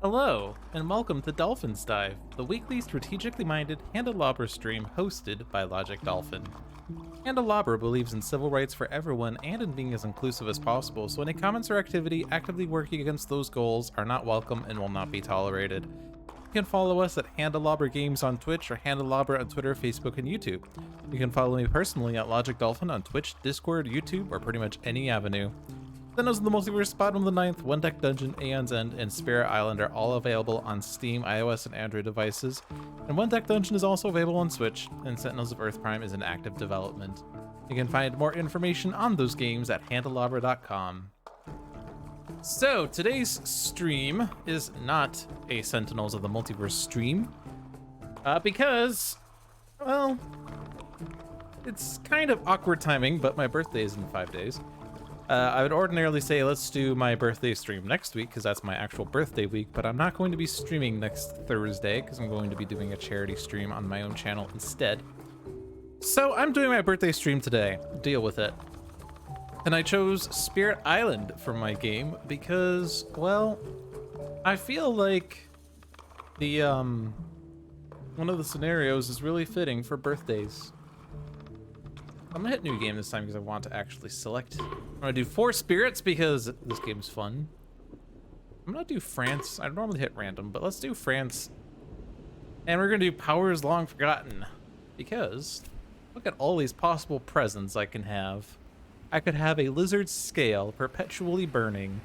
Hello, and welcome to Dolphin's Dive, the weekly strategically minded Handelabra stream hosted by Logic Dolphin. Handelabra believes in civil rights for everyone and in being as inclusive as possible, so any comments or activity actively working against those goals are not welcome and will not be tolerated. You can follow us at Handelabra Games on Twitch or Handelabra on Twitter, Facebook, and YouTube. You can follow me personally at Logic Dolphin on Twitch, Discord, YouTube, or pretty much any avenue. Xenos of the Multiverse, Bottom of the Ninth, One Deck Dungeon, Aeon's End, and Spirit Island are all available on Steam, iOS, and Android devices, and One Deck Dungeon is also available on Switch, and Sentinels of Earth Prime is in active development. You can find more information on those games at handelabra.com. So, today's stream is not a Sentinels of the Multiverse stream, because, well, it's kind of awkward timing, but my birthday is in 5 days. I would ordinarily say let's do my birthday stream next week because that's my actual birthday week, but I'm not going to be streaming next Thursday because I'm going to be doing a charity stream on my own channel instead. So I'm doing my birthday stream today. Deal with it. And I chose Spirit Island for my game because, well, I feel like the one of the scenarios is really fitting for birthdays. I'm gonna hit new game this time because I want to actually select. I'm gonna do 4 spirits because this game's fun. I'm gonna do France. I normally hit random, but let's do France. And we're gonna do powers long forgotten because look at all these possible presents I can have. I could have a lizard scale perpetually burning.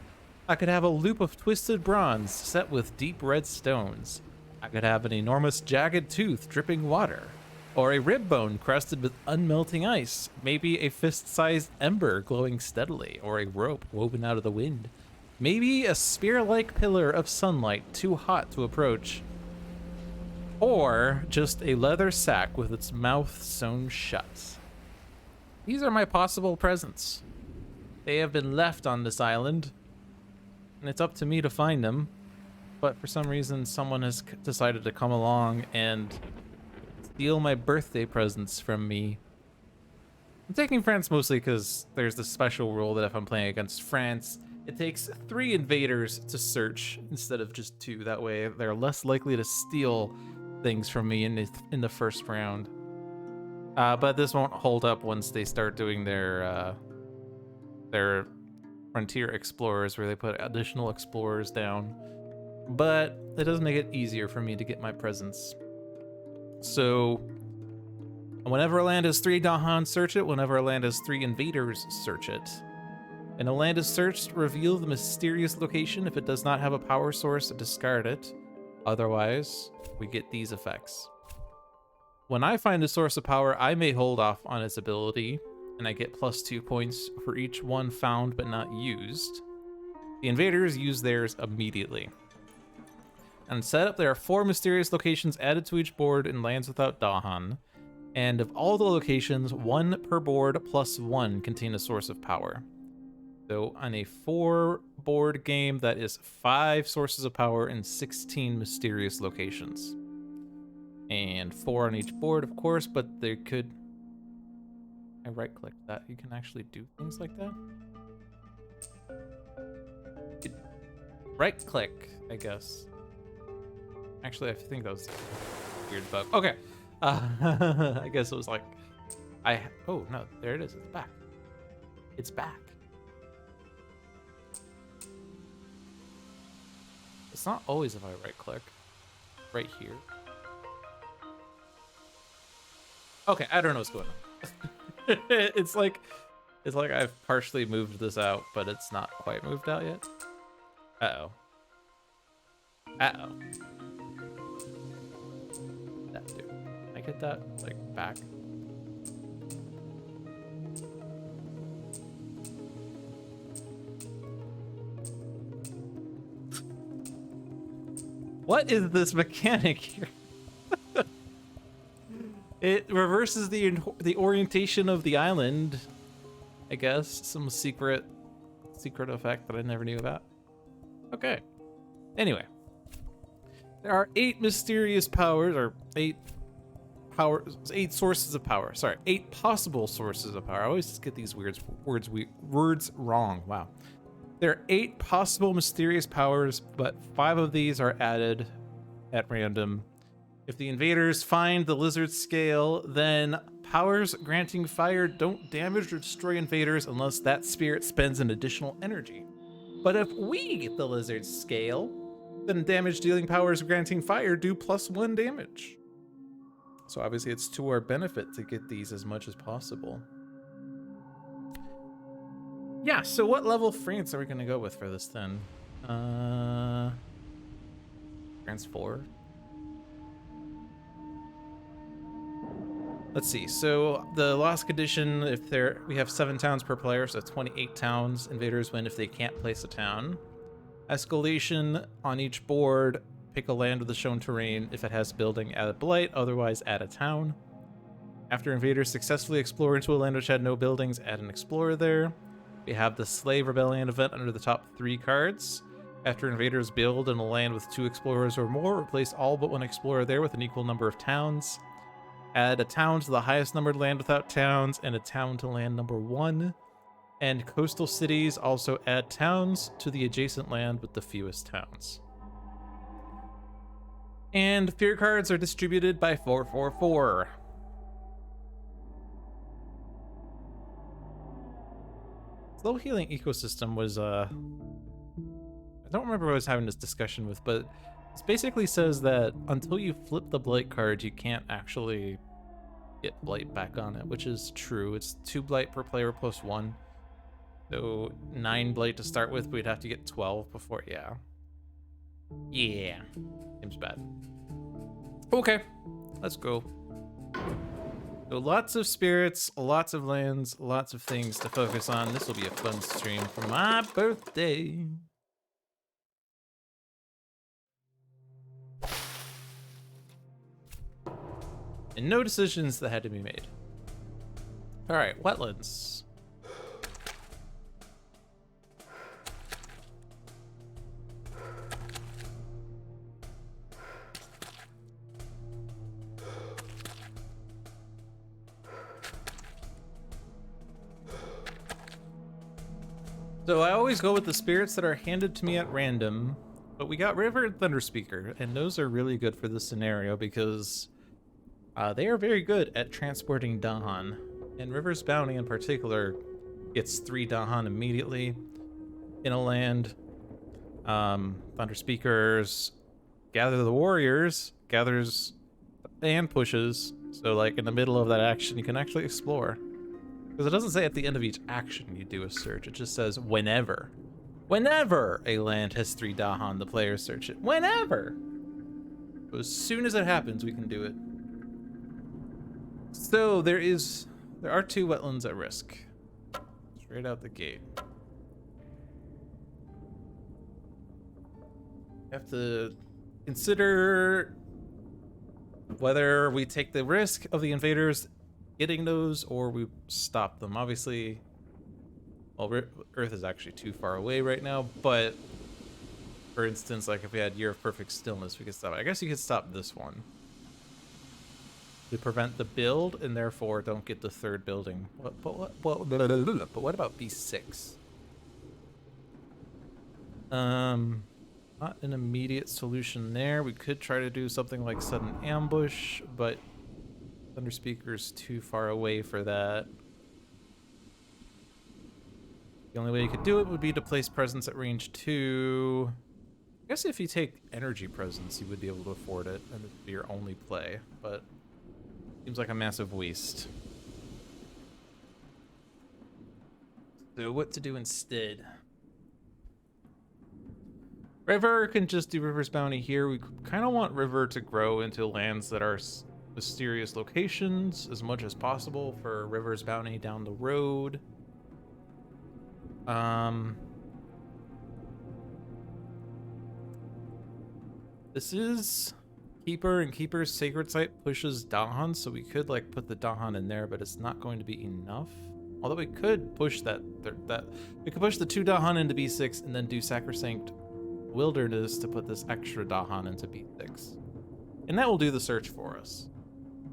I could have a loop of twisted bronze set with deep red stones. I could have an enormous jagged tooth dripping water. Or a rib bone crusted with unmelting ice, maybe a fist-sized ember glowing steadily, or a rope woven out of the wind. Maybe a spear-like pillar of sunlight too hot to approach. Or just a leather sack with its mouth sewn shut. These are my possible presents. They have been left on this island, and it's up to me to find them. But for some reason, someone has decided to come along and steal my birthday presents from me. I'm taking France mostly because there's this special rule that if I'm playing against France, it takes 3 invaders to search instead of just 2. That way they're less likely to steal things from me in the first round. But this won't hold up once they start doing their frontier explorers where they put additional explorers down. But it does make it easier for me to get my presents. So, whenever a land has 3 Dahan, search it. Whenever a land has 3 invaders, search it. And a land is searched, reveal the mysterious location. If it does not have a power source, discard it. Otherwise, we get these effects. When I find a source of power, I may hold off on its ability, and I get +2 points for each one found but not used. The invaders use theirs immediately. And setup, there are 4 mysterious locations added to each board in lands without Dahan. And of all the locations, 1 per board plus 1 contain a source of power. So on a 4-board game, that is 5 sources of power and 16 mysterious locations. And 4 on each board, of course, but they could... I right-clicked that. You can actually do things like that. Right-click, I guess. Actually, I think that was a weird bug. Okay. I guess it was like... Oh, no. There it is. It's back. It's back. It's not always if I right-click. Right here. Okay, I don't know what's going on. It's like I've partially moved this out, but it's not quite moved out yet. Uh-oh. Uh-oh. That dude. Can I get that, like, back? What is this mechanic here? It reverses the orientation of the island, I guess. Some secret effect that I never knew about. Okay. Anyway. There are 8 mysterious powers, or 8 sources of power. Sorry, 8 possible sources of power. I always get these words wrong. Wow. There are 8 possible mysterious powers, but 5 of these are added at random. If the invaders find the lizard scale, then powers granting fire don't damage or destroy invaders unless that spirit spends an additional energy. But if we get the lizard scale, then damage dealing powers granting fire do +1 damage. So obviously it's to our benefit to get these as much as possible. Yeah, so what level France are we going to go with for this then? France 4? Let's see. So the Lost Condition, we have 7 towns per player, so 28 towns. Invaders win if they can't place a town. Escalation on each board, pick a land with the shown terrain. If it has building, add a blight, otherwise add a town. After invaders successfully explore into a land which had no buildings, add an explorer there. We have the Slave Rebellion event under the top 3 cards. After invaders build in a land with 2 explorers or more, replace all but 1 explorer there with an equal number of towns. Add a town to the highest numbered land without towns, and a town to land number 1. And coastal cities also add towns to the adjacent land with the fewest towns. And fear cards are distributed by 444. Slow healing ecosystem was I don't remember what I was having this discussion with, but this basically says that until you flip the blight card, you can't actually get blight back on it, which is true. It's 2 blight per player plus 1. So 9 blight to start with, we'd have to get 12 before, yeah. Yeah, seems bad. Okay, let's go. So lots of spirits, lots of lands, lots of things to focus on. This will be a fun stream for my birthday. And no decisions that had to be made. All right, wetlands. So I always go with the spirits that are handed to me at random, but we got River and Thunderspeaker, and those are really good for this scenario because they are very good at transporting Dahan. And River's Bounty in particular gets 3 Dahan immediately in a land. Thunderspeakers gather the warriors, gathers and pushes. So like in the middle of that action, you can actually explore. Because it doesn't say at the end of each action you do a search. It just says whenever. Whenever a land has 3 Dahan, the players search it. Whenever! So as soon as it happens, we can do it. So there are 2 wetlands at risk. Straight out the gate. You have to consider whether we take the risk of the invaders getting those or we stop them. Obviously, well, Earth is actually too far away right now, but for instance, like if we had Year of Perfect Stillness, we could stop it. I guess you could stop this one to prevent the build and therefore don't get the 3rd building. But what about B6? Not an immediate solution there. We could try to do something like sudden ambush, but Thunderspeaker's too far away for that. The only way you could do it would be to place presence at range 2. I guess if you take energy presence, you would be able to afford it, and it'd be your only play, but seems like a massive waste. So what to do instead? River can just do River's Bounty here. We kind of want River to grow into lands that are mysterious locations as much as possible for River's Bounty down the road. This is Keeper, and Keeper's Sacred Site pushes Dahan, so we could like put the Dahan in there, but it's not going to be enough. Although we could push we could push the 2 Dahan into B6 and then do Sacrosanct Wilderness to put this extra Dahan into B6. And that will do the search for us.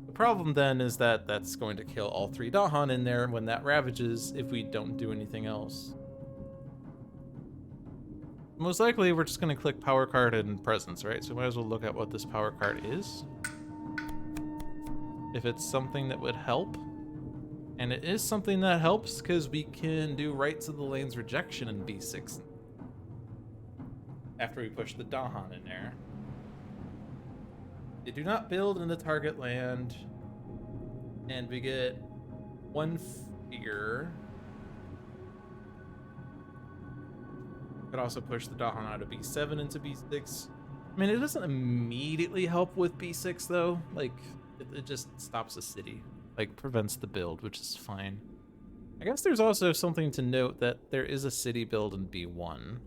The problem then is that that's going to kill all 3 Dahan in there when that ravages if we don't do anything else. Most likely, we're just going to click power card and presence, right? So we might as well look at what this power card is. If it's something that would help. And it is something that helps because we can do rights of the lane's rejection in B6 after we push the Dahan in there. They do not build in the target land, and we get 1 fear. Could also push the Dahan out of B7 into B6. I mean, it doesn't immediately help with B6 though. Like, it just stops the city. Like, prevents the build, which is fine. I guess there's also something to note that there is a city build in B1.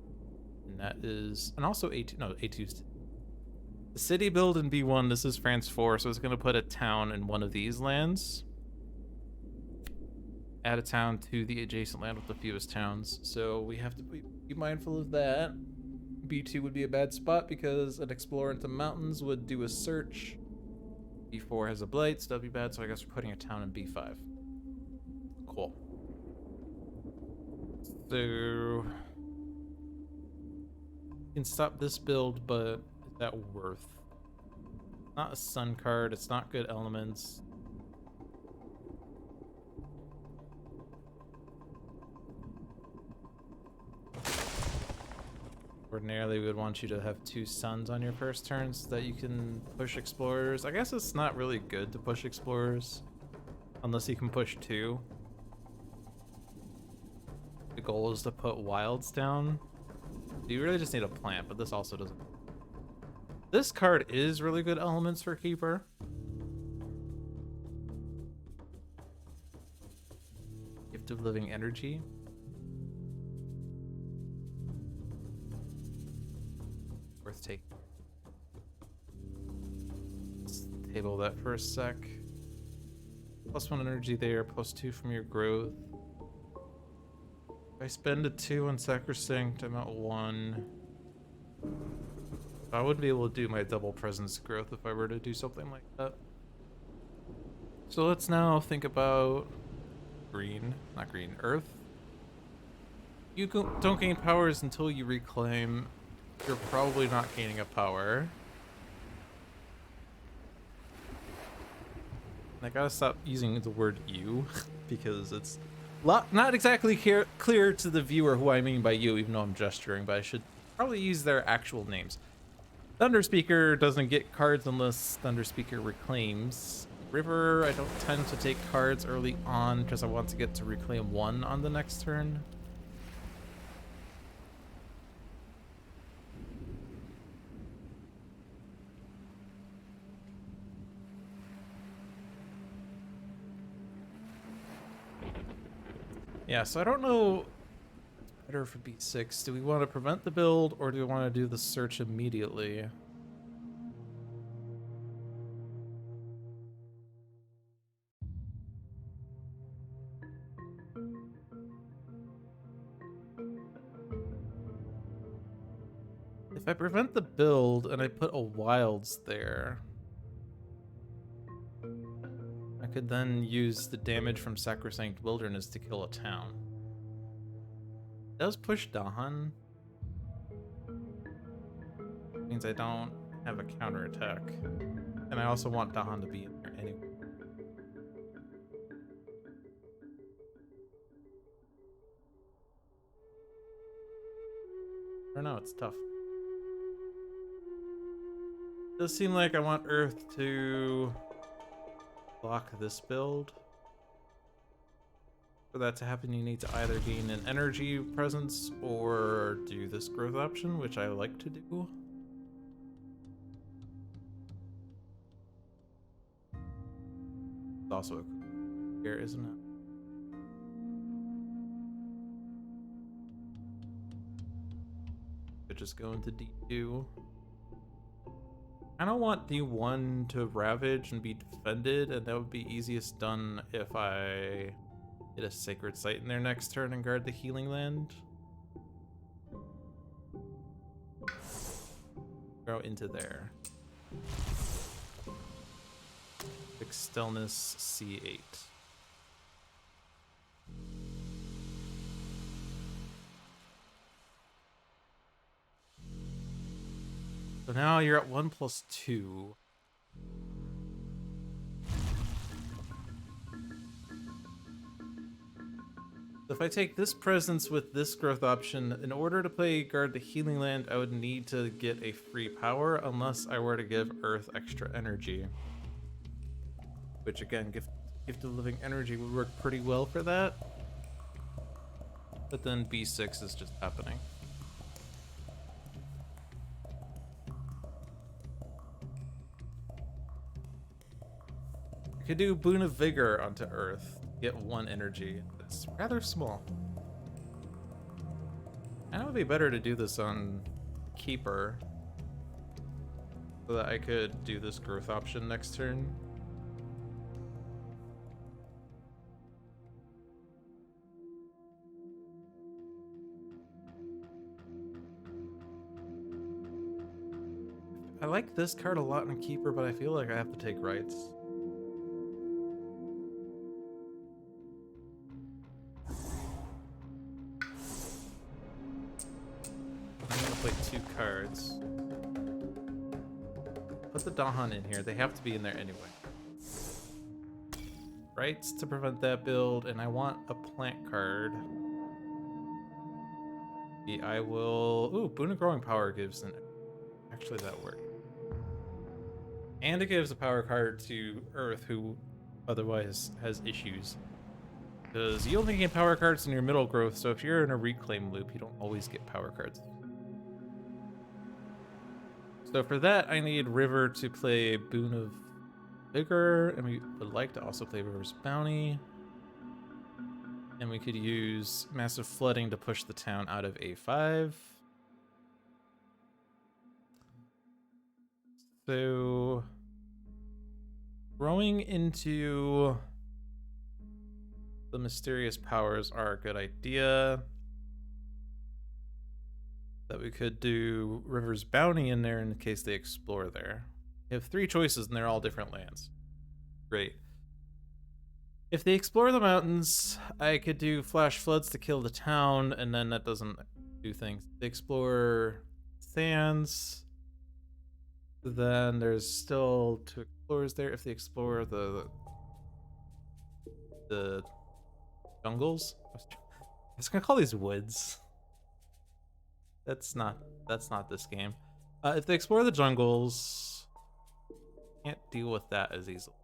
And that is, and also A2, no, A2's. The city build in B1, this is France 4, so it's going to put a town in one of these lands. Add a town to the adjacent land with the fewest towns. So we have to be mindful of that. B2 would be a bad spot because an explorer into mountains would do a search. B4 has a blight, so that'd be bad, so I guess we're putting a town in B5. Cool. So you can stop this build, but is that worth? Not a sun card, it's not good elements. Ordinarily, we would want you to have 2 suns on your first turn so that you can push explorers. I guess it's not really good to push explorers unless you can push 2. The goal is to put wilds down. You really just need a plant, but this also doesn't. This card is really good elements for Keeper. Gift of Living Energy. Worth taking. Let's table that for a sec. +1 energy there, +2 from your growth. If I spend a 2 on Sacrosanct, I'm at 1. I would be able to do my double presence growth if I were to do something like that. So let's now think about Earth. You don't gain powers until you reclaim. You're probably not gaining a power. And I gotta stop using the word you because it's not exactly clear to the viewer who I mean by you, even though I'm gesturing, but I should probably use their actual names. Thunderspeaker doesn't get cards unless Thunderspeaker reclaims. River, I don't tend to take cards early on because I want to get to reclaim 1 on the next turn. Yeah, so I don't know. Better for B6. Do we want to prevent the build or do we want to do the search immediately? If I prevent the build and I put a wilds there, I could then use the damage from Sacrosanct Wilderness to kill a town. It does push Dahan. Means I don't have a counterattack. And I also want Dahan to be in there anyway. I don't know, it's tough. It does seem like I want Earth to block this build. For that to happen, you need to either gain an energy presence or do this growth option, which I like to do. It's also a here, isn't it? Could just go into D2. I don't want D1 to ravage and be defended, and that would be easiest done if I hit a sacred site in their next turn and guard the healing land. Go into there. Fix stillness C8. So now you're at 1+2. So if I take this presence with this growth option, in order to play Guard the Healing Land, I would need to get a free power unless I were to give Earth extra energy. Which again, Gift of Living Energy would work pretty well for that. But then B6 is just happening. I could do Boon of Vigor onto Earth, get 1 energy. It's rather small. And it would be better to do this on Keeper, so that I could do this growth option next turn. I like this card a lot in Keeper, but I feel like I have to take rights. I'm gonna play 2 cards. Put the Dahan in here. They have to be in there anyway. Rights to prevent that build, and I want a plant card. I will... Ooh, Boon of Growing Power gives an... Actually, that worked. And it gives a power card to Earth, who otherwise has issues. Because you only get power cards in your middle growth, so if you're in a reclaim loop, you don't always get power cards. So for that, I need River to play Boon of Vigor, and we would like to also play River's Bounty. And we could use Massive Flooding to push the town out of A5. So... growing into the Mysterious Powers are a good idea. That we could do River's Bounty in there in case they explore there. You have 3 choices and they're all different lands. Great. If they explore the mountains, I could do Flash Floods to kill the town, and then that doesn't do things. If they explore sands, then there's still 2 explorers there. If they explore the jungles, I was gonna call these woods. That's not this game. If they explore the jungles, can't deal with that as easily.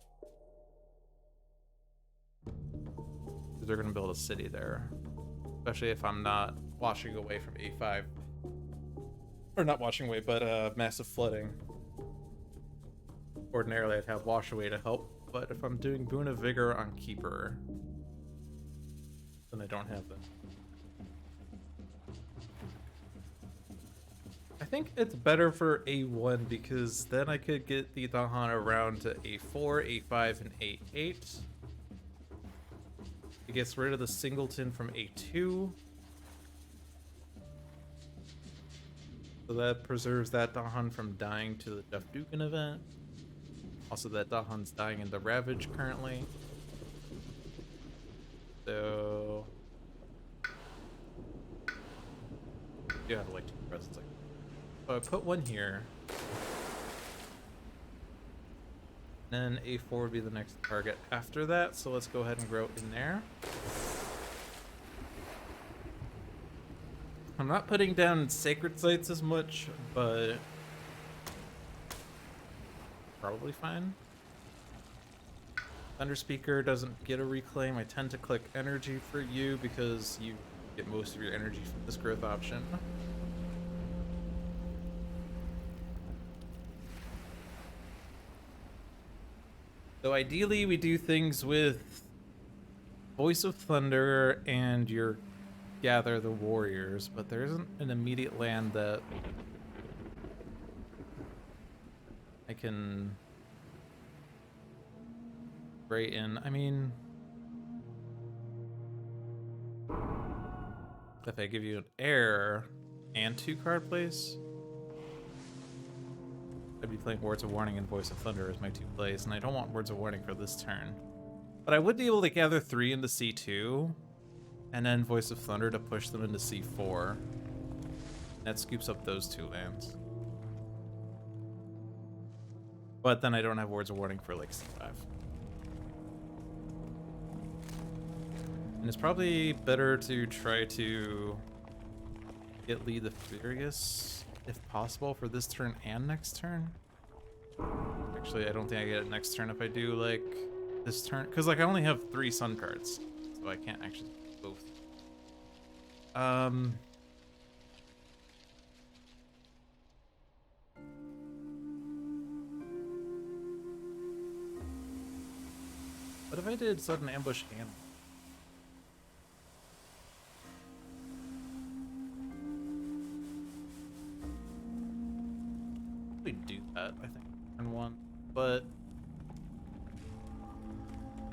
They're gonna build a city there, especially if I'm not washing away from A5, or not washing away, but massive flooding. Ordinarily, I'd have wash away to help, but if I'm doing Boon of Vigor on Keeper, then I don't have that. I think it's better for A1 because then I could get the Dahan around to A4, A5, and A8. It gets rid of the Singleton from A2. So that preserves that Dahan from dying to the Jeff Dugan event. Also, that Dahan's dying in the Ravage currently. So... you have like 2 presents. So I put 1 here. Then A4 would be the next target after that, so let's go ahead and grow in there. I'm not putting down sacred sites as much, but probably fine. Thunder Speaker doesn't get a reclaim. I tend to click energy for you because you get most of your energy from this growth option. So ideally we do things with Voice of Thunder and your Gather the Warriors, but there isn't an immediate land that I can write in. I mean, if I give you an air and 2 card plays, I'd be playing Words of Warning and Voice of Thunder as my 2 plays, and I don't want Words of Warning for this turn. But I would be able to gather 3 into C2, and then Voice of Thunder to push them into C4. That scoops up those 2 lands. But then I don't have words of warning for like C5. And it's probably better to try to get Lee the Furious, if possible, for this turn and next turn. Actually, I don't think I get it next turn if I do like this turn, because like I only have 3 sun cards, so I can't actually do both. What if I did sudden ambush and we do that, I think, turn 1, but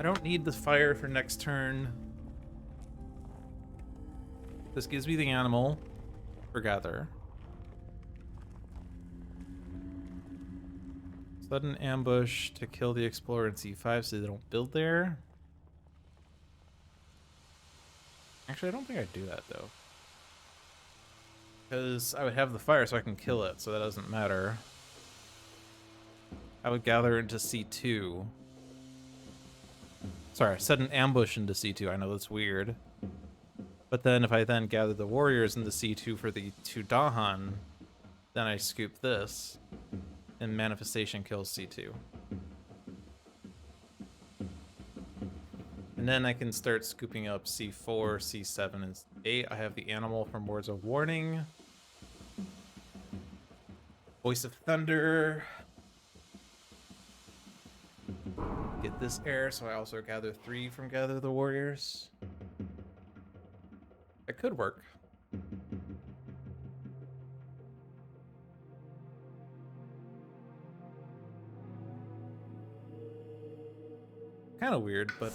I don't need the fire for next turn. This gives me the animal for gather. Sudden ambush to kill the explorer in C5 so they don't build there. Actually, I don't think I'd do that though, because I would have the fire so I can kill it, so that doesn't matter. I would gather into C2. Sorry, sudden ambush into C2. I know that's weird. But then if I then gather the warriors into C2 for the 2 Dahan, then I scoop this, and manifestation kills C2. And then I can start scooping up C4, C7, and 8. I have the animal from Words of Warning. Voice of Thunder. Get this air, so I also gather 3 from Gather the Warriors. That could work. Kind of weird, but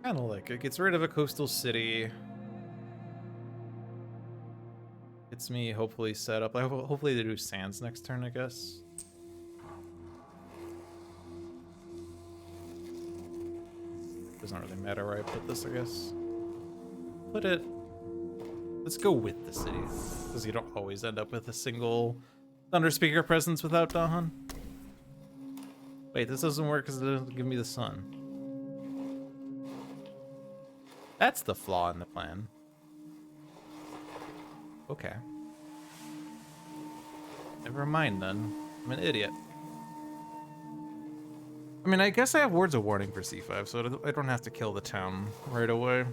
kind of like it. Gets rid of a coastal city. Gets me hopefully set up. Hopefully they do sands next turn, I guess. Doesn't really matter where I put this, I guess. Put it... Let's go with the city, because you don't always end up with a single Thunder Speaker presence without Dahan. Wait, this doesn't work because it doesn't give me the sun. That's the flaw in the plan. Okay. Never mind then. I'm an idiot. I mean, I guess I have Words of Warning for C5, so I don't have to kill the town right away.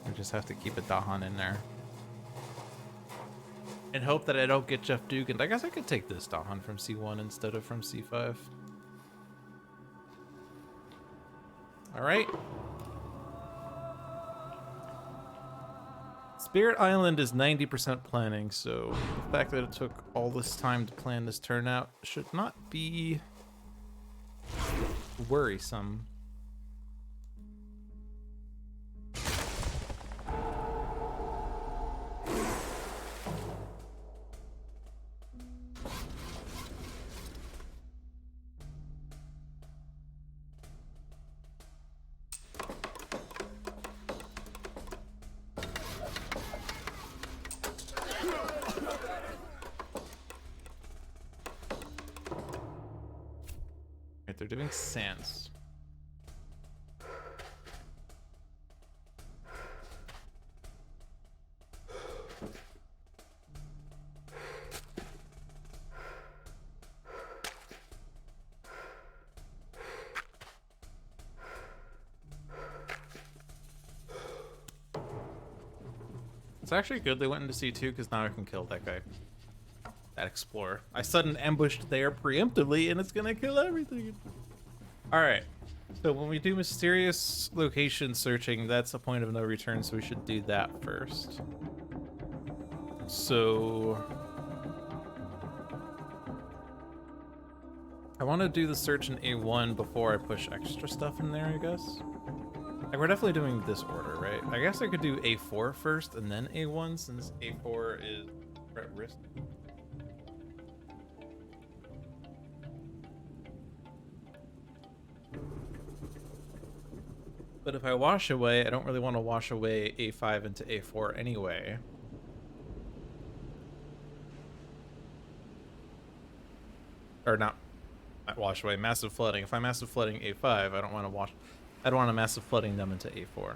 I just have to keep a Dahan in there. And hope that I don't get Jeff Dugan. I guess I could take this Dahan from C1 instead of from C5. Alright. Spirit Island is 90% planning, so the fact that it took all this time to plan this turn out should not be worrisome. They're doing sands. It's actually good they went into C2 because now I can kill that guy. That explorer. I sudden ambushed there preemptively and it's gonna kill everything. Alright. So when we do mysterious location searching, that's a point of no return, so we should do that first. So I want to do the search in A1 before I push extra stuff in there, I guess. Like, we're definitely doing this order, right? I guess I could do A4 first and then A1 since A4 is at risk. But if I wash away, I don't really want to wash away A5 into A4 anyway. or not wash away, massive flooding. If I'm massive flooding A5, I don't want to wash, I don't want to massive flooding them into A4.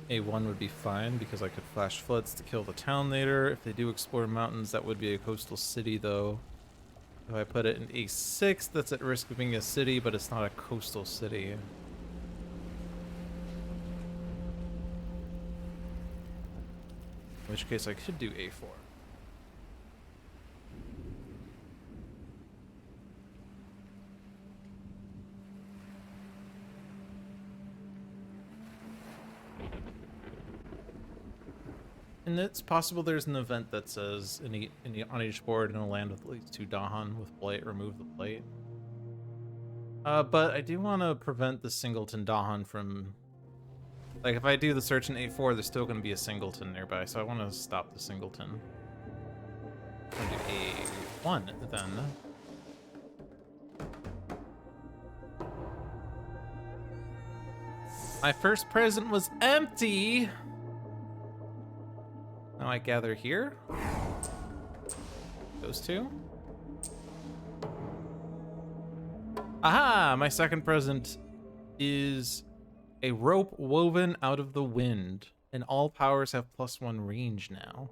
A1 would be fine because I could flash floods to kill the town later. If they do explore mountains, that would be a coastal city though. If I put it in A6, that's at risk of being a city, but it's not a coastal city. In which case I could do A4. And it's possible there's an event that says on each board in a land with at least 2 Dahan with blight, remove the blight. But I do want to prevent the singleton Dahan from... Like, if I do the search in A4, there's still going to be a singleton nearby, so I want to stop the singleton. I'm going to do A1 then. My first present was empty! Now I gather here. Those two. Aha! My second present is a rope woven out of the wind, and all powers have +1 range now.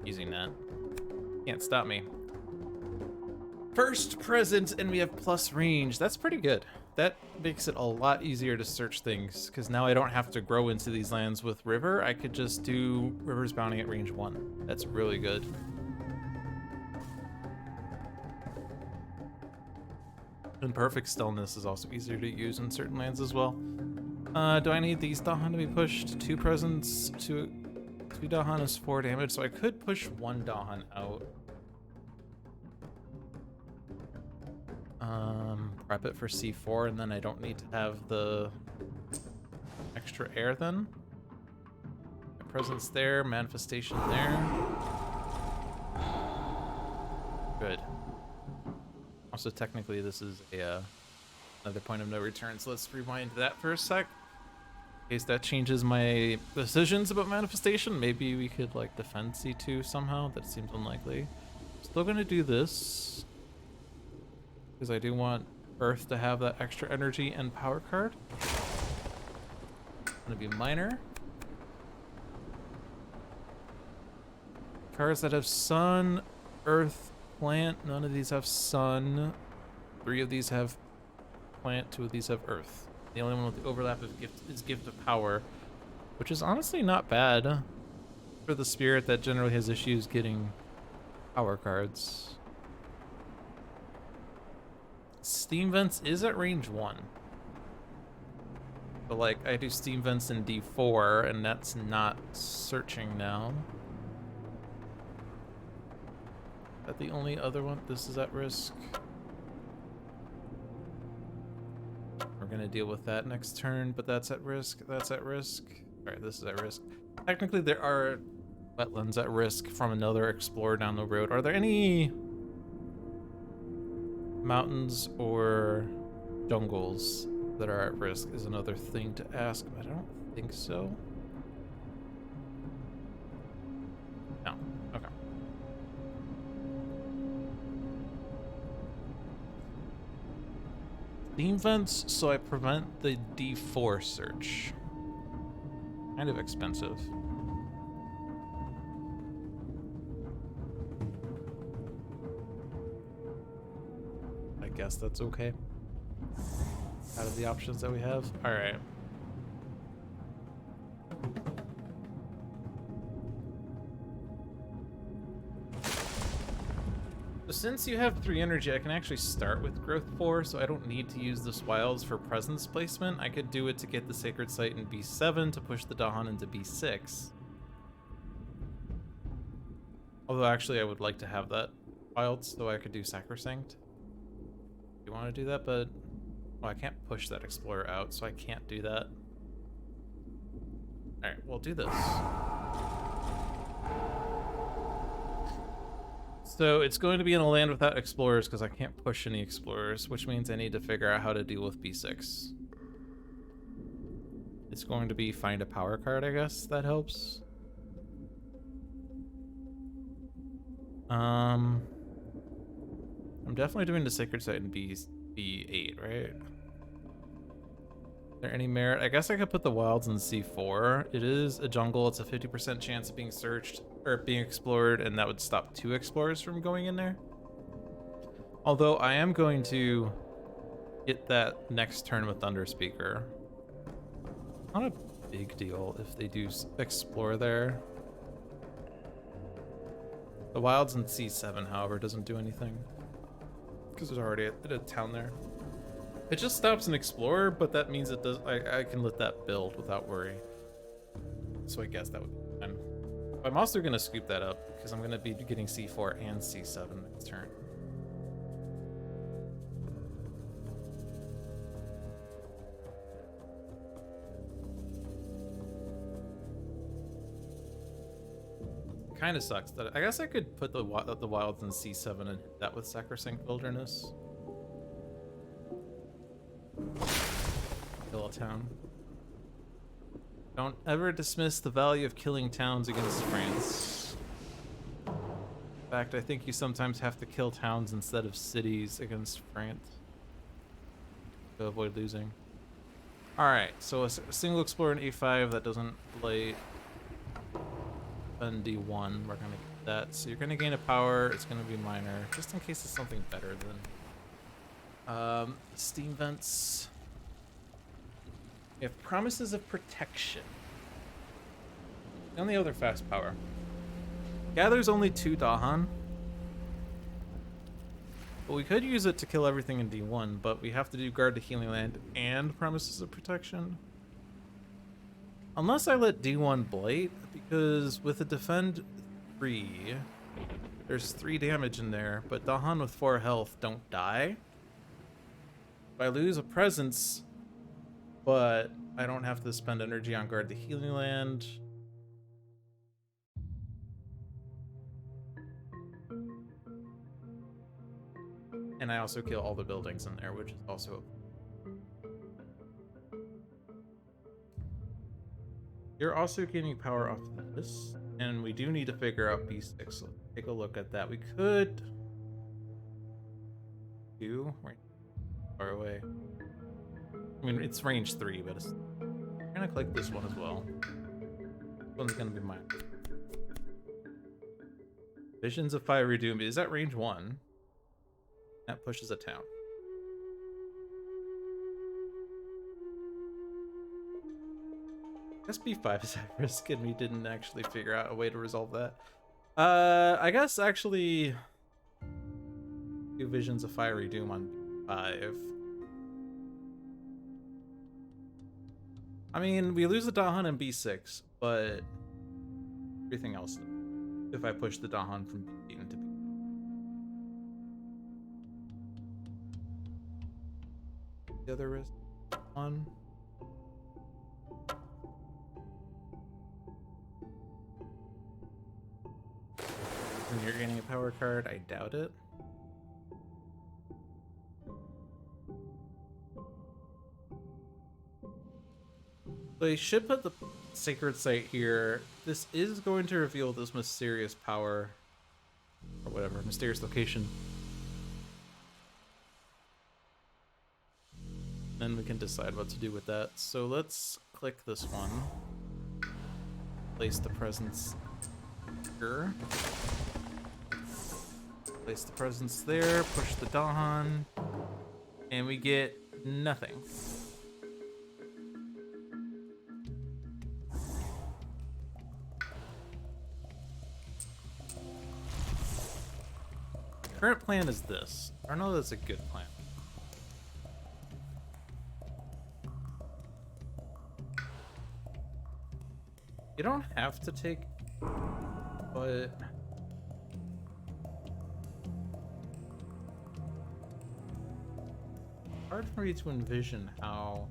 Using that. Can't stop me. First present, and we have plus range. That's pretty good. That makes it a lot easier to search things, because now I don't have to grow into these lands with river. I could just do River's Bounty at range 1. That's really good. And Perfect Stillness is also easier to use in certain lands as well. Do I need these Dahan to be pushed? 2 presents, 2 Dahan is 4 damage, so I could push 1 Dahan out. Prep it for C4, and then I don't need to have the extra air then. Presence there, manifestation there. Good. Also, technically, this is a another point of no return, so let's rewind that for a sec. In case that changes my decisions about manifestation, maybe we could like defend C2 somehow. That seems unlikely. Still gonna do this because I do want Earth to have that extra energy and power card. Gonna be minor. Cards that have sun, earth, plant. None of these have sun. 3 of these have plant. 2 of these have earth. The only one with the overlap is gift of power, which is honestly not bad for the spirit that generally has issues getting power cards. Steam Vents is at range 1. But like, I do Steam Vents in D4, and that's not searching now. Is that the only other one? This is at risk. We're gonna deal with that next turn, but that's at risk. That's at risk. Alright, this is at risk. Technically, there are wetlands at risk from another explorer down the road. Are there any mountains or jungles that are at risk is another thing to ask, but I don't think so. No. Okay. Steam Vents, so I prevent the D4 search. Kind of expensive. I guess that's okay. Out of the options that we have. All right. So since you have 3 energy, I can actually start with growth 4, so I don't need to use this wilds for presence placement. I could do it to get the sacred site in B7 to push the Dahan into B6. Although actually I would like to have that wild so I could do sacrosanct. You want to do that, but well, I can't push that explorer out, so I can't do that. Alright, we'll do this. So it's going to be in a land without explorers because I can't push any explorers, which means I need to figure out how to deal with B6. It's going to be find a power card, I guess. That helps. I'm definitely doing the Sacred Site in B8, right? Is there any merit? I guess I could put the wilds in C4. It is a jungle. It's a 50% chance of being searched or being explored, and that would stop 2 explorers from going in there. Although I am going to get that next turn with Thunder Speaker. Not a big deal if they do explore there. The wilds in C7, however, doesn't do anything because there's already a town there. It just stops an explorer, but that means it does. I can let that build without worry. So I guess that would be fine. I'm also gonna scoop that up because I'm gonna be getting C4 and C7 next turn. Kind of sucks that I guess I could put the wilds in C7 and hit that with Sacrosanct Wilderness. Kill a town. Don't ever dismiss the value of killing towns against France. In fact, I think you sometimes have to kill towns instead of cities against France to avoid losing. Alright, so a single explorer in A5 that doesn't play on D1, we're gonna get that. So you're gonna gain a power, it's gonna be minor, just in case it's something better than steam vents. We have promises of protection. And the other fast power. Gathers only 2 Dahan. But we could use it to kill everything in D1, but we have to do guard the healing land and promises of protection. Unless I let D1 blight, because with a defend 3, there's 3 damage in there, but Dahan with 4 health don't die. If I lose a presence, but I don't have to spend energy on guard the healing land. And I also kill all the buildings in there, which is also You're also gaining power off this, and we do need to figure out B6, so let's take a look at that. We could do right far away. I mean, it's range 3, but it's I'm gonna click this one as well. This one's gonna be mine. Visions of Fiery Doom. Is that range 1? That pushes a town. I guess B5 is at risk, and we didn't actually figure out a way to resolve that. I guess actually do Visions of Fiery Doom on B5. I mean, we lose the Dahan in B6, but everything else, if I push the Dahan from B8 into B. The other risk one. And you're getting a power card, I doubt it. So I should put the sacred site here. This is going to reveal this mysterious power, or whatever, mysterious location. Then we can decide what to do with that. So let's click this one. Place the presence here. Place the presence there, push the Dahan, and we get nothing. Current plan is this. I don't know that's a good plan. You don't have to take, but hard for me to envision how,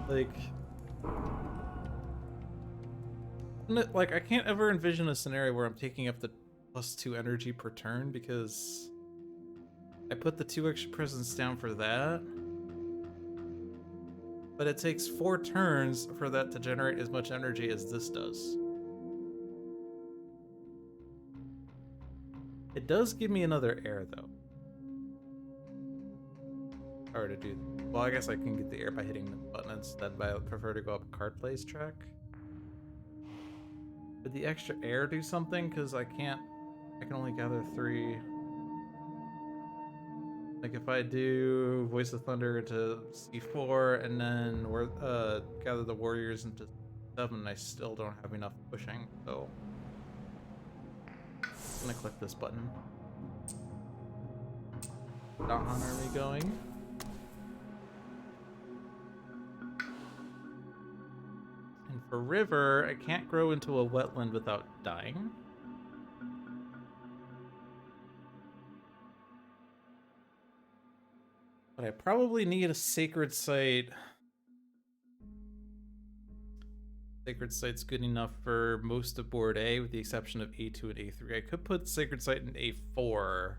like I can't ever envision a scenario where I'm taking up the +2 energy per turn because I put the 2 extra presence down for that, but it takes 4 turns for that to generate as much energy as this does. It does give me another air, though. Hard to do. Well, I guess I can get the air by hitting the button instead, but I would prefer to go up card plays track. Would the extra air do something? Because I can only gather 3. Like if I do Voice of Thunder into C4 and then gather the warriors into 7, I still don't have enough pushing, so I'm gonna click this button. Dolphin army going. And for river, I can't grow into a wetland without dying. But I probably need a sacred site. Sacred site's good enough for most of board A, with the exception of A2 and A3. I could put sacred site in A4.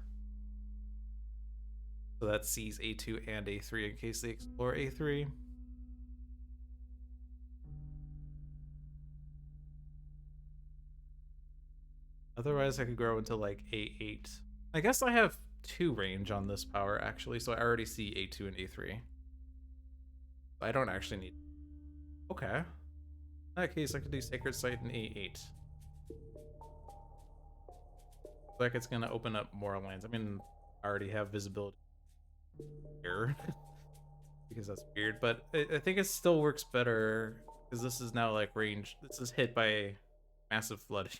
So that sees A2 and A3 in case they explore A3. Otherwise, I could grow into like A8. I guess I have 2 range on this power, actually, so I already see A2 and A3. I don't actually need... Okay. In that case, I could do Sacred Site in A8. Like it's going to open up more lands. I mean, I already have visibility here. Because that's weird, but I think it still works better because this is now like range. This is hit by massive flooding.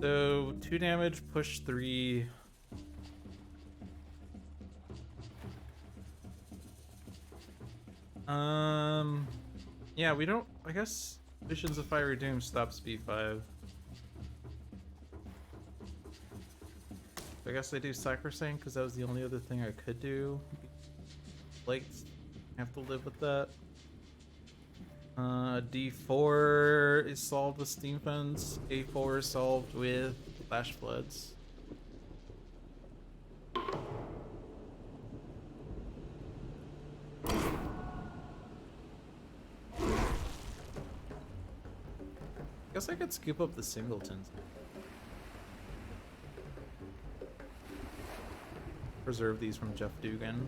So 2 damage, push 3. Yeah, we don't. I guess Visions of Fiery Doom stops B5. I guess I do Sacrosanct because that was the only other thing I could do. Like, have to live with that. D4 is solved with Steam Fence. A4 is solved with Flash Floods. Guess I could scoop up the singletons. Preserve these from Jeff Dugan.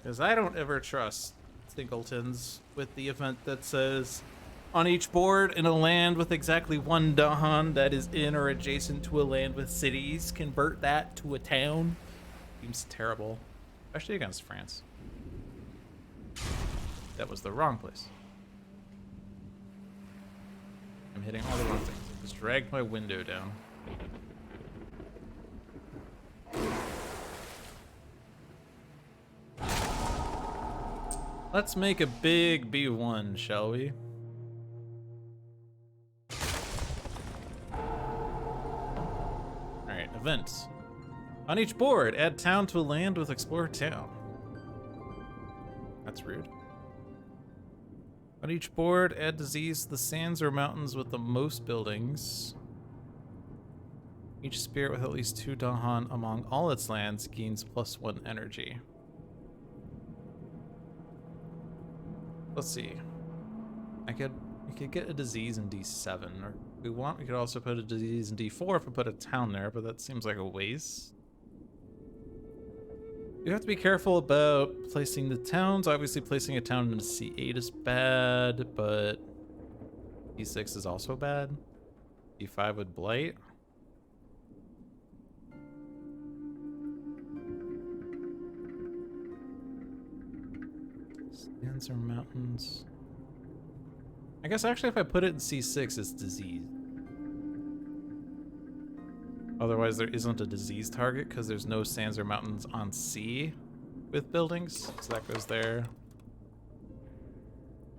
Because I don't ever trust singletons with the event that says, on each board in a land with exactly 1 Dahan that is in or adjacent to a land with cities, convert that to a town. Seems terrible. Especially against France. That was the wrong place. I'm hitting all the wrong things. I just dragged my window down. Let's make a big B1, shall we? Alright, events. On each board, add town to a land with explore town. That's rude. On each board, add disease to the sands or mountains with the most buildings. Each spirit with at least 2 Dahan among all its lands gains +1 energy. Let's see. I could get a disease in D7, or if we want, we could also put a disease in D4 if we put a town there, but that seems like a waste. You have to be careful about placing the towns. Obviously, placing a town in C8 is bad, but D6 is also bad. D5 would blight. Sands or mountains. I guess actually if I put it in C6, it's disease. Otherwise, there isn't a disease target because there's no sands or mountains on C with buildings. So that goes there.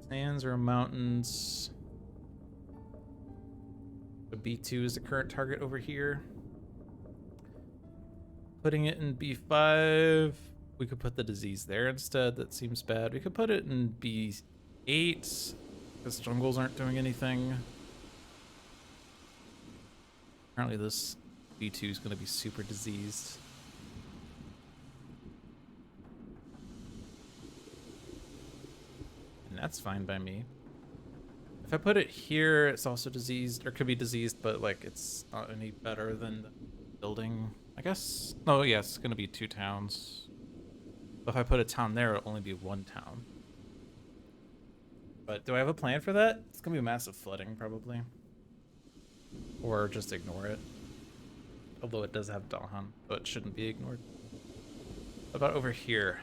Sands or mountains. So B2 is the current target over here. Putting it in B5. We could put the disease there instead. That seems bad. We could put it in B8. Because jungles aren't doing anything. Apparently this B2 is going to be super diseased. And that's fine by me. If I put it here, it's also diseased, or could be diseased, but like it's not any better than the building, I guess. Oh yeah, it's going to be 2 towns. But if I put a town there, it'll only be 1 town. But do I have a plan for that? It's going to be massive flooding, probably. Or just ignore it. Although it does have Dolphin, so it shouldn't be ignored. What about over here?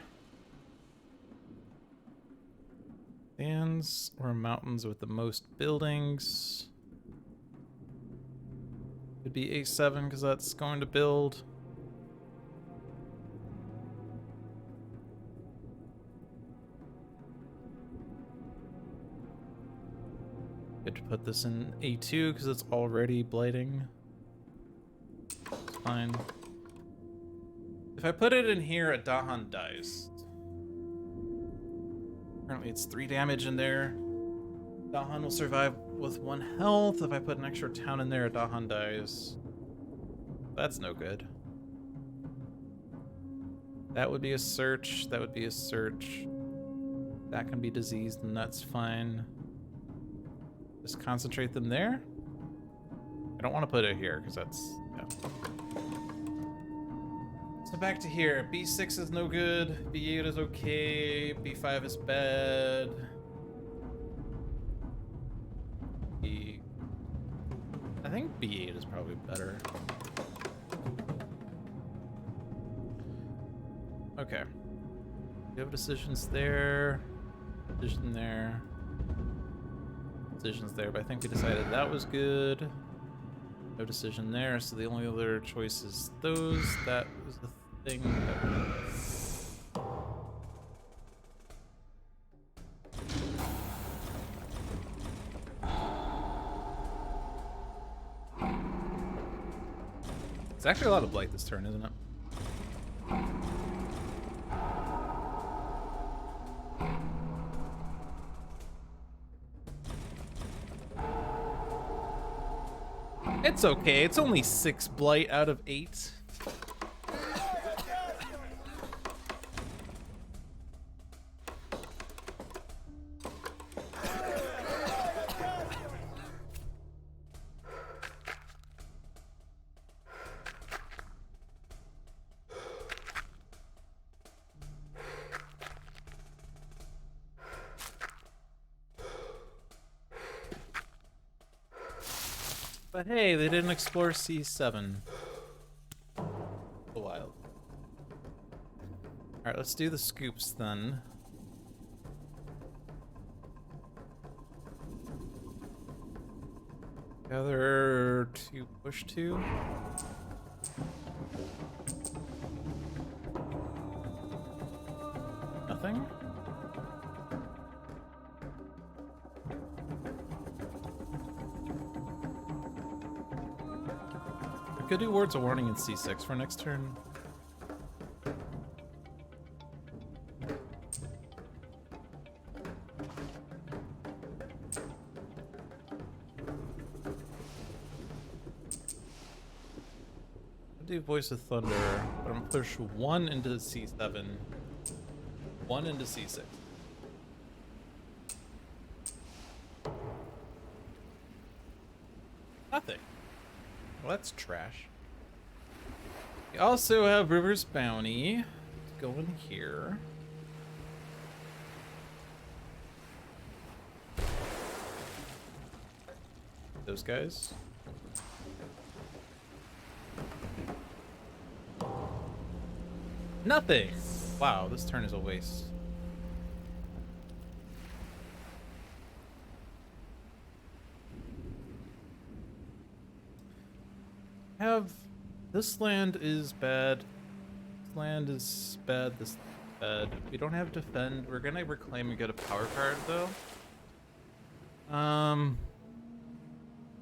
Sands or mountains with the most buildings. Could be A7 because that's going to build. Good to put this in A2 because it's already blighting. It's fine. If I put it in here, a Dahan dies. Apparently it's 3 damage in there. Dahan will survive with 1 health. If I put an extra town in there, a Dahan dies. That's no good. That would be a search. That would be a search. That can be diseased, and that's fine. Just concentrate them there. I don't want to put it here because that's, yeah. So back to here. B6 is no good. B8 is okay. B5 is bad. I think B8 is probably better. Okay. We have decisions there. Decision there. Decisions there, but I think we decided that was good. No decision there, so the only other choice is those. That was the thing that... It's actually a lot of blight this turn, isn't it? It's okay. It's only 6 blight out of 8. But hey, they didn't explore C7. A while. Alright, let's do the scoops then. Gather 2, push 2. Nothing? I could do Words of Warning in C6 for next turn. I'll do Voice of Thunder, but I'm gonna push 1 into C7, 1 into C6. Nothing. Well, that's trash. We also have River's Bounty. Let's go in here. Those guys. Nothing! Wow, this turn is a waste. This land is bad. This land is bad. This is bad. We don't have defend. We're gonna reclaim and get a power card though.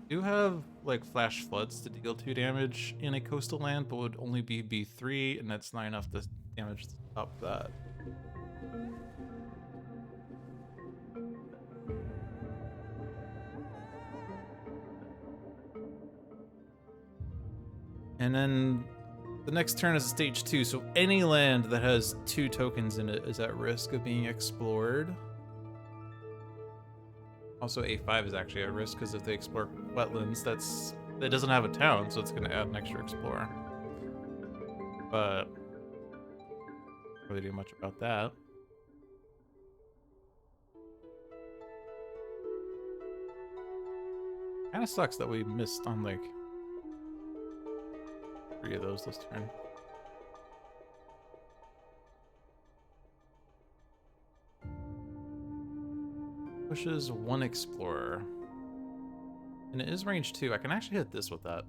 Do have like flash floods to deal 2 damage in a coastal land, but would only be B3, and that's not enough to damage to stop that. And then the next turn is a stage 2, so any land that has 2 tokens in it is at risk of being explored. Also, A5 is actually at risk because if they explore wetlands, that doesn't have a town, so it's going to add an extra explorer. But can't really do much about that. Kind of sucks that we missed on like 3 of those this turn. Pushes 1 explorer. And it is range 2. I can actually hit this with that.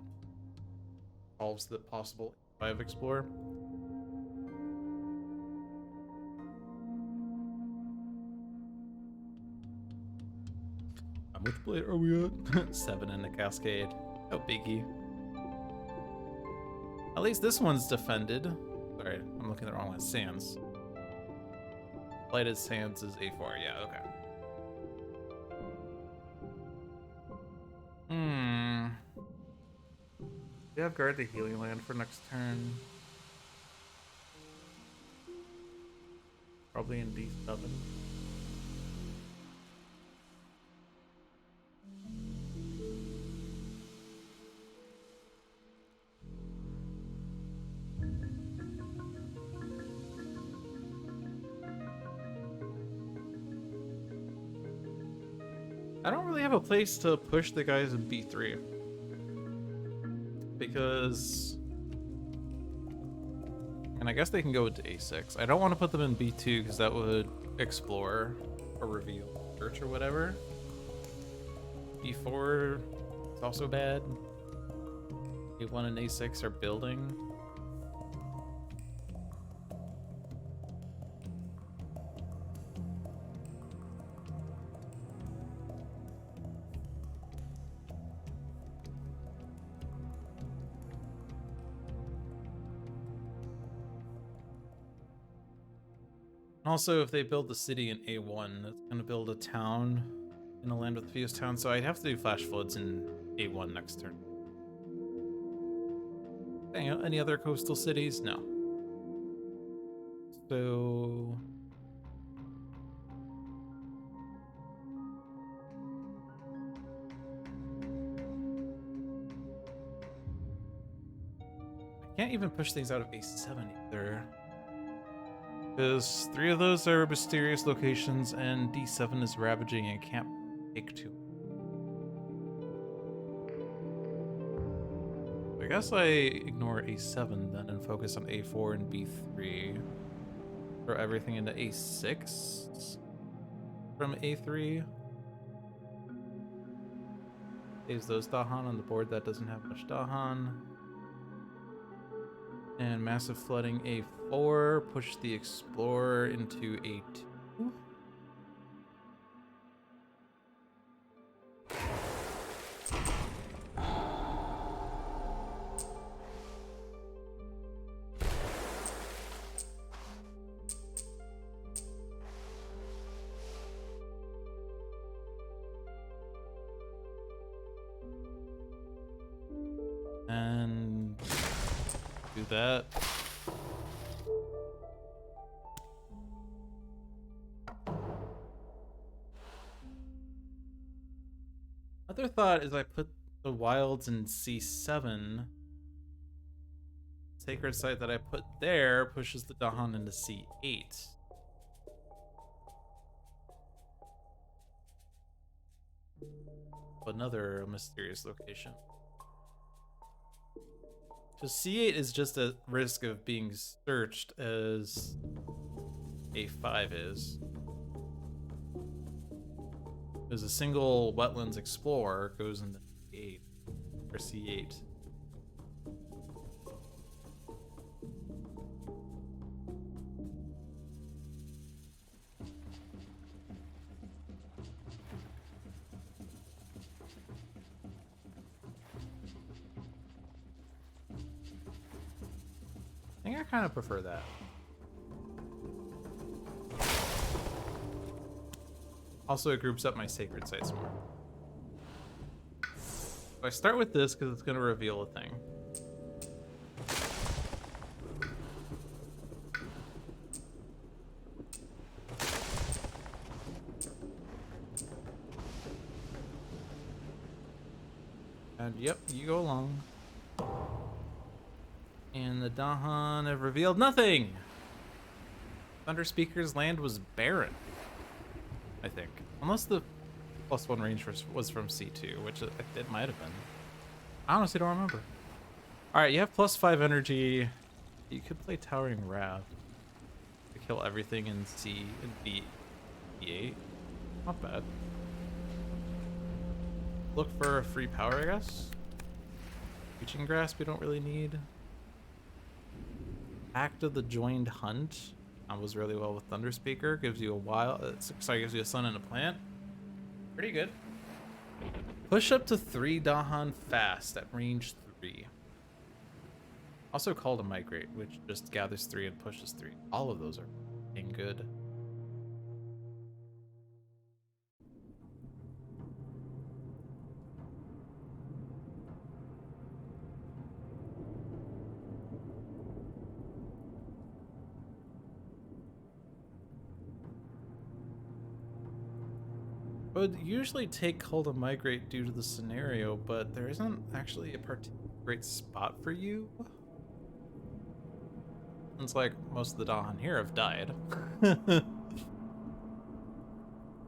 Solves the possible 5 explorer. How much blade are we at? 7 in the cascade. Oh, biggie. At least this one's defended. Sorry, I'm looking at the wrong one. Sands. Blighted Sands is A4. Yeah, okay. We have guard the healing land for next turn. Probably in D7. I don't really have a place to push the guys in B3. Because... And I guess they can go into A6. I don't want to put them in B2 because that would explore or reveal search or whatever. B4 is also bad. A1 and A6 are building. Also, if they build the city in A1, that's going to build a town in a land with the fewest towns, so I'd have to do flash floods in A1 next turn. Any other coastal cities? No. So... I can't even push things out of A7 either. Because 3 of those are mysterious locations, and D7 is ravaging and can't take 2. I guess I ignore A7 then and focus on A4 and B3. Throw everything into A6 from A3. Saves those Dahan on the board that doesn't have much Dahan. And massive flooding A4, push the explorer into A2. And do that. Other thought is I put the wilds in C7. Sacred site that I put there pushes the Dahan into C8. Another mysterious location. So C8 is just at risk of being searched as A5 is. Because a single wetlands explorer goes into A8 or C8. I think I kind of prefer that. Also, it groups up my sacred sites more. So I start with this because it's going to reveal a thing. And yep, you go along. And the Dahan have revealed nothing. Thunder Speaker's land was barren, I think. Unless the +1 range was from C2, which it might have been. I honestly don't remember. Alright, you have +5 energy. You could play Towering Wrath to kill everything in C and B8. Not bad. Look for a free power, I guess. Reaching Grasp we don't really need. Act of the Joined Hunt was really well with Thunder Speaker. Gives you a gives you a sun and a plant. Pretty good. Push up to 3 Dahan fast at range 3. Also Call to Migrate, which just gathers 3 and pushes 3. All of those are dang good. I would usually take Call to Migrate due to the scenario, but there isn't actually a particularly great spot for you. It's like most of the Dahan here have died. I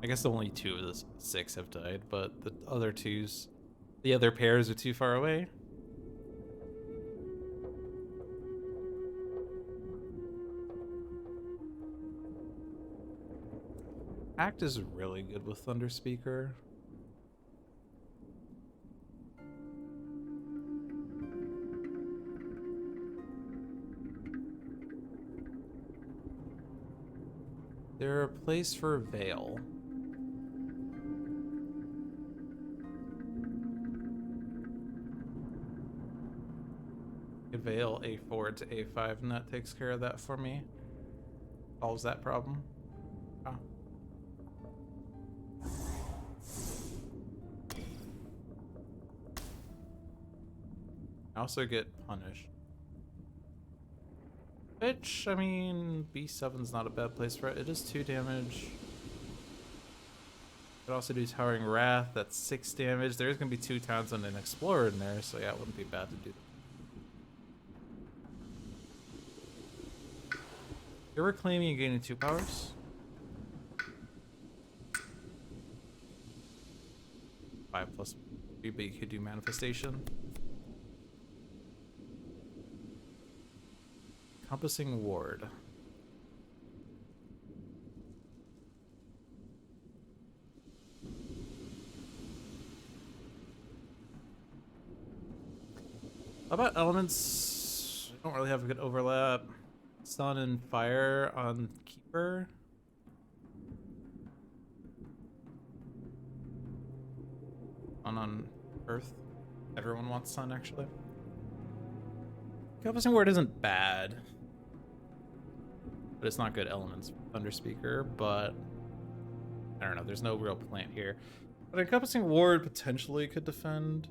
guess only 2 of the 6 have died, but the other pairs are too far away. Act is really good with Thunder Speaker. There are a place for Veil. Veil A4 to A5, and that takes care of that for me. Solves that problem. Oh. I also get punished. Which, I mean, B7's not a bad place for it. It is 2 damage. Could also do Towering Wrath, that's 6 damage. There's gonna be 2 towns and an Explorer in there, so yeah, it wouldn't be bad to do that. You're reclaiming and gaining 2 powers. 5+3, but you could do Manifestation. Encompassing Ward. How about elements? I don't really have a good overlap. Sun and Fire on Keeper. On Earth. Everyone wants Sun, actually. Encompassing Ward isn't bad. But it's not good elements. Thunder Speaker, but I don't know. There's no real plant here. But Encompassing Ward potentially could defend.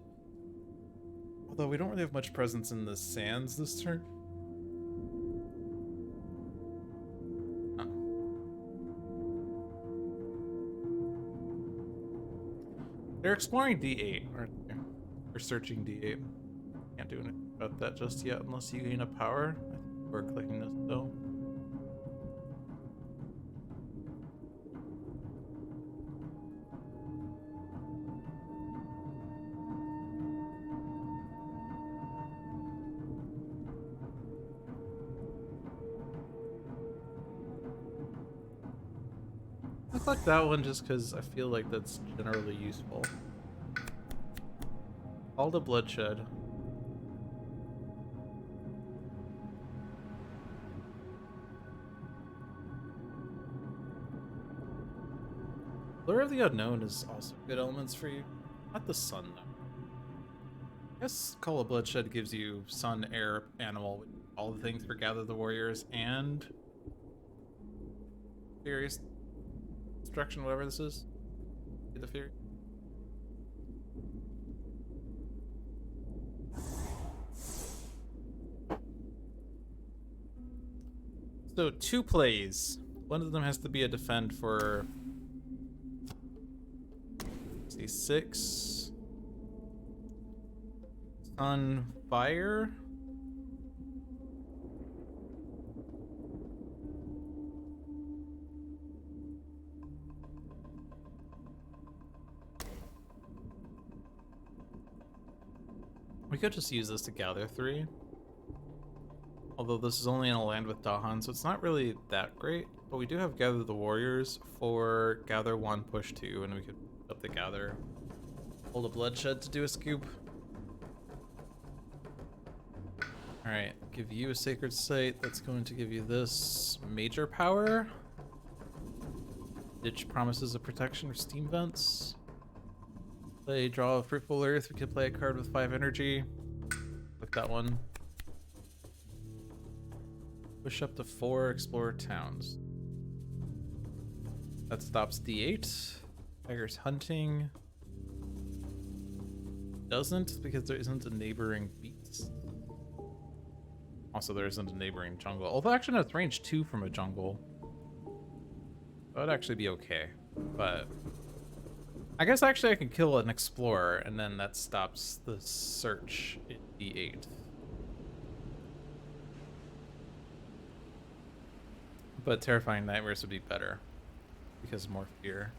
Although we don't really have much presence in the sands this turn. Oh. They're exploring D8, aren't they? They're searching D8. Can't do anything about that just yet unless you gain a power. I think we're clicking this though. I click that one just because I feel like that's generally useful. All the Bloodshed. Blur of the Unknown is also good elements for you. Not the Sun, though. I guess Call of Bloodshed gives you Sun, Air, Animal, all the things for Gather the Warriors, and Furious Destruction, whatever this is. The Fury. So 2 plays. One of them has to be a defend for C6. on fire. We could just use this to gather 3. Although this is only in a land with Dahan, so it's not really that great. But we do have Gather the Warriors for Gather 1, Push 2, and we could up the Gather. Hold a Bloodshed to do a scoop. Alright, give you a Sacred Site. That's going to give you this Major Power. Ditch promises of protection or Steam Vents. Play Draw a Fruitful Earth. We could play a card with 5 energy. Click that one. Push up to 4, explore towns. That stops D8. Tiger's hunting. Doesn't, because there isn't a neighboring beast. Also, there isn't a neighboring jungle. Although, actually, no, it's range 2 from a jungle. That would actually be okay. But I guess actually I can kill an explorer, and then that stops the search in D8. But Terrifying Nightmares would be better because more fear.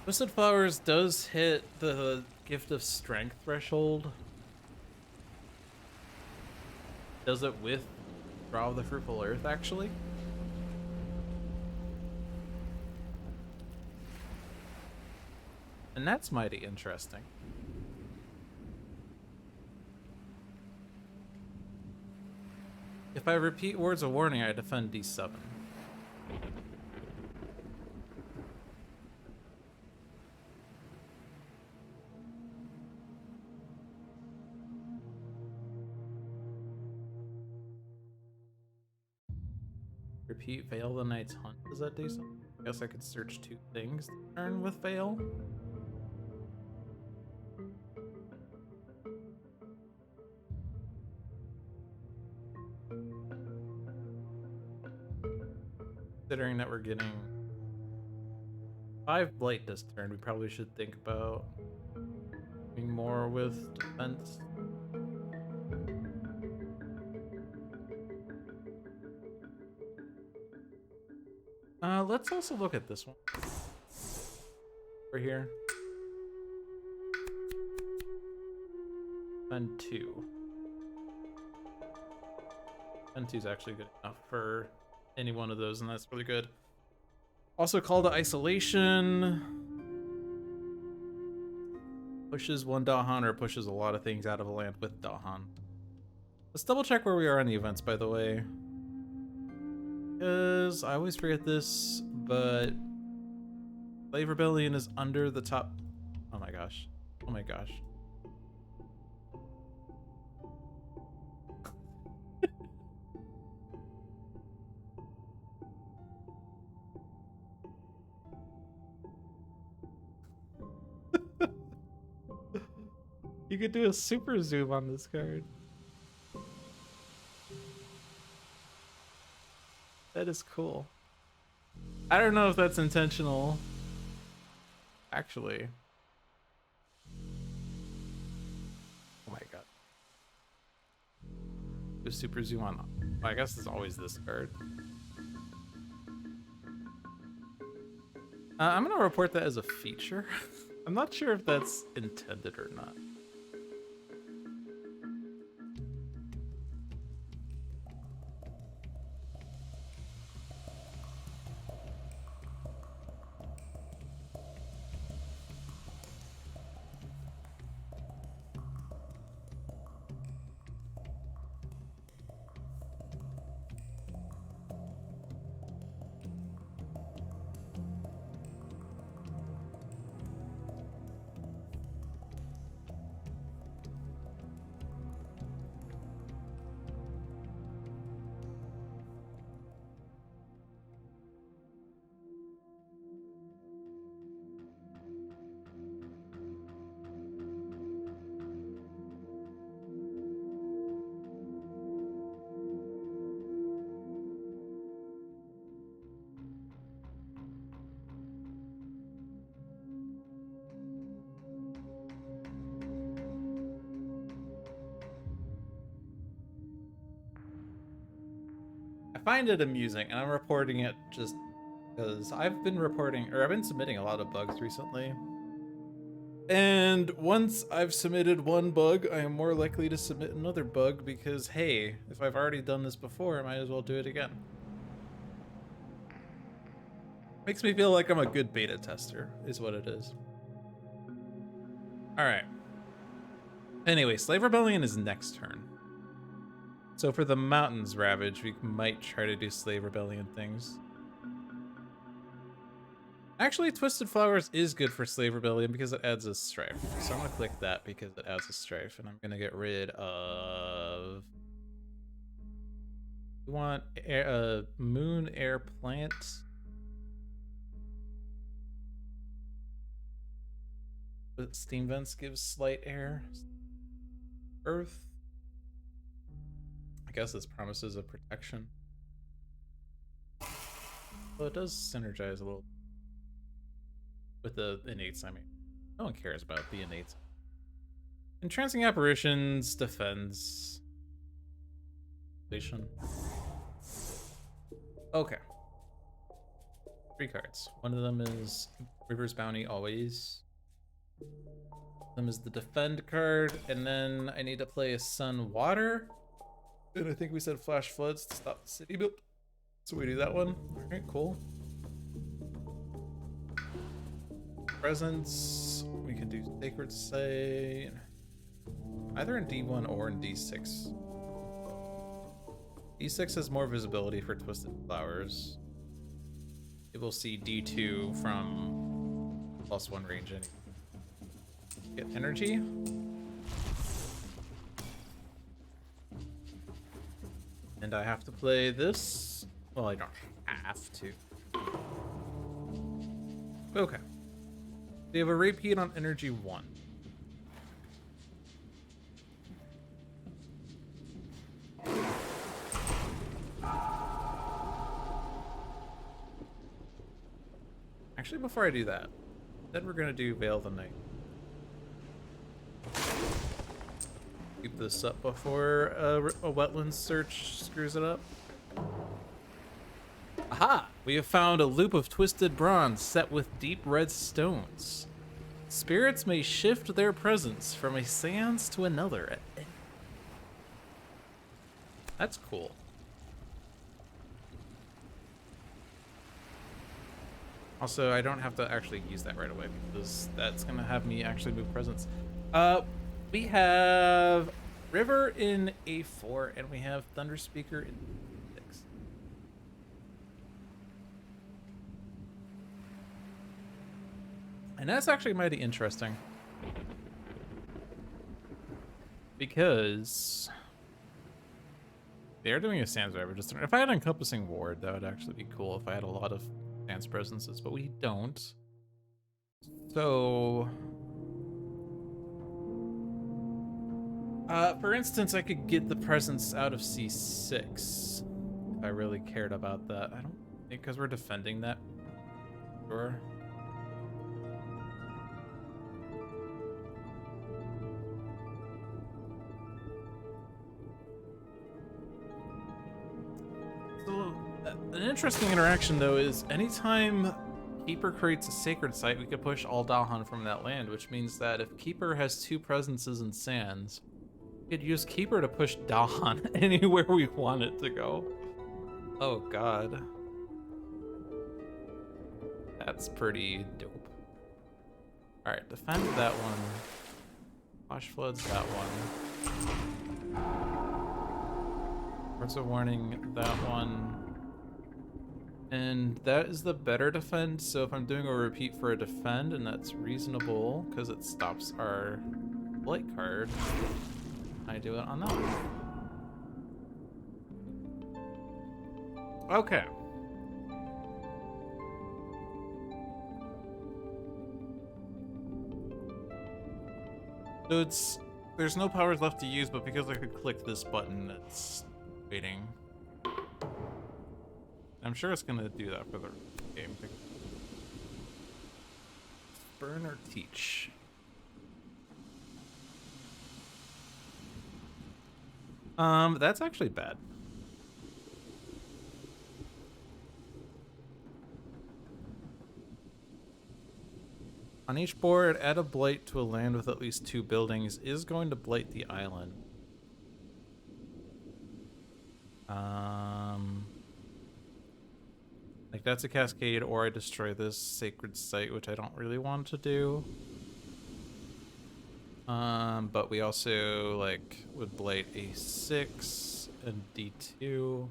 Twisted Flowers does hit the Gift of Strength threshold. Does it with Draw of the Fruitful Earth, actually? And that's mighty interesting. If I repeat Words of Warning, I defend D7. Repeat Veil the Night's Hunt. Does that do something? I guess I could search 2 things to turn with Veil. Considering that we're getting 5 Blight this turn, we probably should think about doing more with defense. Let's also look at this one. Over here. And 2. And 2 is actually good enough for any one of those, and that's really good. Also Call to Isolation. Pushes 1 Dahan or pushes a lot of things out of a land with Dahan. Let's double check where we are on the events, by the way. Because I always forget this, but Slave Rebellion is under the top. Oh my gosh. Oh my gosh. You could do a super zoom on this card. That is cool. I don't know if that's intentional. Actually. Oh my god. Do super zoom on. Well, I guess it's always this card. I'm gonna report that as a feature. I'm not sure if that's intended or not. find it amusing, and I'm reporting it just because I've been submitting a lot of bugs recently. And once I've submitted one bug, I am more likely to submit another bug because, hey, if I've already done this before, I might as well do it again. Makes me feel like I'm a good beta tester, is what it is. Alright. Anyway, Slave Rebellion is next turn. So for the Mountains Ravage, we might try to do Slave Rebellion things. Actually, Twisted Flowers is good for Slave Rebellion because it adds a strife. So I'm gonna click that because it adds a strife, and I'm gonna get rid of... We want air, Moon Air Plant. But Steam Vents gives slight air. Earth. I guess this promises a protection. Well, it does synergize a little with the innates, I mean. No one cares about the innates. Entrancing Apparitions defends. Okay. 3 cards. One of them is River's Bounty always. One of them is the defend card, and then I need to play a Sun Water. And I think we said Flash Floods to stop the city build. So we do that one. Alright, cool. Presence. We can do Sacred Sight. Either in D1 or in D6. D6 has more visibility for Twisted Flowers. It will see D2 from +1 range. Get energy. And I have to play this. Well, I don't have to. Okay. We have a repeat on energy 1. Actually, before I do that, then we're gonna do Veil of the Night. Keep this up before a wetlands search screws it up. Aha! We have found a loop of twisted bronze set with deep red stones. Spirits may shift their presence from a sands to another. That's cool. Also, I don't have to actually use that right away because that's gonna have me actually move presence. We have River in A4 and we have Thunder Speaker in 6. And that's actually mighty interesting. Because they're doing a Sands River. Just if I had Encompassing Ward, that would actually be cool if I had a lot of Sands presences, but we don't. So for instance, I could get the presence out of C6 if I really cared about that. I don't think because we're defending that. Sure. So an interesting interaction though is anytime Keeper creates a sacred site, we could push all Dahan from that land, which means that if Keeper has 2 presences in Sands, we could use Keeper to push Dahan anywhere we want it to go. Oh god. That's pretty dope. Alright, defend that one. Flash Floods that one. Words of Warning that one. And that is the better defend, so if I'm doing a repeat for a defend, and that's reasonable, because it stops our blight card, I do it on that one. Okay. So there's no powers left to use, but because I could click this button, it's waiting. I'm sure it's gonna do that for the game. Burn or teach? That's actually bad. On each board, add a blight to a land with at least 2 buildings is going to blight the island. Like that's a cascade, or I destroy this sacred site, which I don't really want to do. But we also like would blight A6 and D2.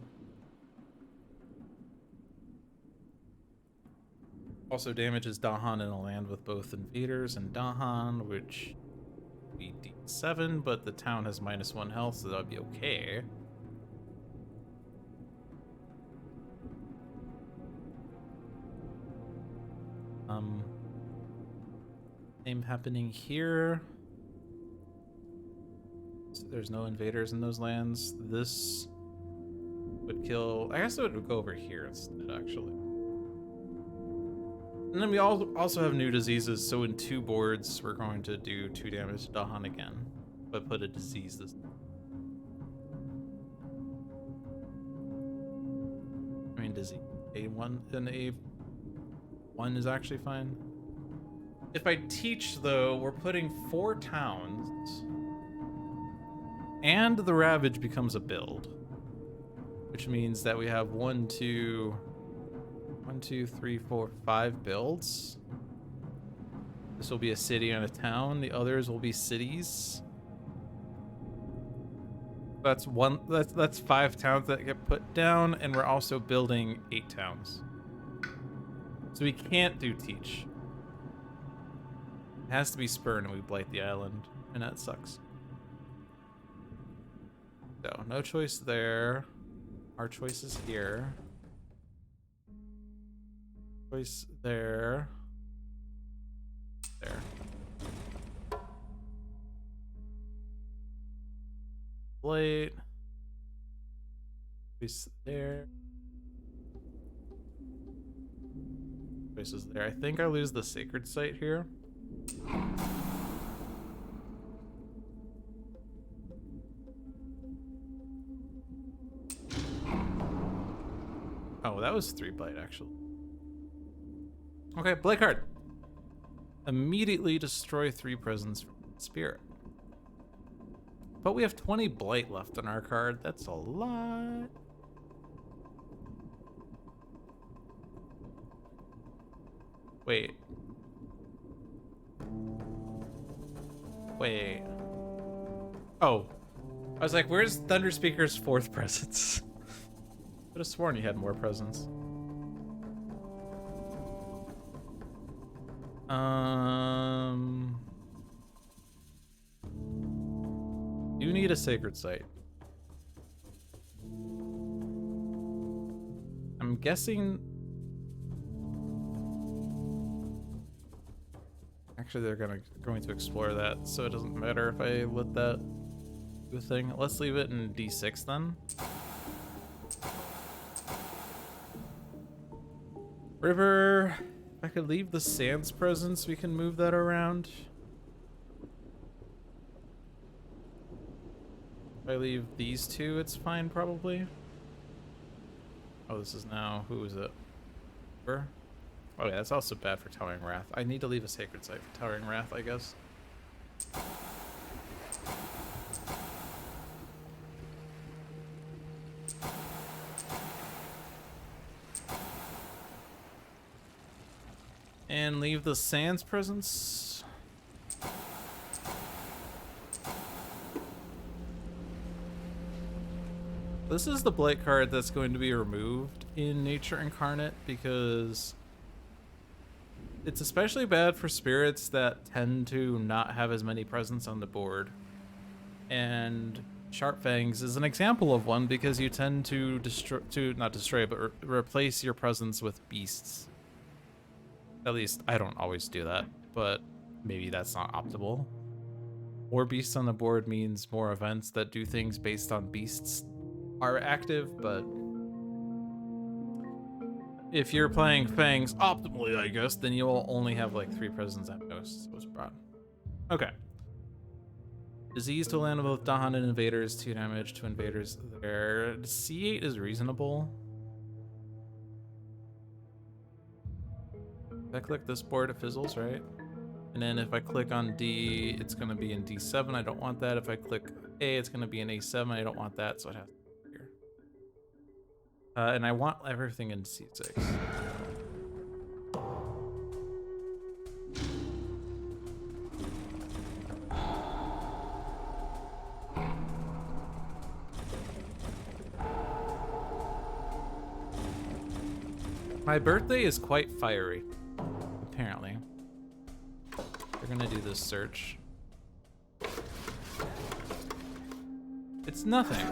Also damages Dahan in a land with both invaders and Dahan, which would be D7, but the town has -1 health, so that would be okay. Same happening here. So there's no invaders in those lands. This would kill. I guess it would go over here instead, actually. And then we also have new diseases. So in 2 boards, we're going to do 2 damage to Dahan again, but put a disease this time. I mean, disease A1 and A1 is actually fine. If I teach, though, we're putting 4 towns, and the Ravage becomes a build, which means that we have 1, 2, 3, 4, 5 builds. This will be a city and a town. The others will be cities. That's 5 towns that get put down, and we're also building 8 towns. So we can't do teach. It has to be spurn, and we blight the island, and that sucks. So no choice there. Our choice is here. Choice there. There. Blight. Choice there. Choices there. I think I lose the sacred site here. Oh, that was 3 blight, actually. Okay, blight card. Immediately destroy 3 presents from spirit. But we have 20 blight left on our card. That's a lot. Wait. Wait. Oh. I was like, where's Thunder Speaker's 4th presence? I could have sworn he had more presents. You need a sacred site. I'm guessing. Actually, they're going to explore that, so it doesn't matter if I let that do a thing. Let's leave it in D6 then. River. If I could leave the Sands presence, we can move that around. If I leave these 2, it's fine, probably. Oh, this is now... Who is it? River? Oh yeah, that's also bad for Towering Wrath. I need to leave a sacred site for Towering Wrath, I guess. And leave the Sands presence. This is the blight card that's going to be removed in Nature Incarnate because it's especially bad for spirits that tend to not have as many presents on the board. And Sharp Fangs is an example of one because you tend to not destroy, but replace your presents with beasts. At least I don't always do that, but maybe that's not optimal. More beasts on the board means more events that do things based on beasts are active, but if you're playing Fangs optimally, I guess, then you will only have like 3 presents at most, so it's broad. Okay. Disease to land with Dahan and invaders, 2 damage to invaders there. C8 is reasonable. If I click this board, it fizzles, right? And then if I click on D, it's going to be in D7. I don't want that. If I click A, it's going to be in A7. I don't want that, so it has to be here. And I want everything in C6. My birthday is quite fiery, apparently. They're gonna do this search. It's nothing.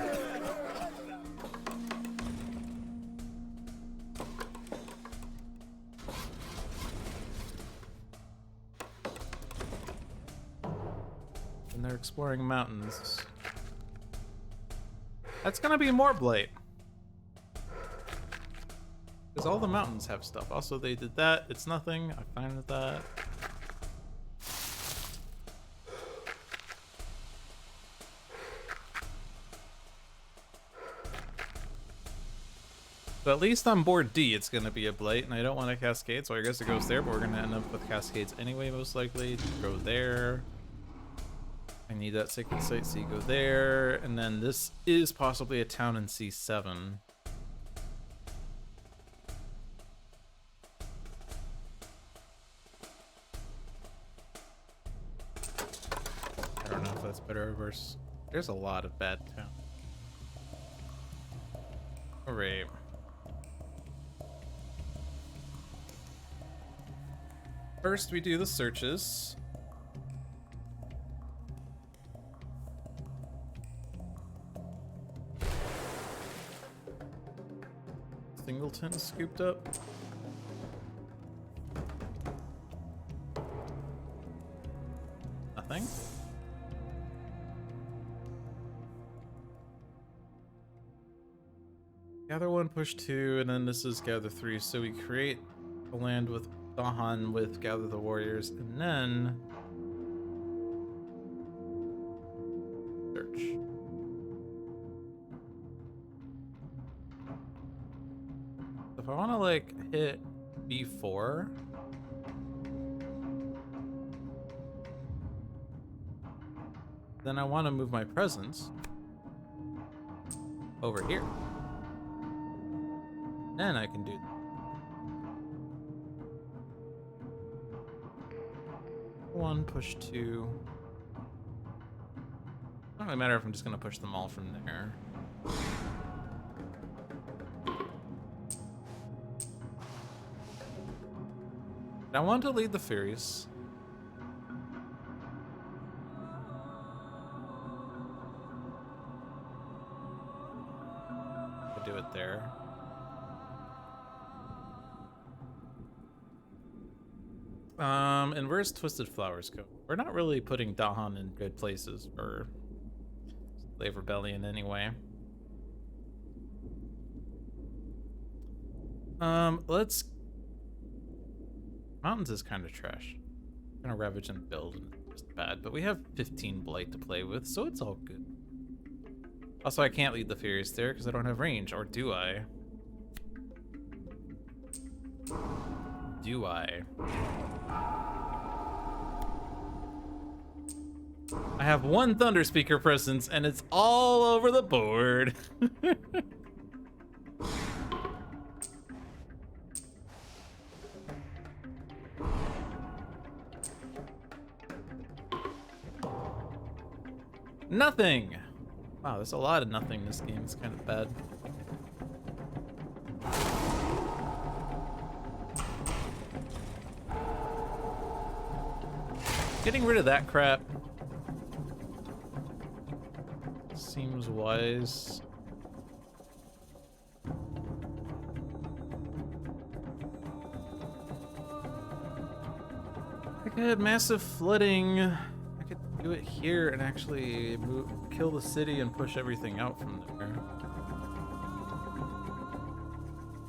And they're exploring mountains. That's gonna be more blight. Because all the mountains have stuff. Also, they did that. It's nothing. I'm fine with that. So at least on board D, it's going to be a blight, and I don't want a cascade, so I guess it goes there, but we're going to end up with cascades anyway, most likely. Go there. I need that sacred site, so you go there. And then this is possibly a town in C7. I don't know if that's better or worse. There's a lot of bad towns. Alright. First, we do the searches. Singleton scooped up. Nothing. Gather 1, push 2, and then this is gather 3. So we create a land with Dahan with gather the warriors, and then search. If I want to like hit B4, then I want to move my presence over here. Then I can do that. One, push 2. Doesn't really matter if I'm just gonna push them all from there. I want to lead the Furies. I do it there. And where's Twisted Flowers go? We're not really putting Dahan in good places for Slave Rebellion anyway. Let's... Mountains is kind of trash. I'm gonna ravage and build, and it's just bad, but we have 15 blight to play with, so it's all good. Also, I can't lead the Furies there because I don't have range, or do I? Do I? I have one Thunder Speaker presence, and it's all over the board. Nothing! Wow, there's a lot of nothing in this game. It's kind of bad. Getting rid of that crap seems wise. I could have massive flooding. I could do it here and actually kill the city and push everything out from there.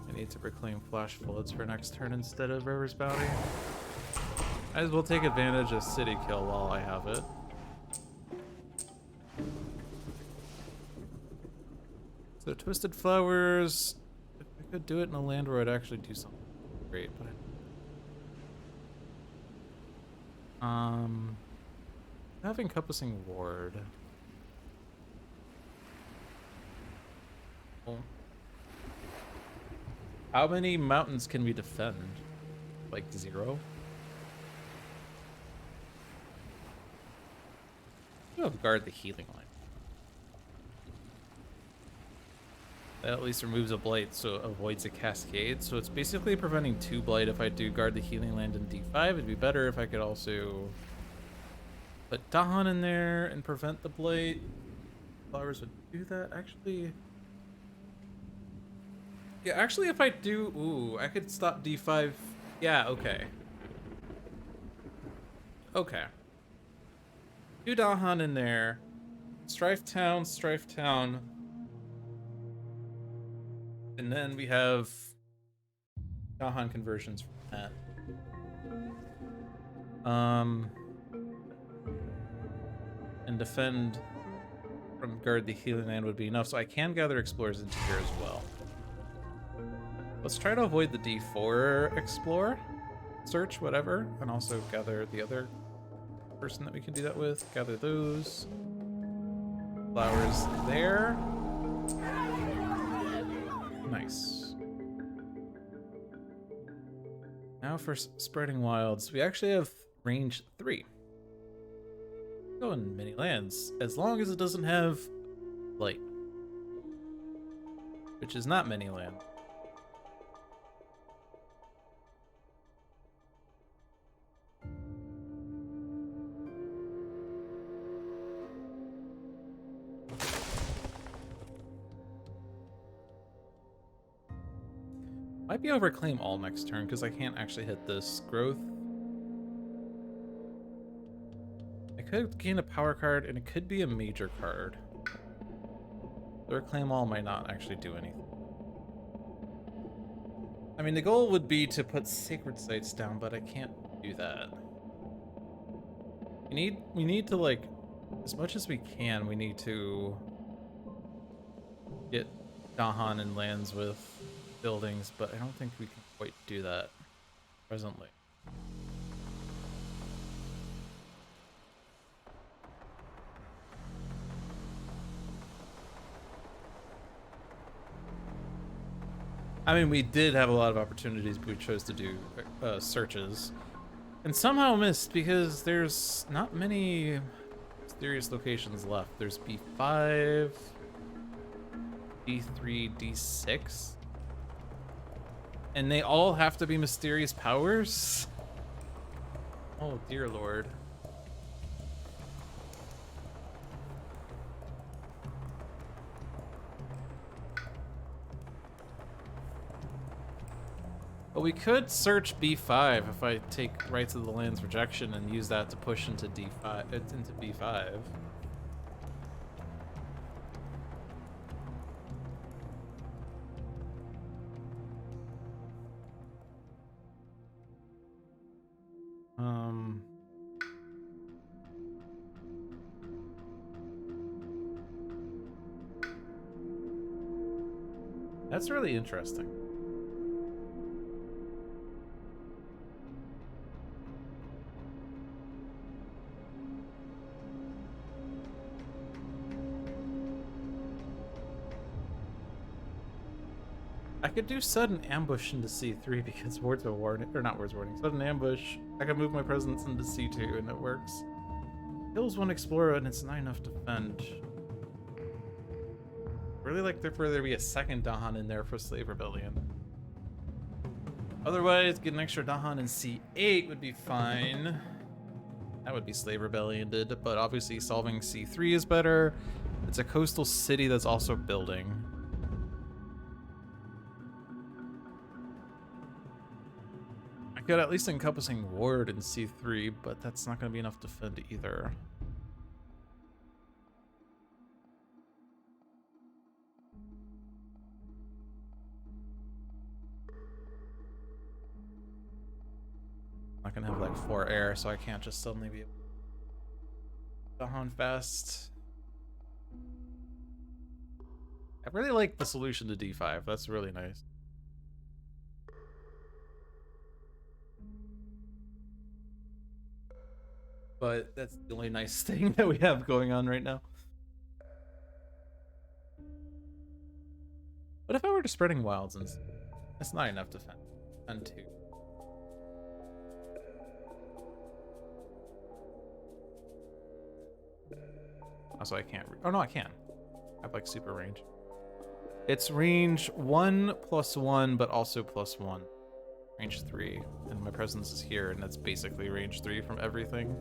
I need to reclaim flash floods for next turn instead of River's Bounty. Might as well take advantage of city kill while I have it. So Twisted Flowers, if I could do it in a land where I'd actually do something great, but Um, have encompassing ward. Well, how many mountains can we defend? Like 0? We'll guard the healing line. That at least removes a blight, so it avoids a cascade. So it's basically preventing 2 blight if I do guard the healing land in D5. It'd be better if I could also put Dahan in there and prevent the blight. Flowers would do that, actually. Yeah, actually, if I do... Ooh, I could stop D5. Yeah, okay. Okay. Do Dahan in there. Strife Town, Strife Town. And then we have Dahan conversions from that. And defend from guard the healing land would be enough, so I can gather explorers into here as well. Let's try to avoid the D4 explore, search, whatever, and also gather the other person that we can do that with. Gather those flowers there. Nice. Now for spreading wilds, we actually have range 3. Go in many lands, as long as it doesn't have light, which is not many land. Might be overclaim all next turn because I can't actually hit this growth. I could gain a power card and it could be a major card. Overclaim all might not actually do anything. I mean, the goal would be to put sacred sites down, but I can't do that. We need to, like, as much as we can, we need to get Dahan and lands with buildings, but I don't think we can quite do that presently. I mean, we did have a lot of opportunities, but we chose to do searches. And somehow missed because there's not many mysterious locations left. There's B5, D3, D6. And they all have to be mysterious powers? Oh, dear lord. But we could search B5 if I take Rights of the Land's rejection and use that to push into D5 into B5. That's really interesting. I could do sudden ambush into C3 because words of warning, or not words of warning, sudden ambush. I can move my presence into C2 and it works. Kills one explorer and it's not enough to defend. Really like for there to be a second Dahan in there for Slave Rebellion. Otherwise, get an extra Dahan in C8 would be fine. That would be Slave Rebellion did, but obviously solving C3 is better. It's a coastal city that's also building. I could at least encompassing ward in C3, but that's not going to be enough to defend either. Not gonna have like 4 air, so I can't just suddenly be Dahan fast. I really like the solution to D5. That's really nice. But that's the only nice thing that we have going on right now. But if I were to spreading wilds, and that's not enough to fend two. Also, I can't. Oh no, I can. I have like super range. It's range 1+1, but also +1. Range 3, and my presence is here, and that's basically range 3 from everything.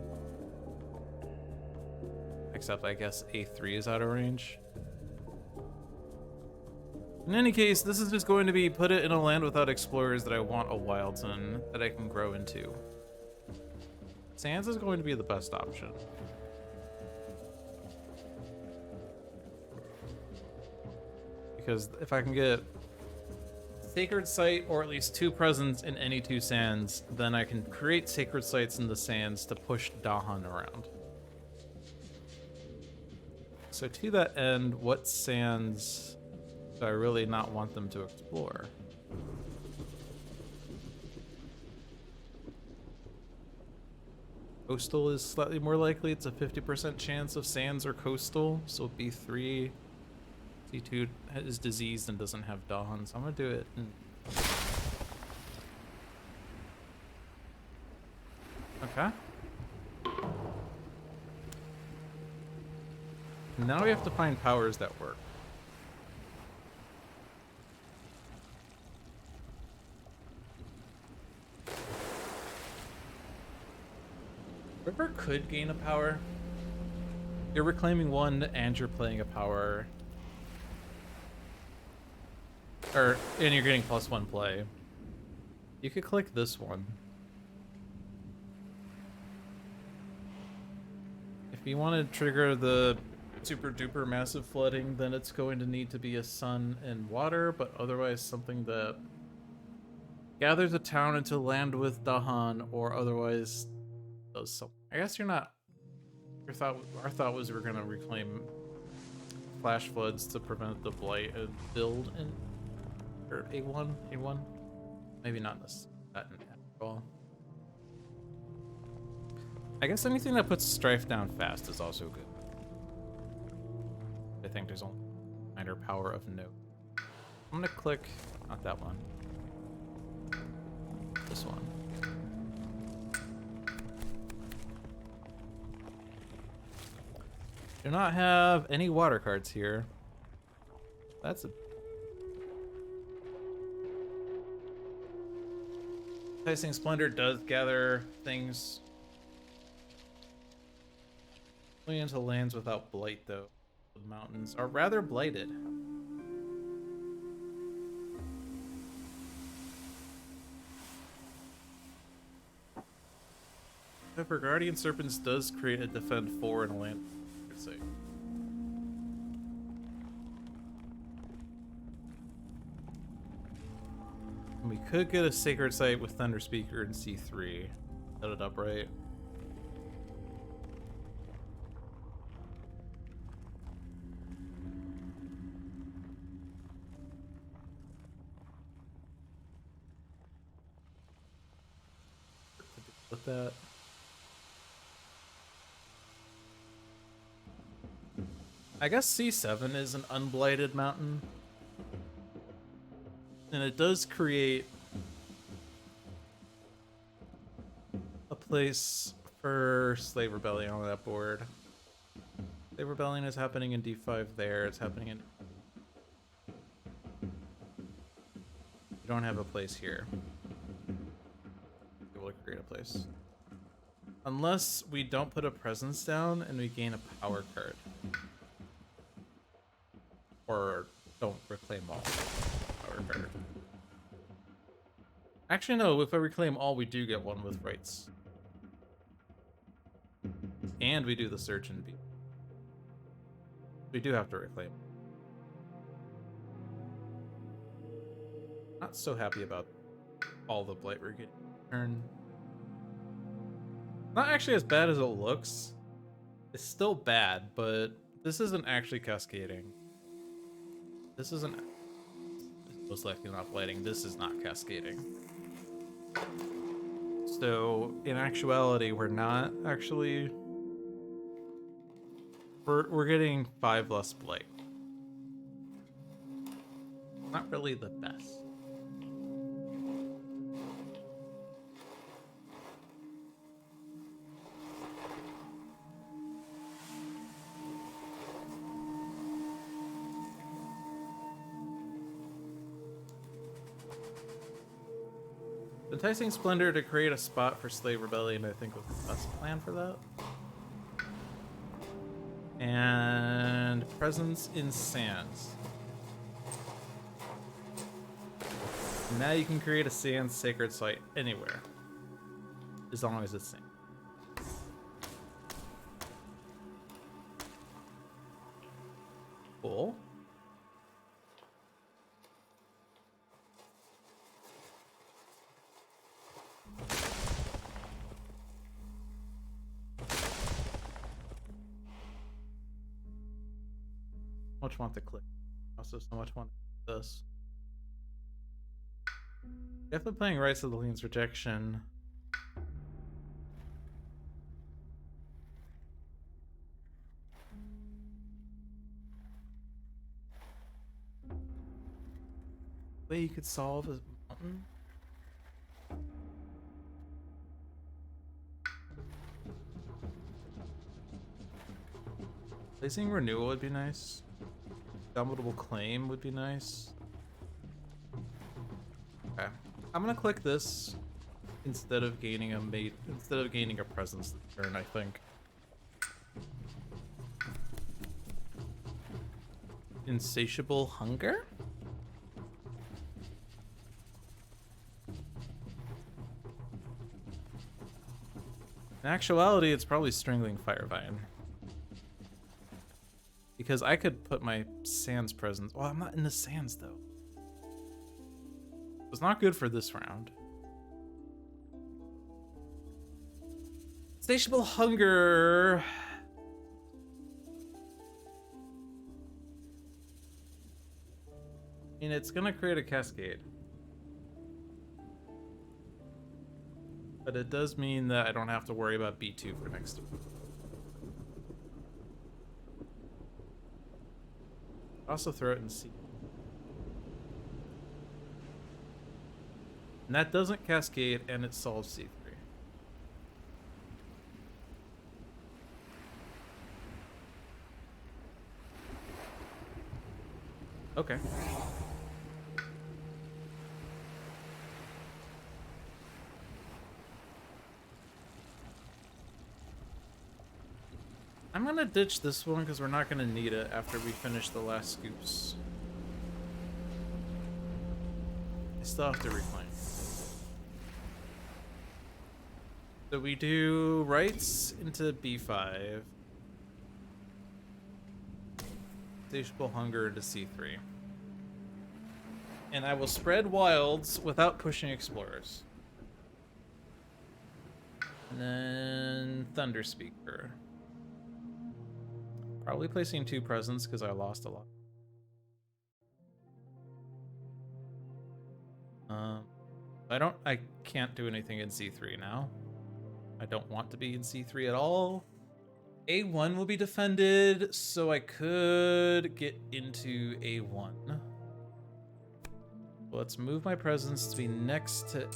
Except I guess A3 is out of range. In any case, this is just going to be put it in a land without explorers that I want a wilds in that I can grow into. Sands is going to be the best option. Because if I can get Sacred Site or at least 2 presents in any 2 sands, then I can create Sacred Sites in the sands to push Dahan around. So to that end, what sands do I really not want them to explore? Coastal is slightly more likely. It's a 50% chance of sands or coastal, so B3. C2 is diseased and doesn't have Dahan, so I'm gonna do it. Okay. Now we have to find powers that work. River could gain a power. You're reclaiming 1 and you're playing a power. And you're getting +1 play. You could click this one. If you want to trigger the super duper massive flooding, then it's going to need to be a sun and water, but otherwise something that gathers a town into land with Dahan or otherwise does something. I guess you're not. Our thought was we were gonna reclaim flash floods to prevent the blight and build in. Or A1? Maybe not this at all. I guess anything that puts strife down fast is also good. I think there's only minor power of note. I'm gonna click, not that one. This one. Do not have any water cards here. That's a Enticing Splendor does gather things only into lands without blight, though. The mountains are rather blighted. However, Guardian Serpents does create a defend 4 in a land. I'd say. We could get a Sacred Site with Thunder Speaker and C3. Set it up right. With that. I guess C7 is an unblighted mountain. And it does create a place for Slave Rebellion on that board. Slave Rebellion is happening in D5 there. It's happening in... You don't have a place here. Be able to create a place. Unless we don't put a presence down and we gain a power card. Or don't reclaim all. Power card. Actually, no. If I reclaim all, we do get one with rights. And we do the search and beat. We do have to reclaim. Not so happy about all the blight we're getting. Turn. Not actually as bad as it looks. It's still bad, but this isn't actually cascading. This isn't most likely not blighting. This is not cascading. So in actuality, we're not actually. We're getting 5 less blight. Not really the best. Enticing Splendor to create a spot for Slave Rebellion, I think, was the best plan for that. And Presence in Sands. Now you can create a Sands sacred site anywhere, as long as it's sand. Cool. Much want to click. Also, so much want this. Definitely playing Rights of the Lean's Rejection. Way you could solve is mountain. Placing Renewal would be nice. Downloadable Claim would be nice. Okay, I'm gonna click this instead of gaining a mate, instead of gaining a presence this turn, I think. Insatiable Hunger? In actuality, it's probably Strangling Firevine. Because I could put my Sands presence. Well, I'm not in the Sands though. It's not good for this round. Insatiable Hunger. I mean, it's gonna create a cascade. But it does mean that I don't have to worry about B2 for next turn. Also throw it in C. And that doesn't cascade, and it solves C3. Okay. I'm gonna ditch this one because we're not gonna need it after we finish the last scoops. I still have to reclaim. So we do rights into B5. Insatiable Hunger into C3. And I will spread wilds without pushing explorers. And then Thunder Speaker. Probably placing 2 presents because I lost a lot. I can't do anything in C3 now. I don't want to be in C3 at all. A1 will be defended, so I could get into A1. Let's move my presence to be next to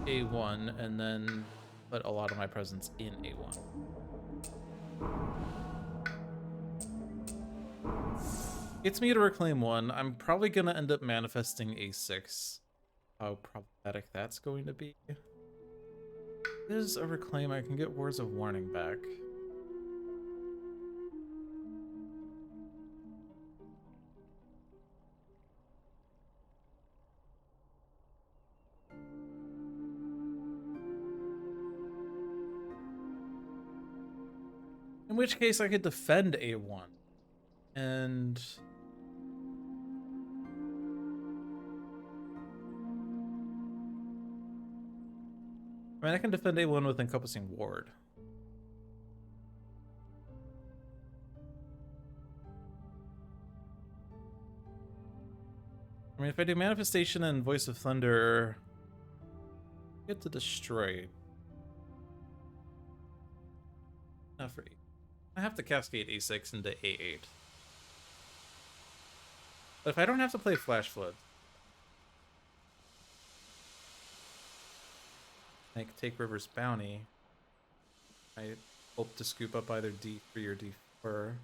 A1 and then put a lot of my presence in A1. Gets me to reclaim 1. I'm probably gonna end up manifesting A6. How problematic that's going to be. Is a reclaim, I can get Words of Warning back. In which case I could defend A1. And I mean, I can defend A1 with Encompassing Ward. I mean, if I do Manifestation and Voice of Thunder, I get to destroy Not for 8. I have to cascade A6 into A8. But if I don't have to play Flash Flood, like take River's Bounty, I hope to scoop up either D3 or D4.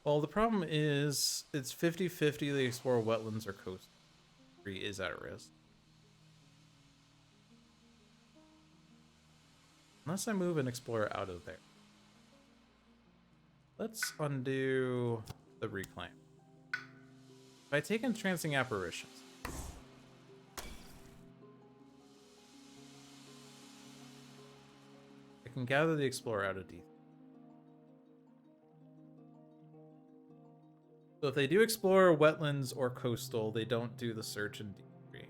Well, the problem is it's 50-50 they explore wetlands or coast. 3 is at risk. Unless I move an explorer out of there. Let's undo the reclaim. If I take Entrancing Apparitions, I can gather the explorer out of D3. So if they do explore wetlands or coastal, they don't do the search in D3.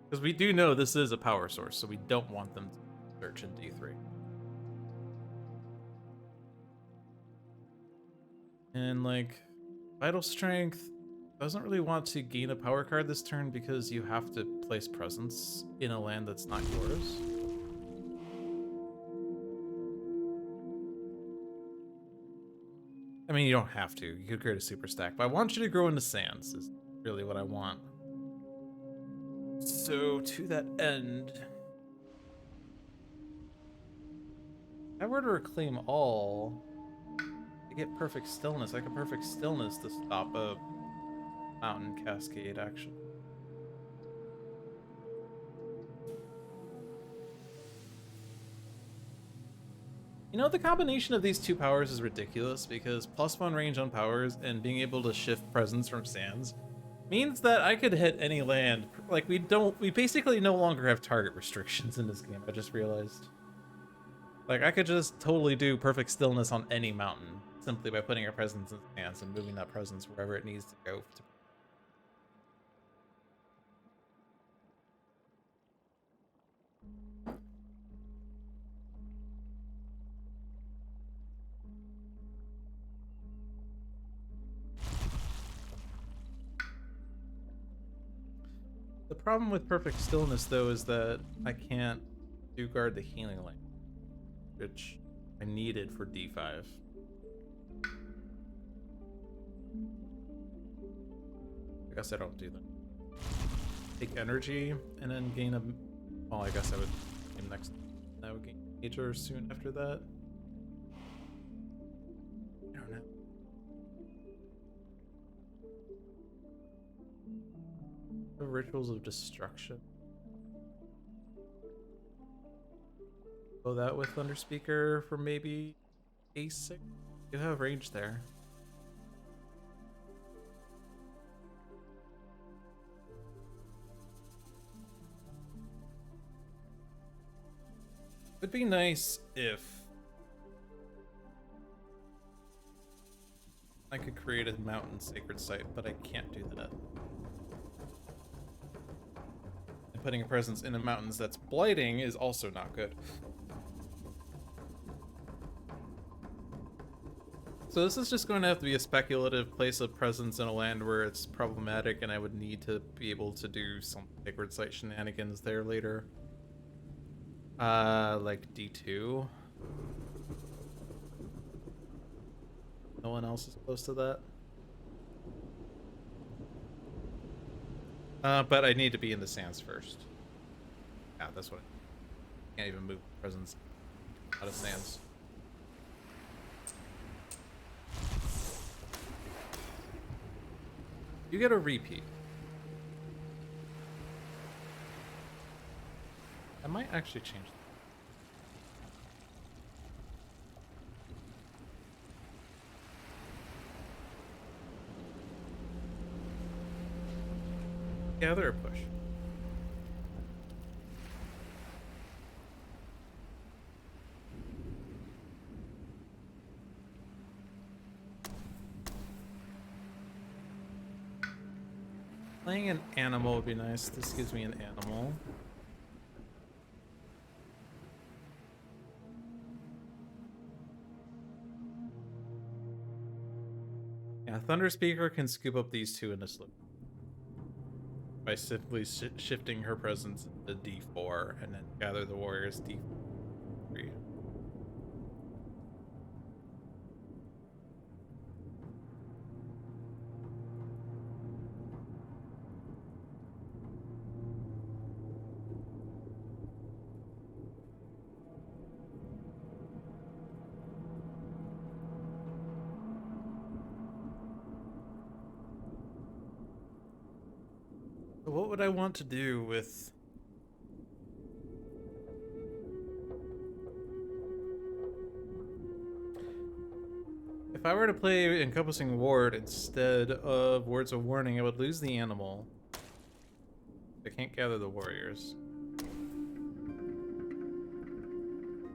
Because we do know this is a power source, so we don't want them to search in D3. And like, Vital Strength doesn't really want to gain a power card this turn because you have to place presence in a land that's not yours. I mean, you don't have to. You could create a super stack, but I want you to grow into sands is really what I want. So to that end, if I were to reclaim all, I get Perfect Stillness. I can Perfect Stillness to stop a mountain cascade, actually. You know, the combination of these two powers is ridiculous because +1 range on powers and being able to shift presence from sands means that I could hit any land. Like, we basically no longer have target restrictions in this game, I just realized. Like, I could just totally do Perfect Stillness on any mountain simply by putting a presence in sands and moving that presence wherever it needs to go. The problem with Perfect Stillness, though, is that I can't do guard the healing lane, which I needed for D5. I guess I don't do that. Take energy and then gain a... Well, I guess I would game next. I would gain nature soon after that. I don't know. The Rituals of Destruction. Go that with Thunder Speaker for maybe A6. You have range there. It'd be nice if I could create a mountain sacred site, but I can't do that. And putting a presence in the mountains that's blighting is also not good. So this is just going to have to be a speculative place of presence in a land where it's problematic and I would need to be able to do some sacred site shenanigans there later. Like D2. No one else is close to that. But I need to be in the sands first. Yeah, that's what I can't even move presence out of sands. You get a repeat. I might actually change that. Gather or push? Playing an animal would be nice. This gives me an animal. Yeah, Thunder Speaker can scoop up these two in a slip. If by simply shifting her presence to D4 and then gather the warriors D3. What would I want to do with... If I were to play Encompassing Ward instead of Words of Warning, I would lose the animal. I can't gather the warriors.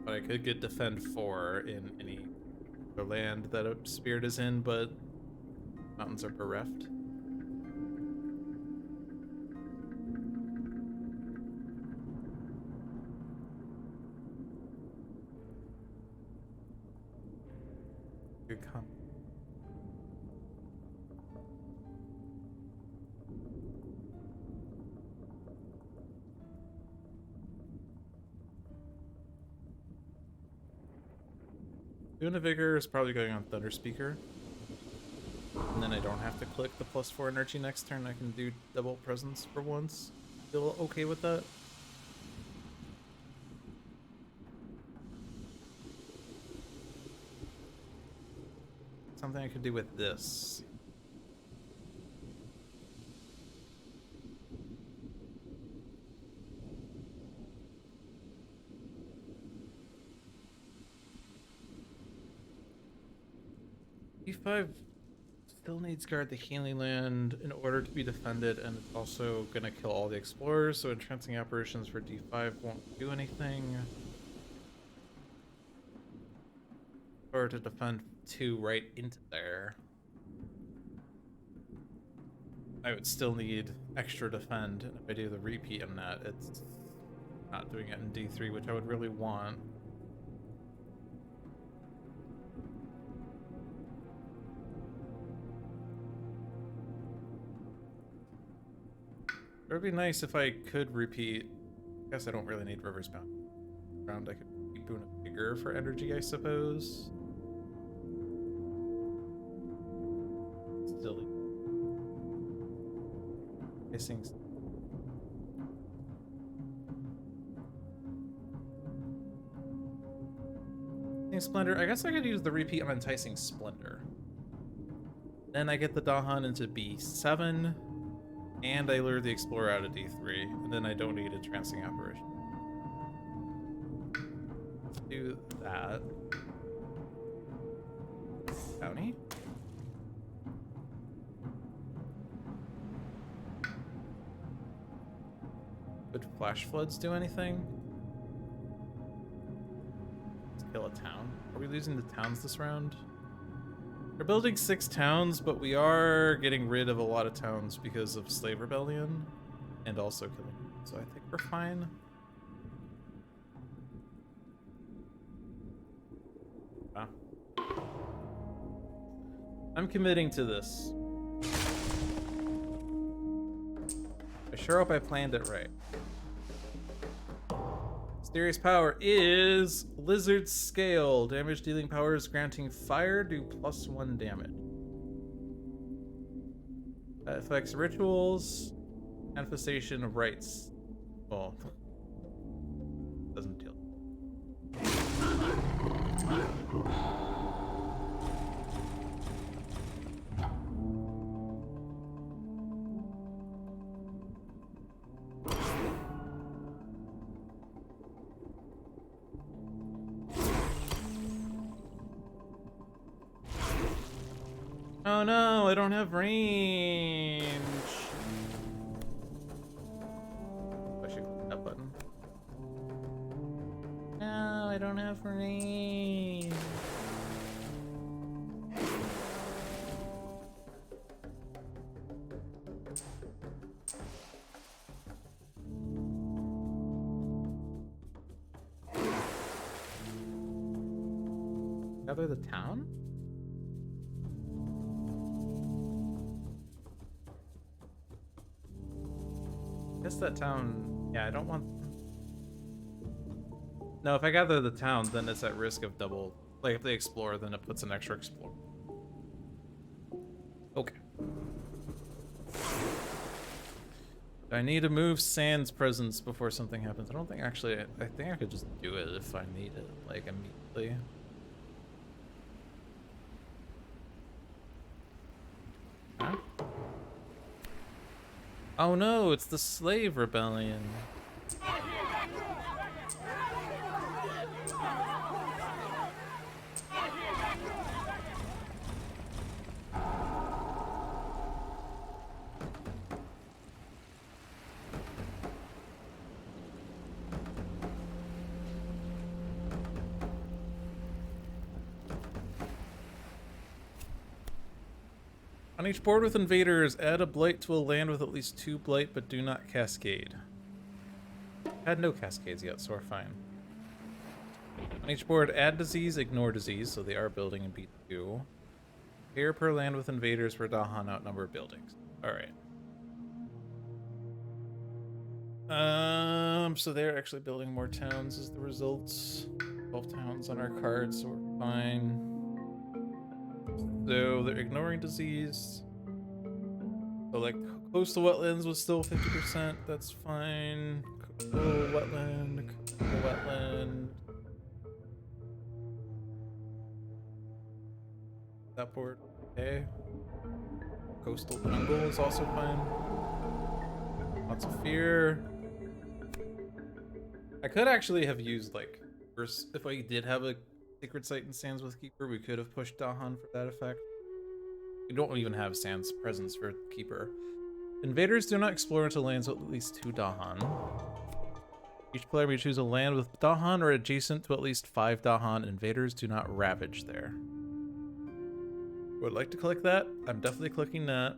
But I could get Defend 4 in any other land that a spirit is in, but mountains are bereft. Good con. Luna Vigor is probably going on Thunder Speaker. And then I don't have to click the +4 energy next turn. I can do double presence for once. Feel okay with that? Something I could do with this. E5 still needs guard the healing land in order to be defended, and it's also gonna kill all the explorers, so entrancing apparitions for D5 won't do anything. Or to defend 2 right into there. I would still need extra defend, and if I do the repeat on that, it's not doing it in D3, which I would really want. It would be nice if I could repeat. I guess I don't really need Rivers Bound. Round I could keep doing a bigger for energy, I suppose. Silly. Missing. Splendor. I guess I could use the repeat on Enticing Splendor. Then I get the Dahan into B7. And I lure the Explorer out of D3, and then I don't need a Entrancing Apparition. Let's do that. Bounty? Would Flash Floods do anything? Let's kill a town. Are we losing the towns this round? We're building 6 towns, but we are getting rid of a lot of towns because of Slave Rebellion and also killing. So I think we're fine. Wow. I'm committing to this. I sure hope I planned it right. Mysterious power is Lizard Scale. Damage dealing powers granting fire do +1 damage. That affects rituals, manifestation of rites. Well, doesn't deal. Oh no, I don't have range. I should click that button. No, I don't have range. Gather the town? guess that town... Yeah, I don't want... No, if I gather the town, then it's at risk of double... Like, if they explore, then it puts an extra explore. Okay. I need to move Sand's presence before something happens. I don't think actually... I think I could just do it if I need it, like, immediately. Huh? Oh no, it's the slave rebellion. On each board with invaders, add a blight to a land with at least 2 blight, but do not cascade. I had no cascades yet, so we're fine. On each board, add disease, ignore disease, so they are building in B2. Pair per land with invaders for Dahan outnumber buildings. Alright. So they're actually building more towns as the results. 12 towns on our card, so we're fine. So they're ignoring disease. So like coastal wetlands was still 50%. That's fine. Coastal wetland. Coastal wetland. That board. Okay. Coastal jungle is also fine. Lots of fear. I could actually have used like first if I did have a Sacred Site in Sands with Keeper, we could have pushed Dahan for that effect. We don't even have Sands presence for Keeper. Invaders do not explore into lands with at least 2 Dahan. Each player may choose a land with Dahan or adjacent to at least 5 Dahan. Invaders do not ravage there. Would like to click that. I'm definitely clicking that.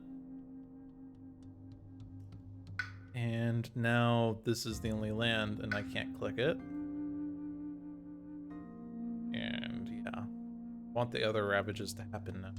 And now this is the only land and I can't click it. And yeah, I want the other ravages to happen now.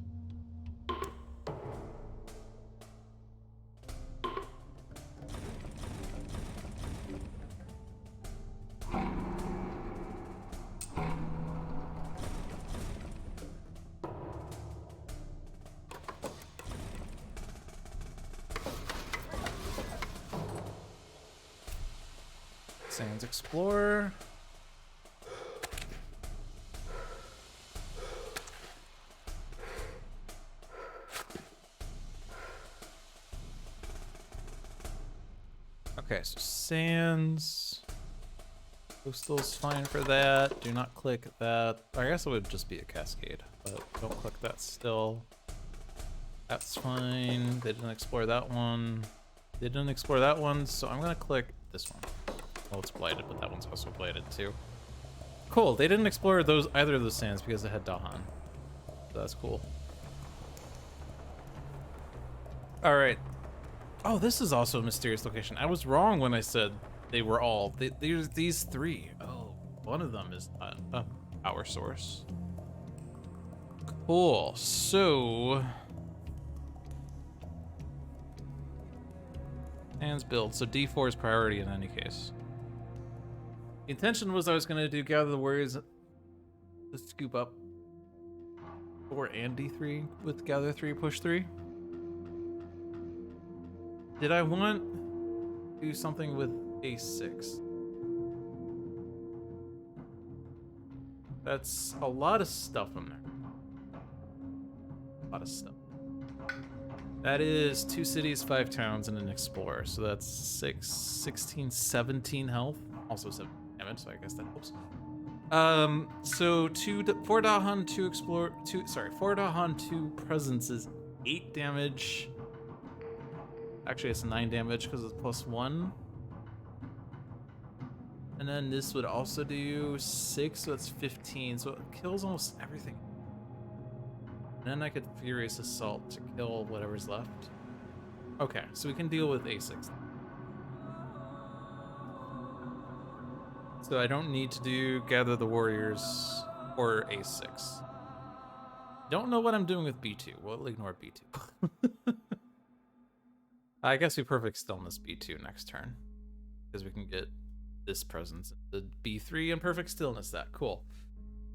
Sands Explorer. Okay, so Sands. Coastal's fine for that. Do not click that. I guess it would just be a cascade, but don't click that still. That's fine. They didn't explore that one. They didn't explore that one, so I'm gonna click this one. Well, it's blighted, but that one's also blighted too. Cool, they didn't explore those either of those sands because it had Dahan. So that's cool. Alright. Oh, this is also a mysterious location. I was wrong when I said they were all... There's these 3. Oh, one of them is not a power source. Cool, so... Sands build, so D4 is priority in any case. The intention was I was going to do Gather the Warriors to scoop up 4 and D3 with Gather 3, Push 3. Did I want to do something with A6? That's a lot of stuff in there. A lot of stuff. That is 2 cities, 5 towns, and an explorer. So that's 16, 17 health. Also 7 damage, so I guess that helps. So 4 Dahan, 2 explore, 4 Dahan, 2 presence is 8 damage. Actually, it's 9 damage because it's +1. And then this would also do 6, so it's 15. So it kills almost everything. And then I could Furious Assault to kill whatever's left. Okay, so we can deal with A6. So I don't need to do Gather the Warriors or A6. Don't know what I'm doing with B2. We'll ignore B2. I guess we perfect stillness B2 next turn. Because we can get this presence. The B3 and perfect stillness that. Cool.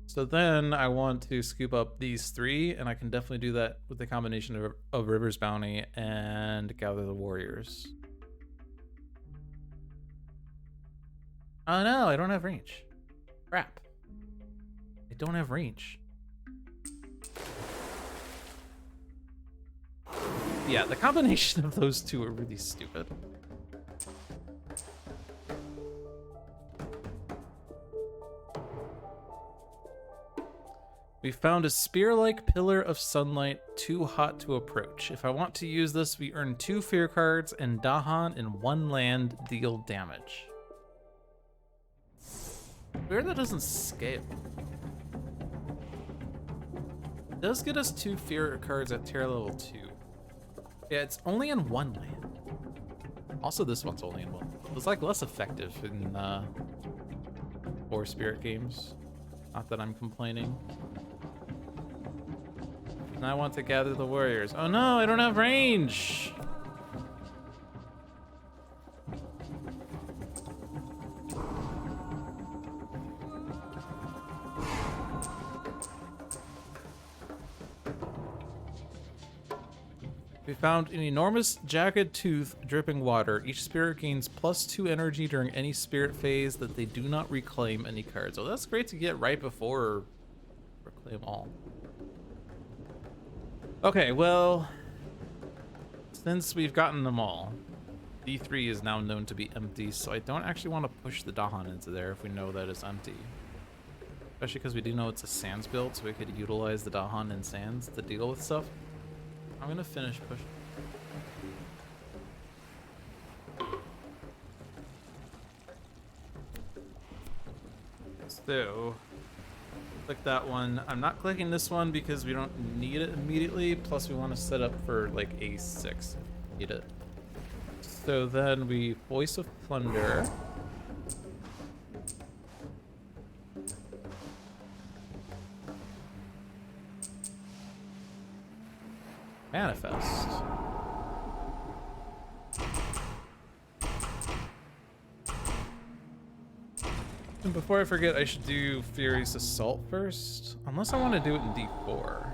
So then I want to scoop up these 3, and I can definitely do that with the combination of River's Bounty and Gather the Warriors. Oh no, I don't have range. Crap. I don't have range. Yeah, the combination of those two are really stupid. We found a spear-like pillar of sunlight too hot to approach. If I want to use this, we earn 2 fear cards and Dahan in 1 land deal damage. Weird that doesn't scale. It does get us 2 fear cards at tier level 2. Yeah, it's only in 1 land. Also, this one's only in 1. It's like less effective in 4 spirit games. Not that I'm complaining. And I want to gather the warriors. Oh no, I don't have range! We found an enormous jagged tooth dripping water. Each spirit gains +2 energy during any spirit phase that they do not reclaim any cards. Oh, that's great to get right before reclaim all. Okay, well, since we've gotten them all, D3 is now known to be empty, so I don't actually want to push the Dahan into there if we know that it's empty. Especially because we do know it's a Sands build, so we could utilize the Dahan and Sands to deal with stuff. I'm gonna finish pushing. So, click that one. I'm not clicking this one because we don't need it immediately. Plus, we want to set up for like A6 if we need it. So then we Voice of Plunder. Manifest. And before I forget, I should do Furious Assault first. Unless I want to do it in D4.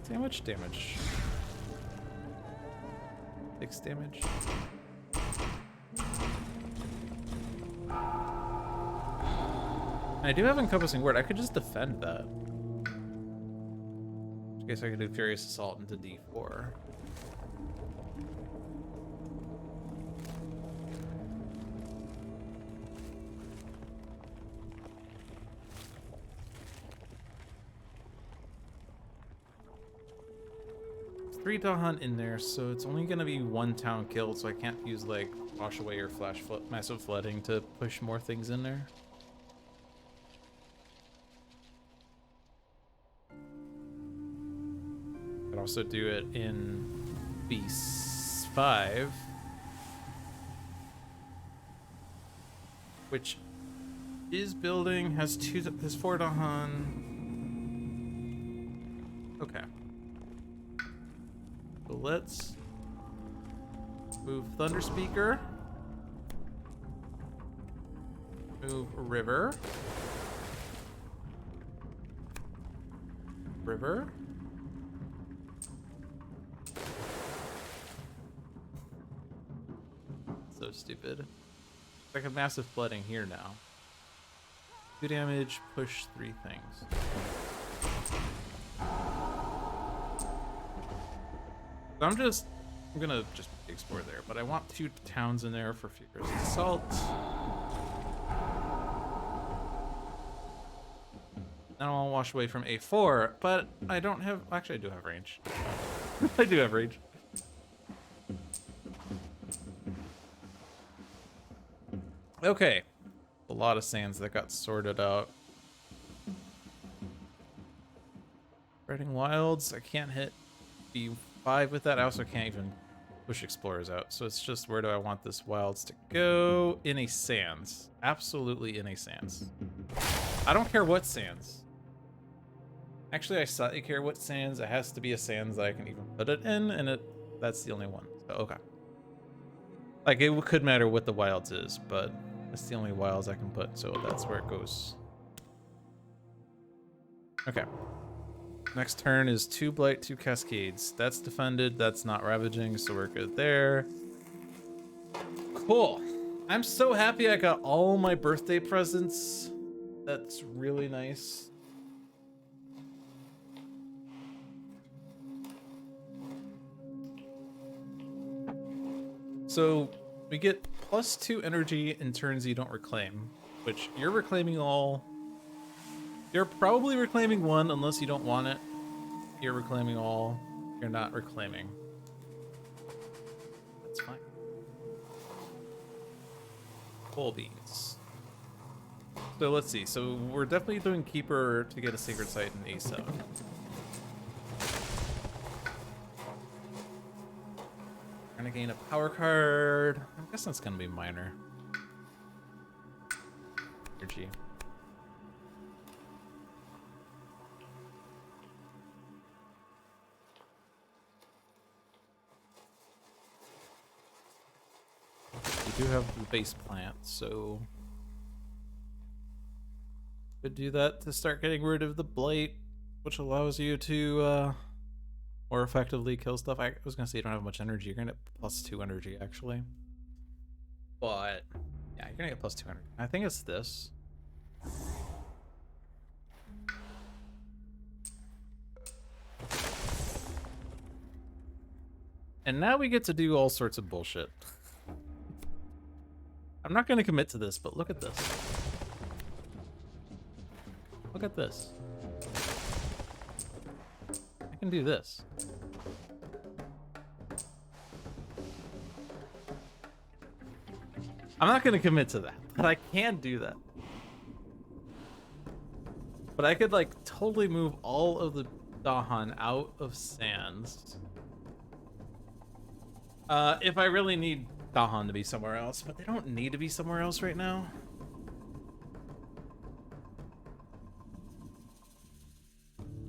See how much damage? 6 damage. I do have Encompassing Word. I could just defend that. In case I could do Furious Assault into D4. There's 3 Dahan in there, so it's only gonna be 1 town killed, so I can't use like Wash Away or Massive Flooding to push more things in there. Could also do it in B5, which is building, has 4 Dahan. Okay. So let's move Thunder Speaker. Move River. River. So stupid. Like a massive flooding here now. 2 damage, push 3 things. So I'm gonna just explore there, but I want 2 towns in there for Furious Assault. Then I want to wash away from A4, but I don't have, actually I do have range. I do have range. Okay, a lot of sands that got sorted out. Spreading Wilds, I can't hit B5 with that. I also can't even push Explorers out. So it's just, where do I want this Wilds to go? In a Sands. Absolutely in a Sands. I don't care what Sands. Actually, I slightly care what sands. It has to be a sands that I can even put it in, and that's the only one. So, okay. Like, it could matter what the wilds is, but that's the only wilds I can put, so that's where it goes. Okay. Next turn is 2 Blight, 2 Cascades. That's defended, that's not ravaging, so we're good there. Cool. I'm so happy I got all my birthday presents. That's really nice. So we get +2 energy in turns you don't reclaim, which you're reclaiming all. You're probably reclaiming 1 unless you don't want it. You're reclaiming all. You're not reclaiming. That's fine. Full beans. So let's see. So we're definitely doing Keeper to get a Sacred Site in A7. Gonna gain a power card. I guess that's gonna be minor. Energy. We do have the base plant, so could do that to start getting rid of the blight, which allows you to more effectively kill stuff. I was gonna say you don't have much energy. You're gonna get +2 energy actually, but yeah, you're gonna get +2 energy. I think it's this. And now we get to do all sorts of bullshit. I'm not gonna commit to this, but look at this. Look at this. I can do this. I'm not gonna commit to that, but I can do that. But I could like totally move all of the Dahan out of Sands. If I really need Dahan to be somewhere else, but they don't need to be somewhere else right now.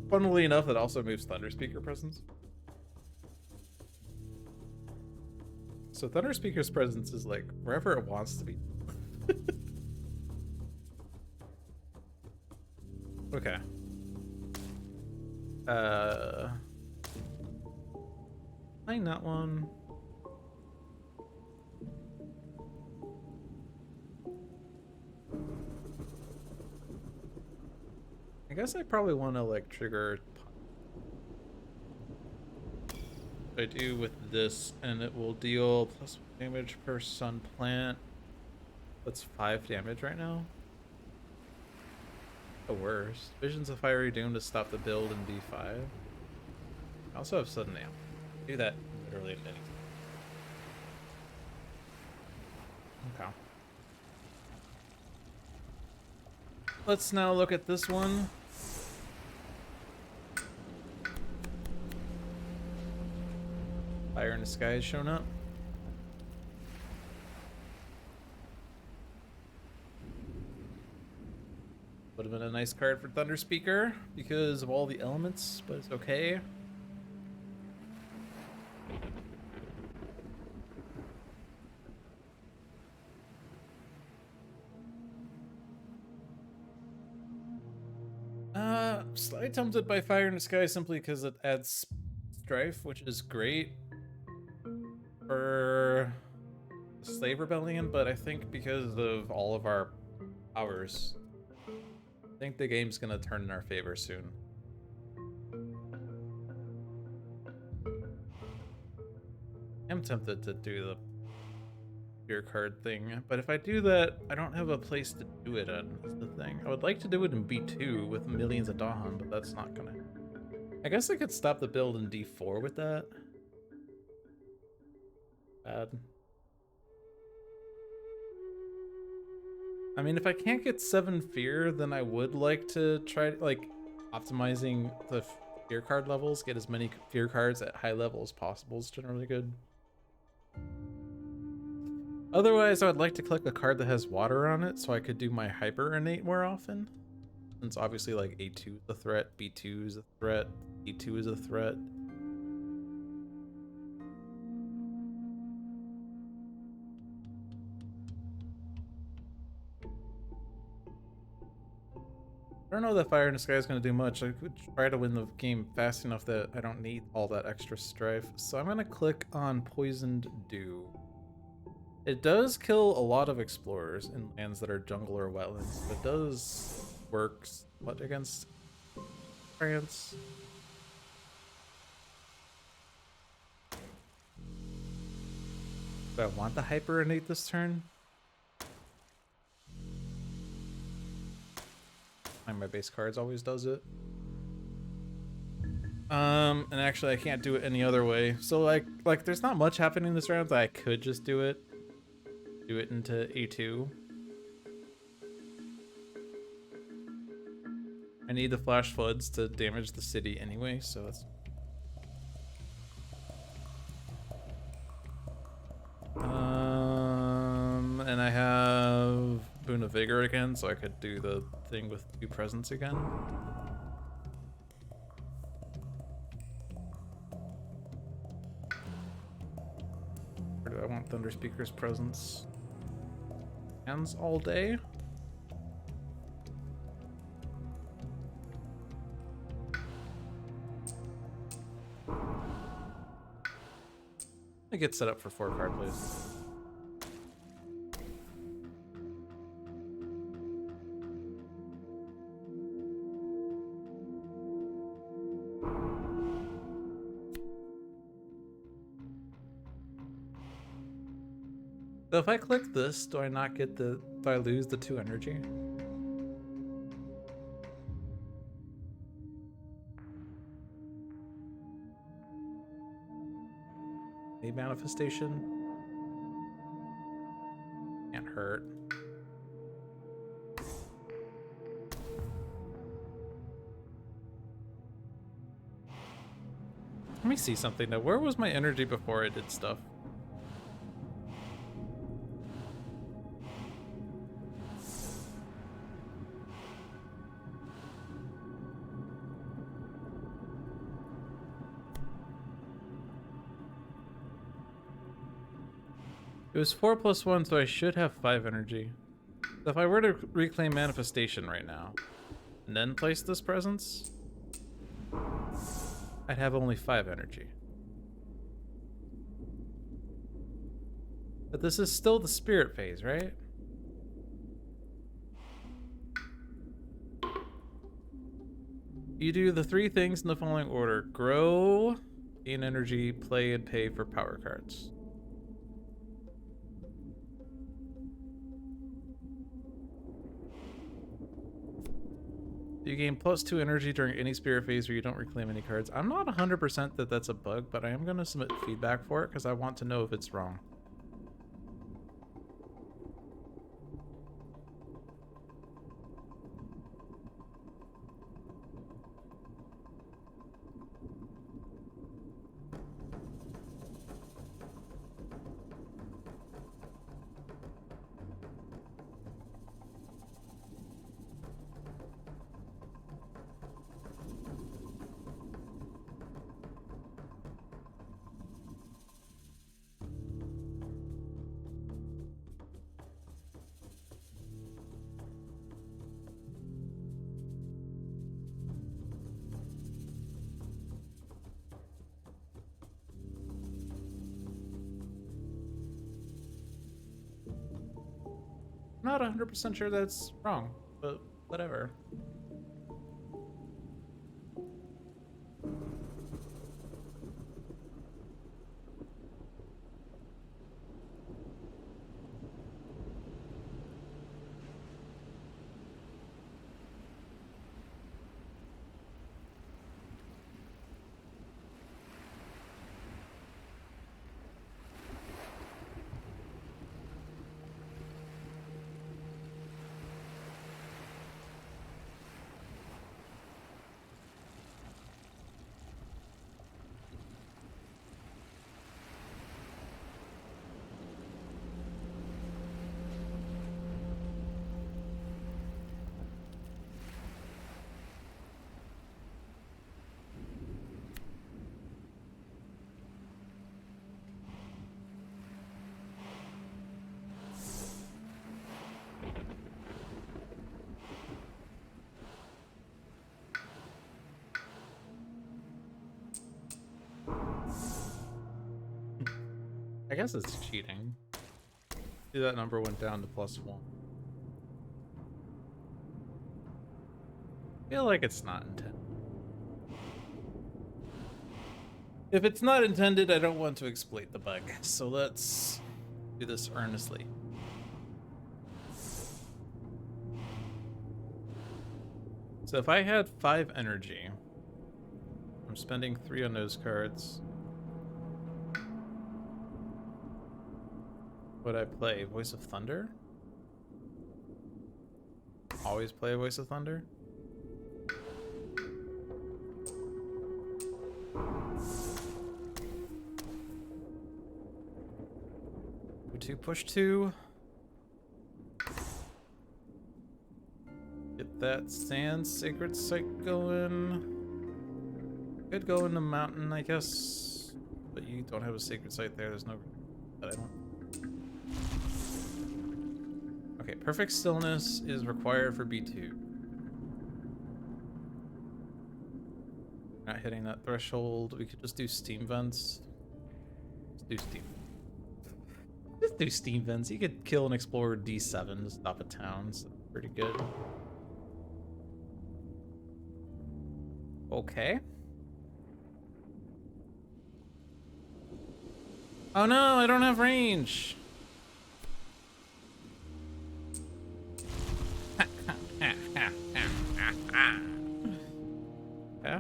Funnily enough, that also moves Thunder Speaker presence. So Thunder Speaker's presence is like wherever it wants to be. Okay. Playing that one. I guess I probably want to like trigger. I do with this, and it will deal +1 damage per sun plant. That's 5 damage right now. The worst. Visions of Fiery Doom to stop the build in B5. I also have sudden amp. Do that literally at any time. Okay. Let's now look at this one. Fire in the Sky has shown up. Would have been a nice card for Thunder Speaker because of all the elements, but it's okay. Slightly tempted by Fire in the Sky simply because it adds Strife, which is great for the Slave Rebellion, but I think because of all of our powers, I think the game's gonna turn in our favor soon. I'm tempted to do the fear card thing, but if I do that, I don't have a place to do it in, is the thing. I would like to do it in B2 with millions of Dahan, but that's not gonna... I guess I could stop the build in D4 with that. Bad. I mean, if I can't get 7 fear, then I would like to try, like, optimizing the fear card levels, get as many fear cards at high level as possible is generally good. Otherwise, I would like to click a card that has water on it so I could do my Hyper Innate more often. Since obviously like A2 is a threat, B2 is a threat, E2 is a threat. I don't know that Fire in the Sky is going to do much. I could try to win the game fast enough that I don't need all that extra strife. So I'm going to click on Poisoned Dew. It does kill a lot of explorers in lands that are jungle or wetlands, but it does work what against France? Do I want the Hyper Innate this turn? My base cards always does it. And actually I can't do it any other way. So like there's not much happening this round that I could just do it. Do it into A2. I need the flash floods to damage the city anyway, so that's and I have Boon of Vigor again, so I could do the thing with 2 presents again. Or do I want Thunder Speaker's presence? Hands all day? I get set up for 4 card plays. So if I click this, do I not get the, do I lose the 2 energy? A manifestation? Can't hurt. Let me see something now. Where was my energy before I did stuff? It was 4+1, so I should have 5 energy. So if I were to reclaim manifestation right now, and then place this presence, I'd have only 5 energy. But this is still the spirit phase, right? You do the 3 things in the following order: grow, gain energy, play, and pay for power cards. You gain +2 energy during any spirit phase where you don't reclaim any cards. I'm not 100% that that's a bug, but I am going to submit feedback for it because I want to know if it's wrong. I'm not 100% sure that's wrong, but whatever. I guess it's cheating. See, that number went down to +1. I feel like it's not intended. If it's not intended, I don't want to exploit the bug. So let's do this earnestly. So if I had 5 energy, I'm spending 3 on those cards. Would I play Voice of Thunder? Always play Voice of Thunder? Push 2. Get that sand sacred site going. Could go in the mountain, I guess. But you don't have a sacred site there. There's no... But I don't... Okay, perfect stillness is required for B2. Not hitting that threshold. We could just do steam vents. Let's do steam. Just do steam vents. You could kill an explorer D7 to stop a town. So pretty good. Okay. Oh no, I don't have range. Yeah.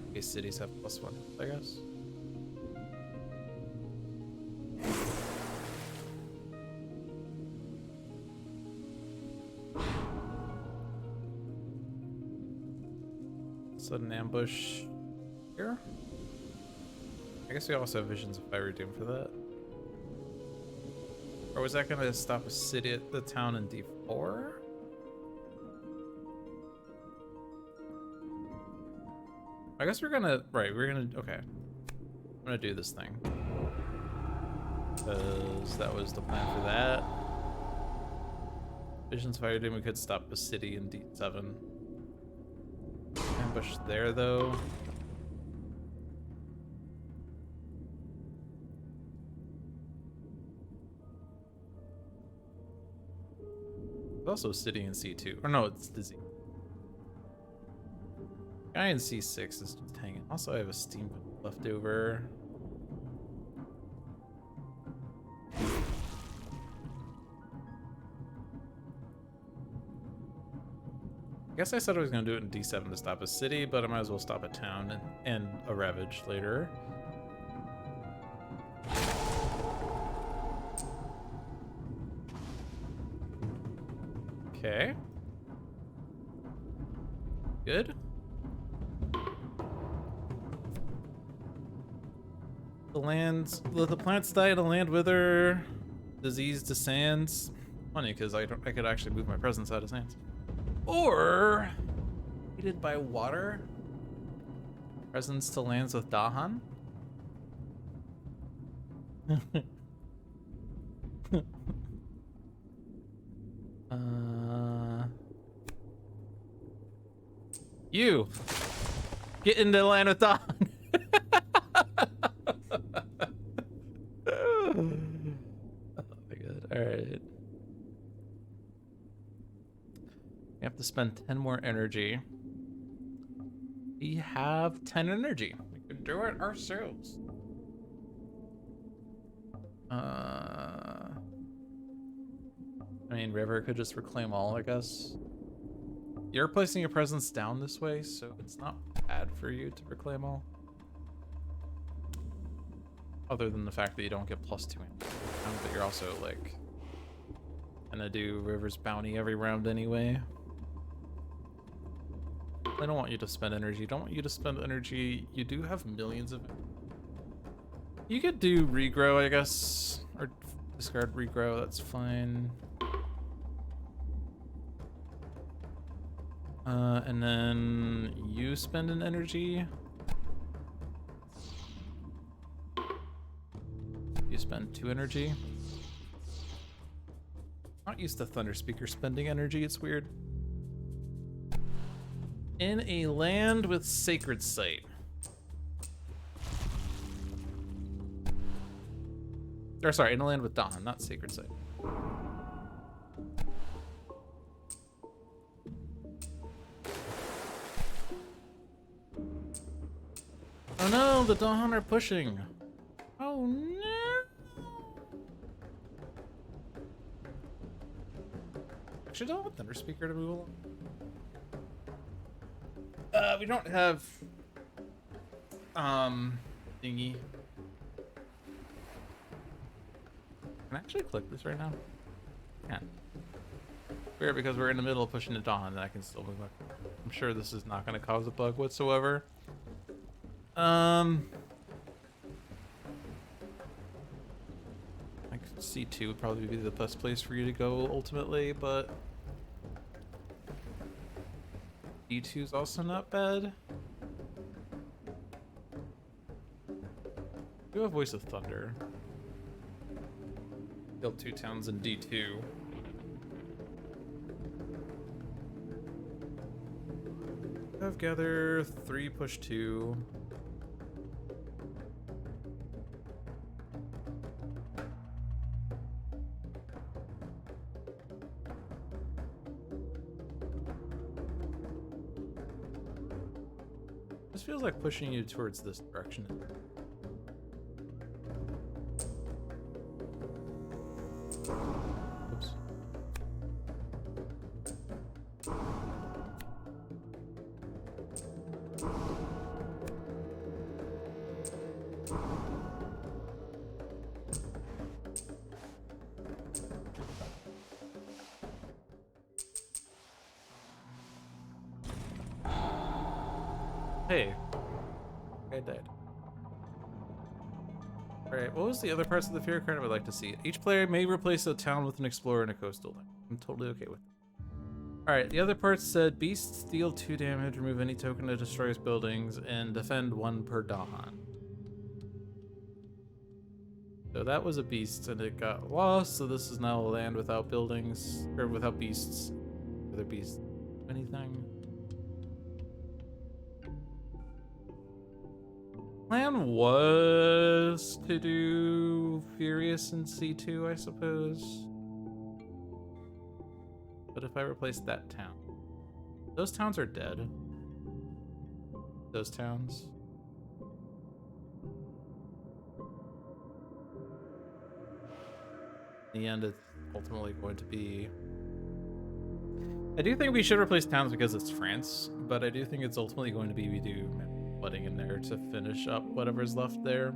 Okay, cities have +1, I guess. Sudden ambush here. I guess we also have visions of fire doom for that. Or was that gonna stop a city at the town in D4? I guess we're gonna, right, okay. I'm gonna do this thing. Because that was the plan for that. Visions of fire doom, we could stop a city in D7. Ambush there though. There's also a city in C2. Or no, it's the Z. Guy in C6 is just hanging. Also, I have a steam left over. I guess I said I was going to do it in D7 to stop a city, but I might as well stop a town and a ravage later. Okay. Good. The plants die, the land wither, disease to sands. Funny, because I could actually move my presence out of sands. Or heated by water. Presence to lands with Dahan. You get into the land with Dahan. Oh my god. Alright. We have to spend 10 more energy. We have 10 energy. We could do it ourselves. I mean, River could just reclaim all, I guess. You're placing your presence down this way, so it's not bad for you to reclaim all. Other than the fact that you don't get +2 but you're also like gonna do River's bounty every round anyway. I don't want you to spend energy. Don't want you to spend energy. You do have millions of it. You could do regrow, I guess, or discard regrow. That's fine. And then you spend an energy. You spend 2 energy. Not used to Thunder Speaker spending energy, it's weird. In a land with sacred site. Or sorry, in a land with Dawn, not sacred site. Oh no, the Dawn are pushing. Oh no. Actually, don't want Thunder Speaker to move along. We don't have thingy. Can I actually click this right now? Yeah. Weird, because we're in the middle of pushing the Dawn and I can still move up. I'm sure this is not going to cause a bug whatsoever. Like C2 would probably be the best place for you to go ultimately, but D2 is also not bad. We have Voice of Thunder. Built 2 towns in D2. Have Gather, 3 push 2. This feels like pushing you towards this direction. Oops. Hey, I died. Alright, what was the other parts of the fear card I would like to see? Each player may replace a town with an explorer and a coastal land. I'm totally okay with it. Alright, the other parts said beasts deal 2 damage, remove any token that destroys buildings, and defend 1 per Dahan. So that was a beast and it got lost, so this is now a land without buildings, or without beasts. Are there beasts? Anything? Plan was to do Furious in C2, I suppose. But if I replace that town, those towns are dead. Those towns. In the end, it's ultimately going to be. I do think we should replace towns because it's France, but I do think it's ultimately going to be we do flooding in there to finish up whatever's left there.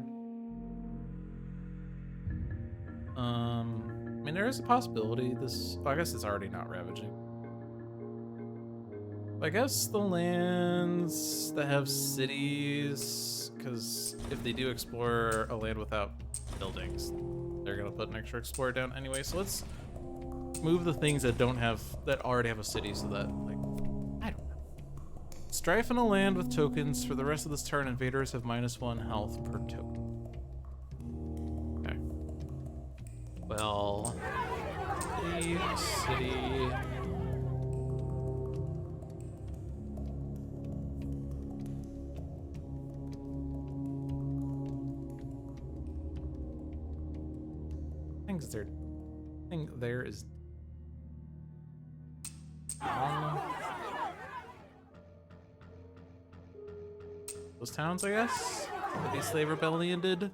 I mean, there is a possibility this. I guess it's already not ravaging. I guess the lands that have cities, because if they do explore a land without buildings, they're gonna put an extra explorer down anyway. So let's move the things that don't have, that already have a city, so that like, I don't know. Strife in a land with tokens. For the rest of this turn, invaders have -1 health per token. Okay. Well, city. Thing there is those towns, I guess, that the slave rebellion did.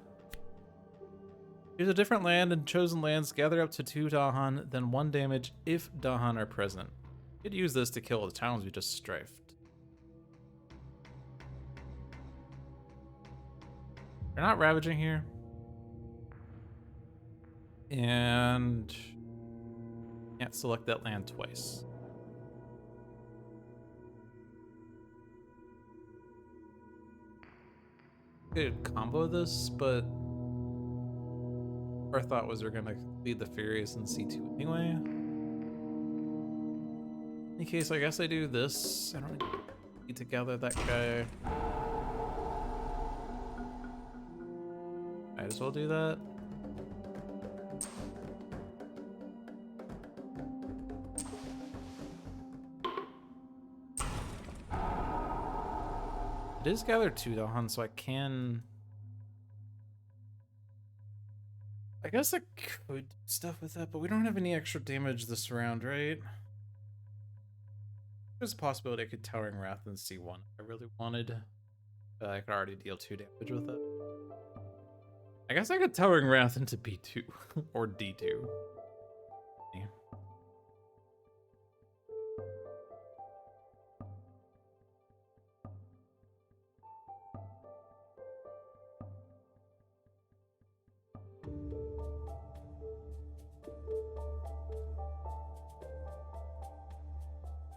Choose a different land, and chosen lands gather up to 2 Dahan, then 1 damage if Dahan are present. You could use this to kill the towns we just strifed. They're not ravaging here. And can't select that land twice. Could combo this, but our thought was we're gonna lead the Furious in C2 anyway. In any case, I guess I do this. I don't need to gather that guy. Might as well do that. It is gather 2 Dolphin, so I can... I guess I could do stuff with that, but we don't have any extra damage this round, right? There's a possibility I could Towering Wrath and C1 if I really wanted. But I could already deal 2 damage with it. I guess I could Towering Wrath into B2 or D2. Yeah.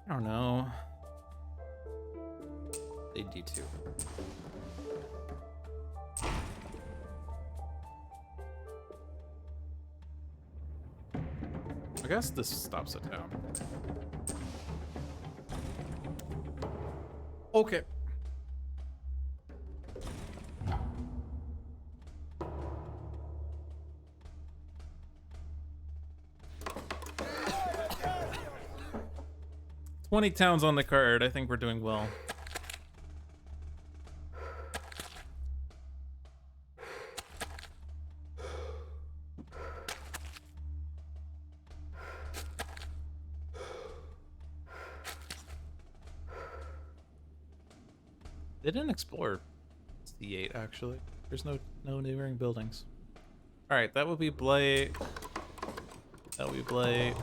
I don't know. They D2. I guess this stops it down. Okay. $20 towns on the card. I think we're doing well. They didn't explore C8 actually. There's no neighboring buildings. All right, that would be Blight. That would be Blight.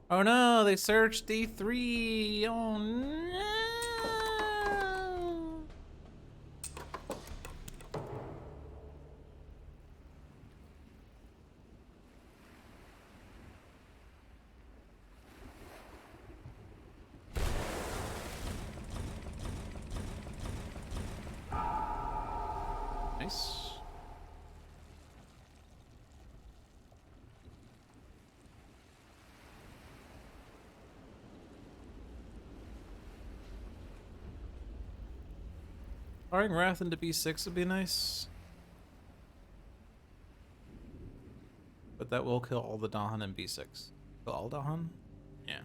Oh no, they searched D3. Oh no. Nice. Throwing Wrath into B6 would be nice. But that will kill all the Dahan in B6. Kill all Dahan? Yeah.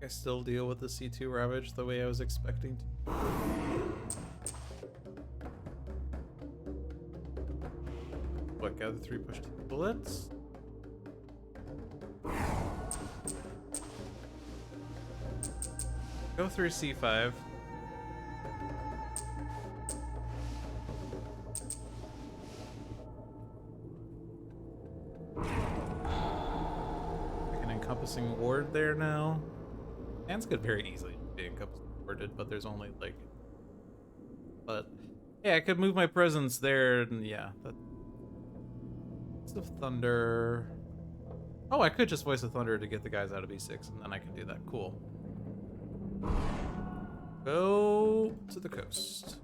I still deal with the C2 Ravage the way I was expecting to. What, gather 3, push 2 bullets? Go through C5. Like an encompassing ward there now. Hands could very easily be encompassing warded, but there's only like... But yeah, I could move my presence there, and yeah, that... Of Thunder. Oh, I could just Voice of Thunder to get the guys out of B6, and then I can do that. Cool. Go to the coast.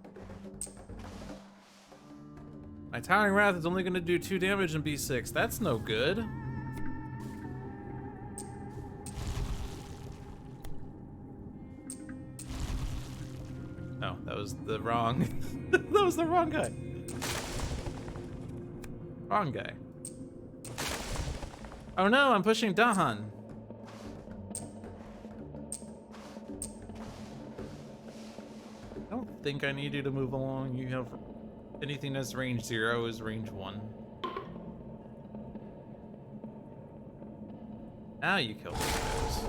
My Towering Wrath is only going to do 2 damage in B6. That's no good. No, that was the wrong... that was the wrong guy. Wrong guy. Oh no, I'm pushing Dahan. I don't think I need you to move along. You have anything that's range 0 is range 1. Now you kill those guys.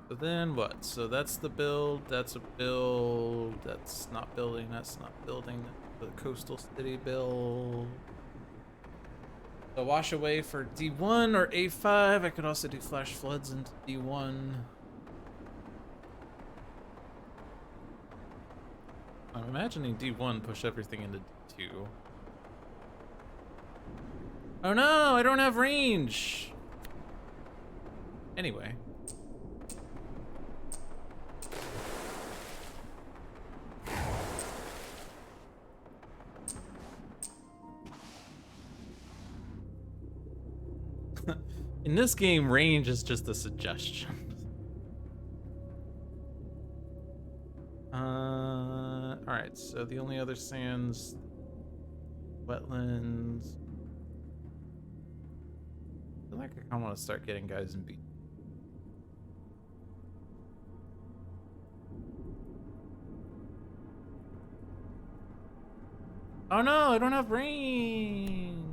So then what? So that's the build, that's a build, that's not building, that's not building, the coastal city build. So wash away for D1 or A5. I could also do flash floods into D1. I'm imagining D1 push everything into D2. Oh no, I don't have range. Anyway. In this game, range is just a suggestion. Alright, so the only other sands, wetlands. I feel like I kind of want to start getting guys in beach. Oh no, I don't have rain.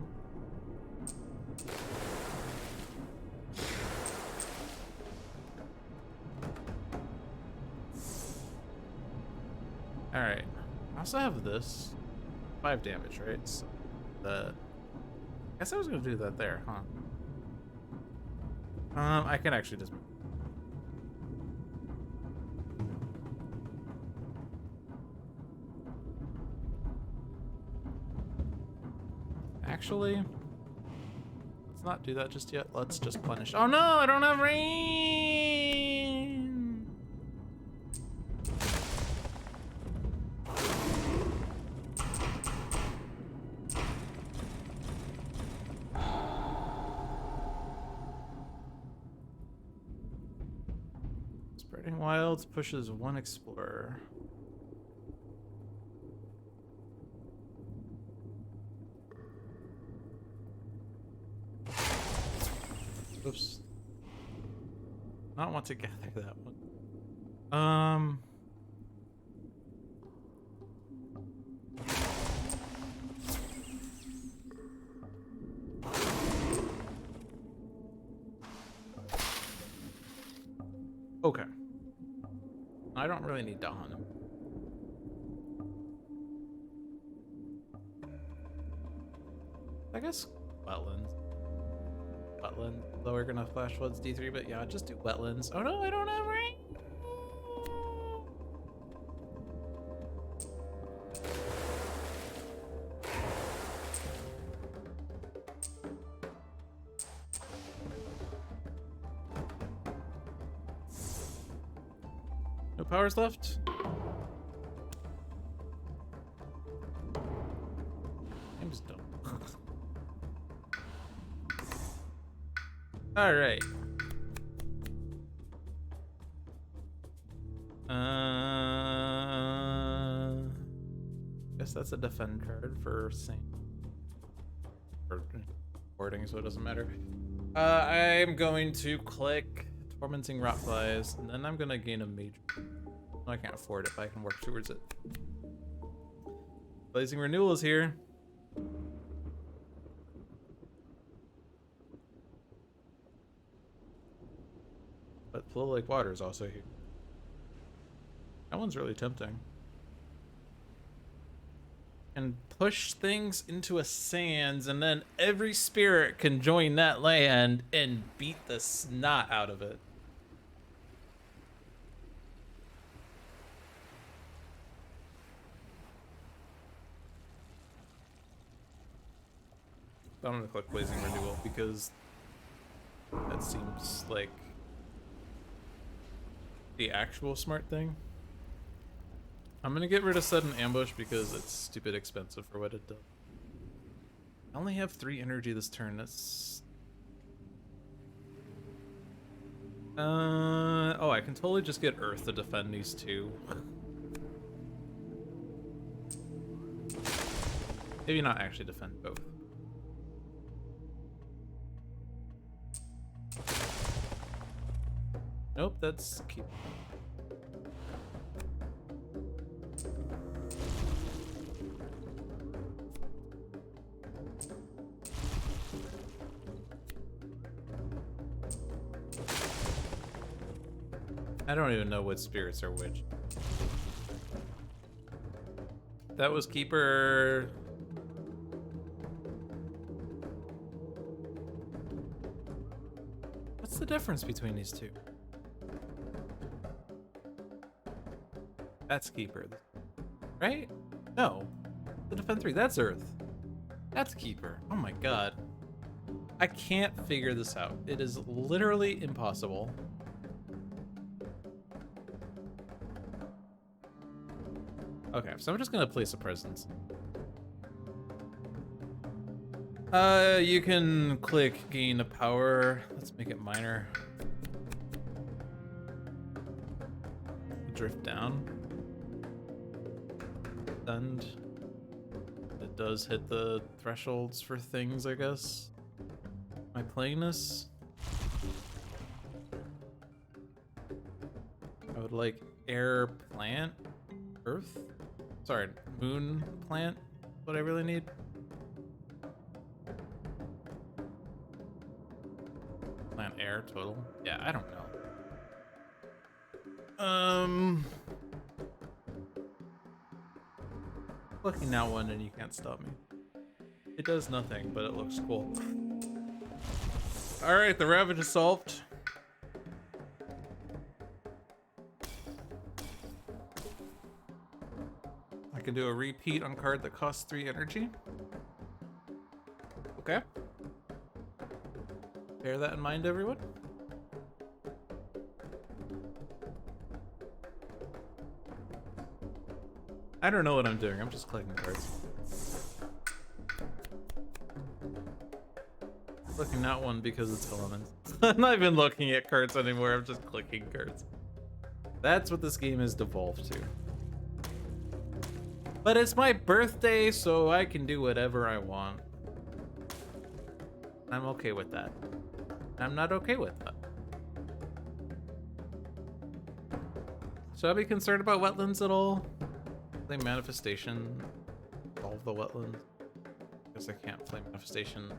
Alright. I also have this. 5 damage, right? So I guess I was gonna do that there, huh? I can actually just... Actually, let's not do that just yet. Let's just punish. Oh no, I don't have rain! Spreading Wilds pushes 1 explorer. Oops. Not want to gather that one. Okay. I don't really need to hunt him. I guess wetlands. Though we're gonna flash floods D3, but yeah, just do wetlands. Oh no, I don't have rain. No powers left. I'm just dumb. All right. Guess that's a defend card for Saint. Or boarding, so it doesn't matter. I'm going to click Tormenting Rotflies, and then I'm gonna gain a major. No, I can't afford it, but I can work towards it. Blazing Renewal is here. But Flow Like Water is also here. That one's really tempting. And push things into a sands, and then every spirit can join that land and beat the snot out of it. I'm gonna click Blazing Renewal because that seems like the actual smart thing. I'm gonna get rid of Sudden Ambush because it's stupid expensive for what it does. I only have 3 energy this turn. That's... oh, I can totally just get Earth to defend these 2. Maybe not actually defend both. Nope, that's keep. I don't even know what spirits are which. That was Keeper. What's the difference between these 2? That's Keeper. Right? No. The Defend 3, that's Earth. That's Keeper. Oh my god. I can't figure this out. It is literally impossible. Okay, so I'm just gonna place a presence. You can click gain a power. Let's make it minor. Drift down. And it does hit the thresholds for things, I guess. Am I playing this? I would like air plant, earth. Sorry, moon plant. What I really need. Plant air total. Yeah, I don't know. Clicking that one and you can't stop me. It does nothing, but it looks cool. All right, the ravage is solved. I can do a repeat on card that costs 3 energy. Okay. Bear that in mind, everyone. I don't know what I'm doing. I'm just clicking cards. Clicking that one because it's elements. I'm not even looking at cards anymore. I'm just clicking cards. That's what this game has devolved to. But it's my birthday, so I can do whatever I want. I'm okay with that. I'm not okay with that. Should I be concerned about wetlands at all? Play manifestation. Solve the wetlands. Guess I can't play manifestation.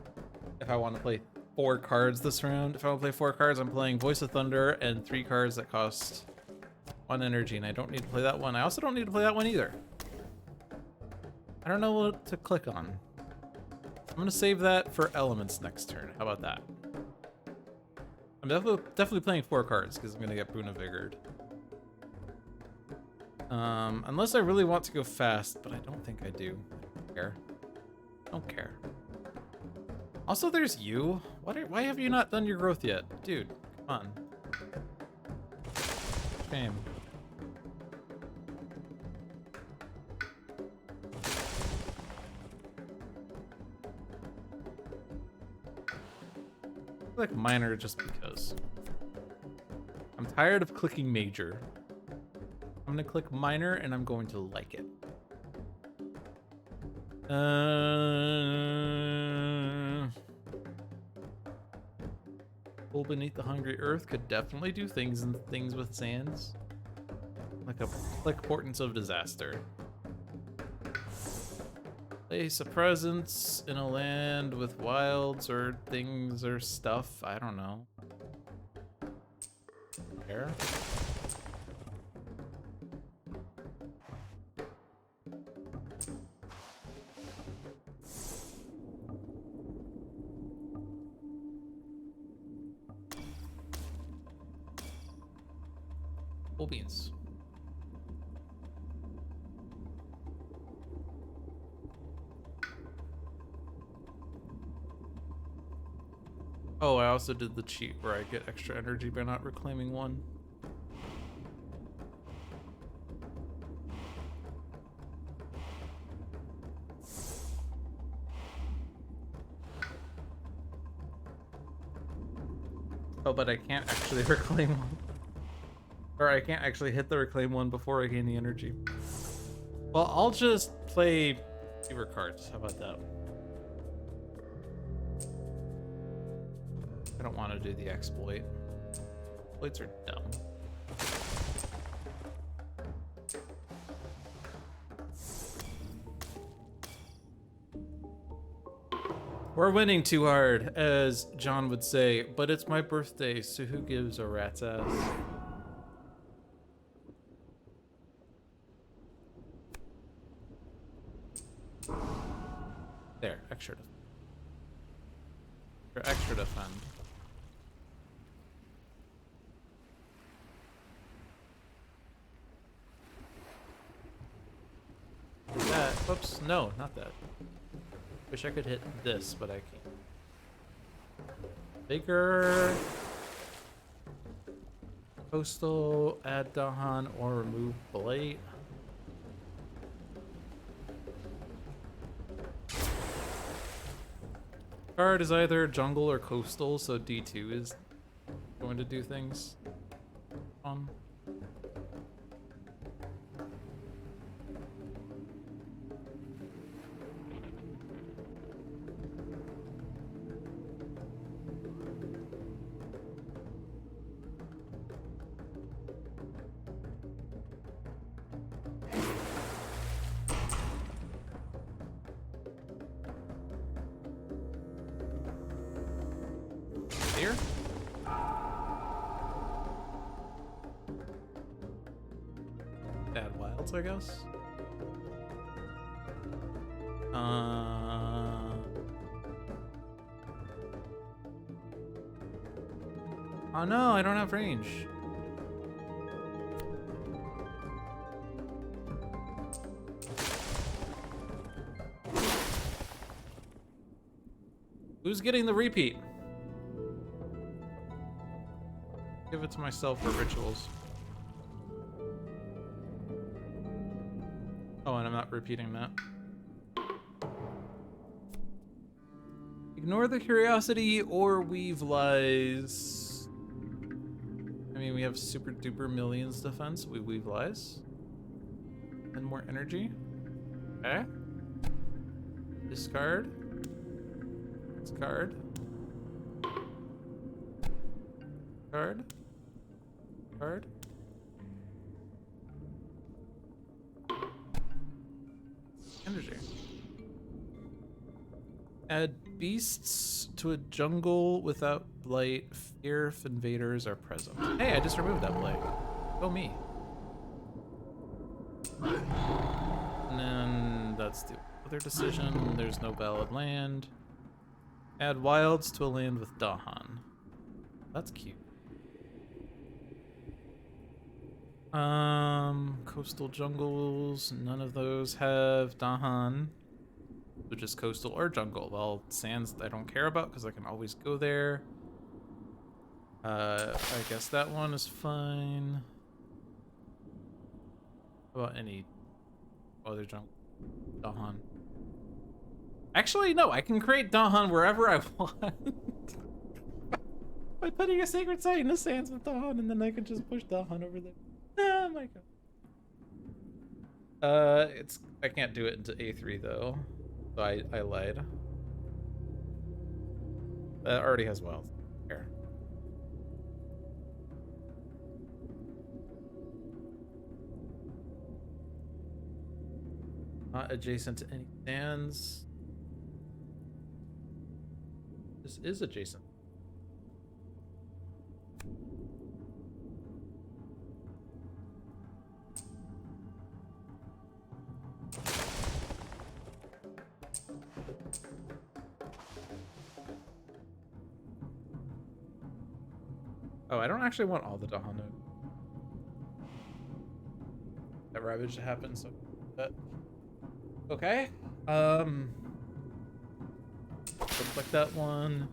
If I want to play 4 cards this round. If I want to play 4 cards, I'm playing Voice of Thunder and 3 cards that cost 1 energy, and I don't need to play that one. I also don't need to play that one either. I don't know what to click on. I'm gonna save that for elements next turn. How about that? I'm definitely playing 4 cards because I'm gonna get Boon of Vigored. Unless I really want to go fast, but I don't think I do. I don't care. I don't care. Also, there's you. Why have you not done your growth yet? Dude, come on. Shame. I like minor just because. I'm tired of clicking major. I'm gonna click minor and I'm going to like it. Hole beneath the hungry earth could definitely do things with sands. Like portents of disaster. Place a presence in a land with wilds or things or stuff. I don't know. Where? Full beans. Oh, I also did the cheat where I get extra energy by not reclaiming 1. Oh, but I can't actually reclaim 1. Or I can't actually hit the reclaim 1 before I gain the energy. Well, I'll just play fewer cards. How about that? I don't want to do the exploit. Exploits are dumb. We're winning too hard, as John would say, but it's my birthday, so who gives a rat's ass? There, extra defend. That, whoops, no, not that. Wish I could hit this, but I can't. Bigger. Coastal, add Dahan, or remove Blight. Card is either jungle or coastal, so D2 is going to do things on. Here? Add wilds, I guess. Oh no, I don't have range. Who's getting the repeat? Give it to myself for rituals. Oh, and I'm not repeating that. Ignore the curiosity or weave lies. I mean, we have super duper millions defense. We weave lies. And more energy. Okay. Discard. Discard. Card. Card. Energy. Add beasts to a jungle without blight. Fear if invaders are present. Hey, I just removed that blight. Go me. And then that's the other decision. There's no valid land. Add wilds to a land with Dahan. That's cute. Coastal jungles, none of those have Dahan, which is coastal or jungle. Well, sands I don't care about because I can always go there. I guess that one is fine. How about any other jungle? Dahan. Actually, no, I can create Dahan wherever I want. By putting a sacred site in the sands with Dahan, and then I can just push Dahan over there. Oh my god. I can't do it into A3 though. So I lied. That already has wealth. Here. Not adjacent to any sands. This is adjacent. Oh, I don't actually want all the Dahan node. That ravage to happen, so that okay. So click that one.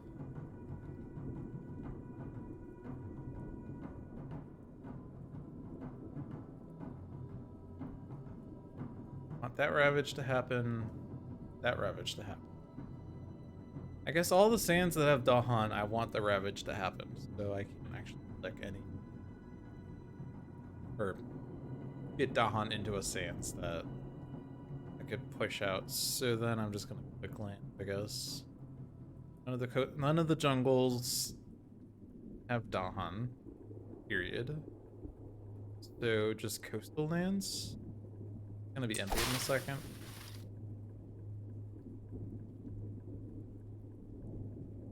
Want that ravage to happen. That ravage to happen. I guess all the sands that have Dahan, I want the ravage to happen, so I can actually click any or get Dahan into a sands that I could push out. So then I'm just gonna click land, I guess. None of the jungles have Dahan, period. So just coastal lands. It's gonna be empty in a second.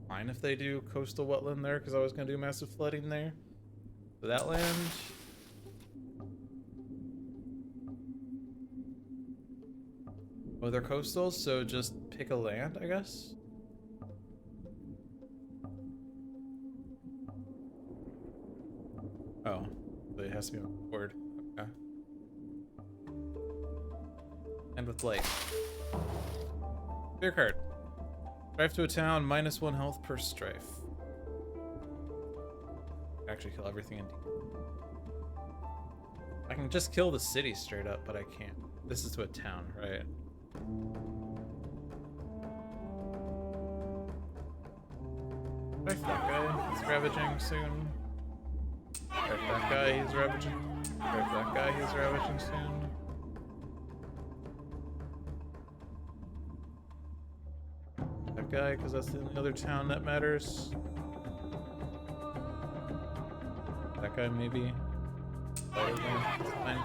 Fine if they do coastal wetland there, because I was gonna do massive flooding there. So that land. Oh, they're coastal, so just pick a land, I guess. Oh, but it has to be on board. Okay. And with light. Clear card. Strife to a town, -1 health per strife. Actually kill everything in D. I can just kill the city straight up, but I can't. This is to a town, right? Strike that guy, he's ravaging soon. Strike that guy, he's ravaging. Strike that guy, he's ravaging soon. That guy, because that's the only other town that matters. That guy, maybe. That's fine.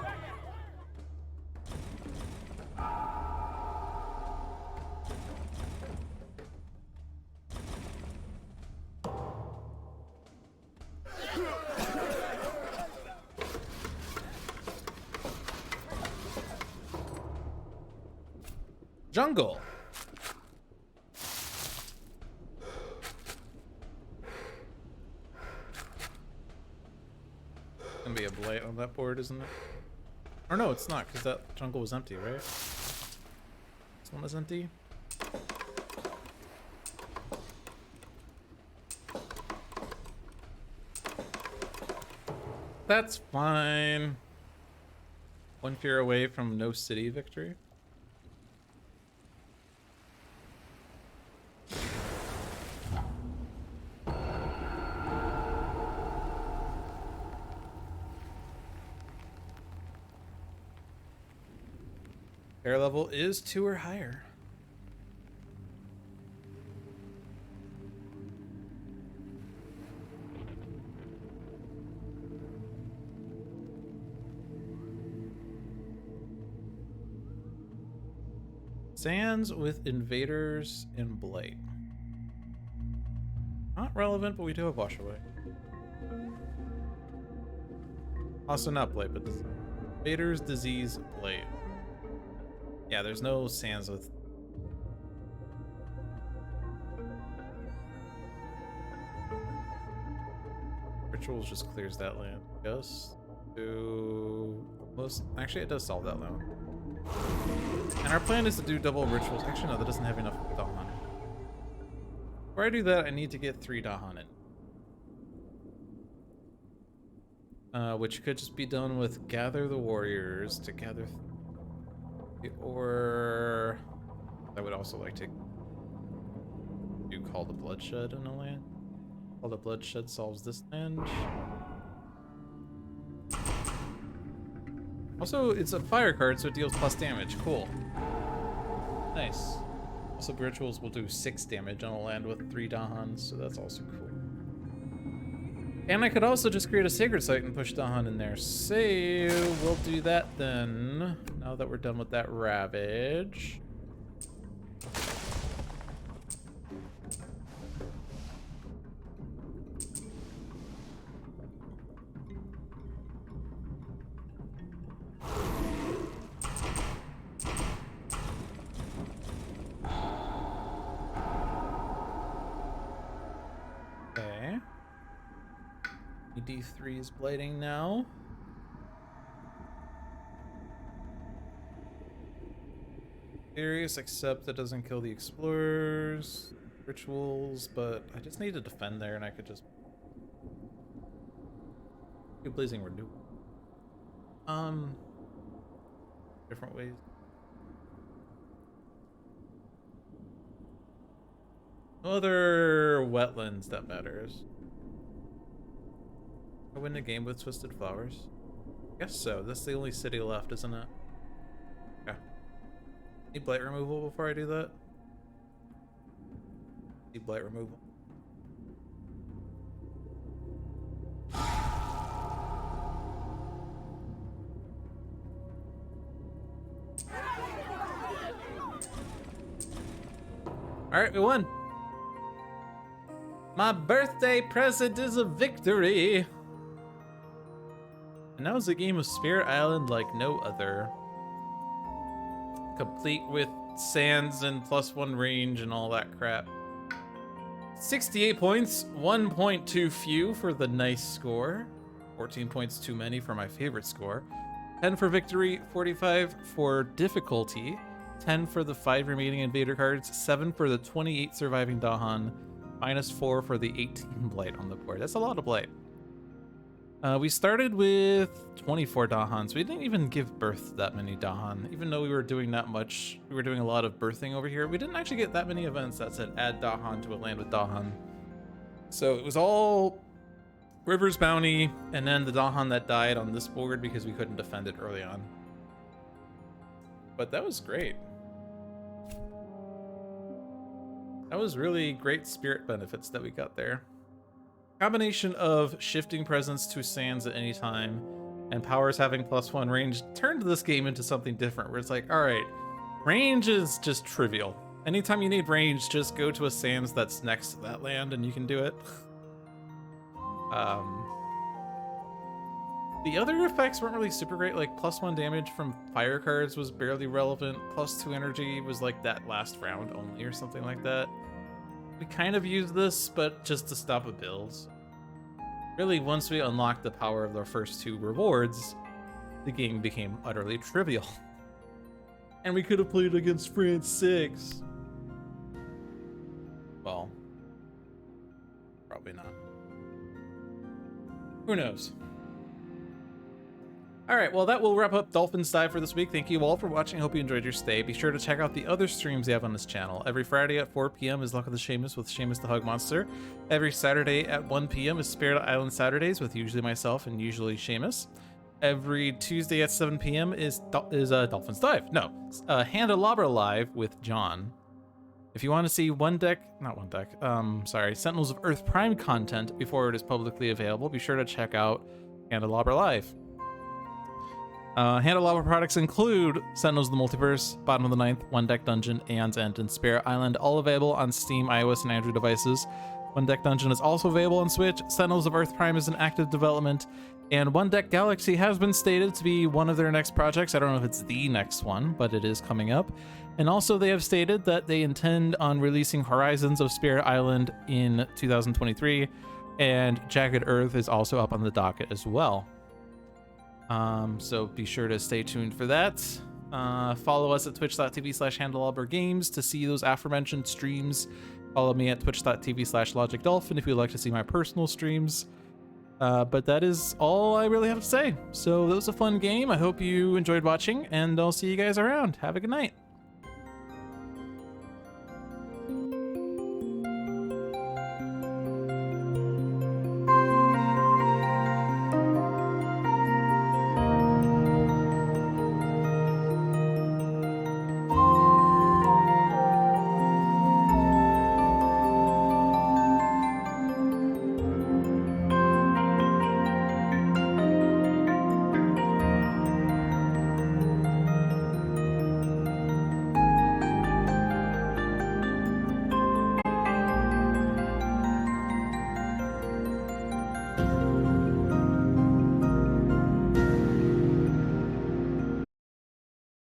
Jungle. Gonna be a blight on that board, isn't it? Or no, it's not, because that jungle was empty, right? This one is empty. That's fine. One fear away from no city victory. Air level is 2 or higher. Sands with invaders and blight. Not relevant, but we do have wash away. Also not blight, but invaders, disease, blight. Yeah, there's no sands with... Rituals just clears that land. Yes. To... Most... Actually, it does solve that land. And our plan is to do double rituals. Actually, no, that doesn't have enough Dahan. Before I do that, I need to get 3 Dahan in. Which could just be done with Gather the Warriors to gather... Or I would also like to do Call the Bloodshed in a land. Call the Bloodshed solves this land. Also, it's a fire card, so it deals plus damage. Cool. Nice. Also, rituals will do 6 damage on a land with 3 Dahans, so that's also cool. And I could also just create a Sacred Site and push Dahan in there. So, we'll do that then. Now that we're done with that Ravage. Okay. D3 is blighting now. Furious, except that doesn't kill the explorers. Rituals, but I just need to defend there and I could just do Blazing Renew. Different ways. No other wetlands that matters. I win the game with Twisted Flowers? Guess so. That's the only city left, isn't it? Okay. Need blight removal before I do that? Need blight removal. Alright, we won. My birthday present is a victory. And now it's a game of Spirit Island like no other. Complete with sands and +1 range and all that crap. 68 points, 1 point too few for the nice score. 14 points too many for my favorite score. 10 for victory, 45 for difficulty. 10 for the 5 remaining invader cards, 7 for the 28 surviving Dahan, -4 for the 18 blight on the board. That's a lot of blight. We started with 24 Dahans. We didn't even give birth to that many Dahan. Even though we were doing that much, we were doing a lot of birthing over here. We didn't actually get that many events that said add Dahan to a land with Dahan. So it was all River's Bounty, and then the Dahan that died on this board because we couldn't defend it early on. But that was great. That was really great spirit benefits that we got there. Combination of shifting presence to sands at any time and powers having +1 range turned this game into something different, where it's like, all right, range is just trivial. Anytime you need range, just go to a sands that's next to that land and you can do it. The other effects weren't really super great, like +1 damage from fire cards was barely relevant, +2 energy was like that last round only or something like that. We kind of used this, but just to stop a build. Really, once we unlocked the power of our first 2 rewards, the game became utterly trivial. And we could have played against France 6. Well, probably not. Who knows? Alright, well that will wrap up Dolphin's Dive for this week. Thank you all for watching. I hope you enjoyed your stay. Be sure to check out the other streams we have on this channel. Every Friday at 4 p.m. is Luck of the Seamus with Seamus the Hug Monster. Every Saturday at 1 p.m. is Spirit Island Saturdays with usually myself and usually Seamus. Every Tuesday at 7 p.m. is Dolphin's Dive. No, Handelabra Live with John. If you want to see Sentinels of Earth Prime content before it is publicly available, be sure to check out Handelabra Live. Handelabra products include Sentinels of the Multiverse, Bottom of the Ninth, One Deck Dungeon, Aeon's End, and Spirit Island, all available on Steam, iOS, and Android devices. One Deck Dungeon is also available on Switch. Sentinels of Earth Prime is in active development, and One Deck Galaxy has been stated to be one of their next projects. I don't know if it's the next one, but it is coming up. And also they have stated that they intend on releasing Horizons of Spirit Island in 2023, and Jagged Earth is also up on the docket as well. So be sure to stay tuned for that. Follow us at twitch.tv/HandelabraGames to see those aforementioned streams. Follow me at twitch.tv/LogicDolphin if you'd like to see my personal streams. But that is all I really have to say. So that was a fun game. I hope you enjoyed watching, and I'll see you guys around. Have a good night.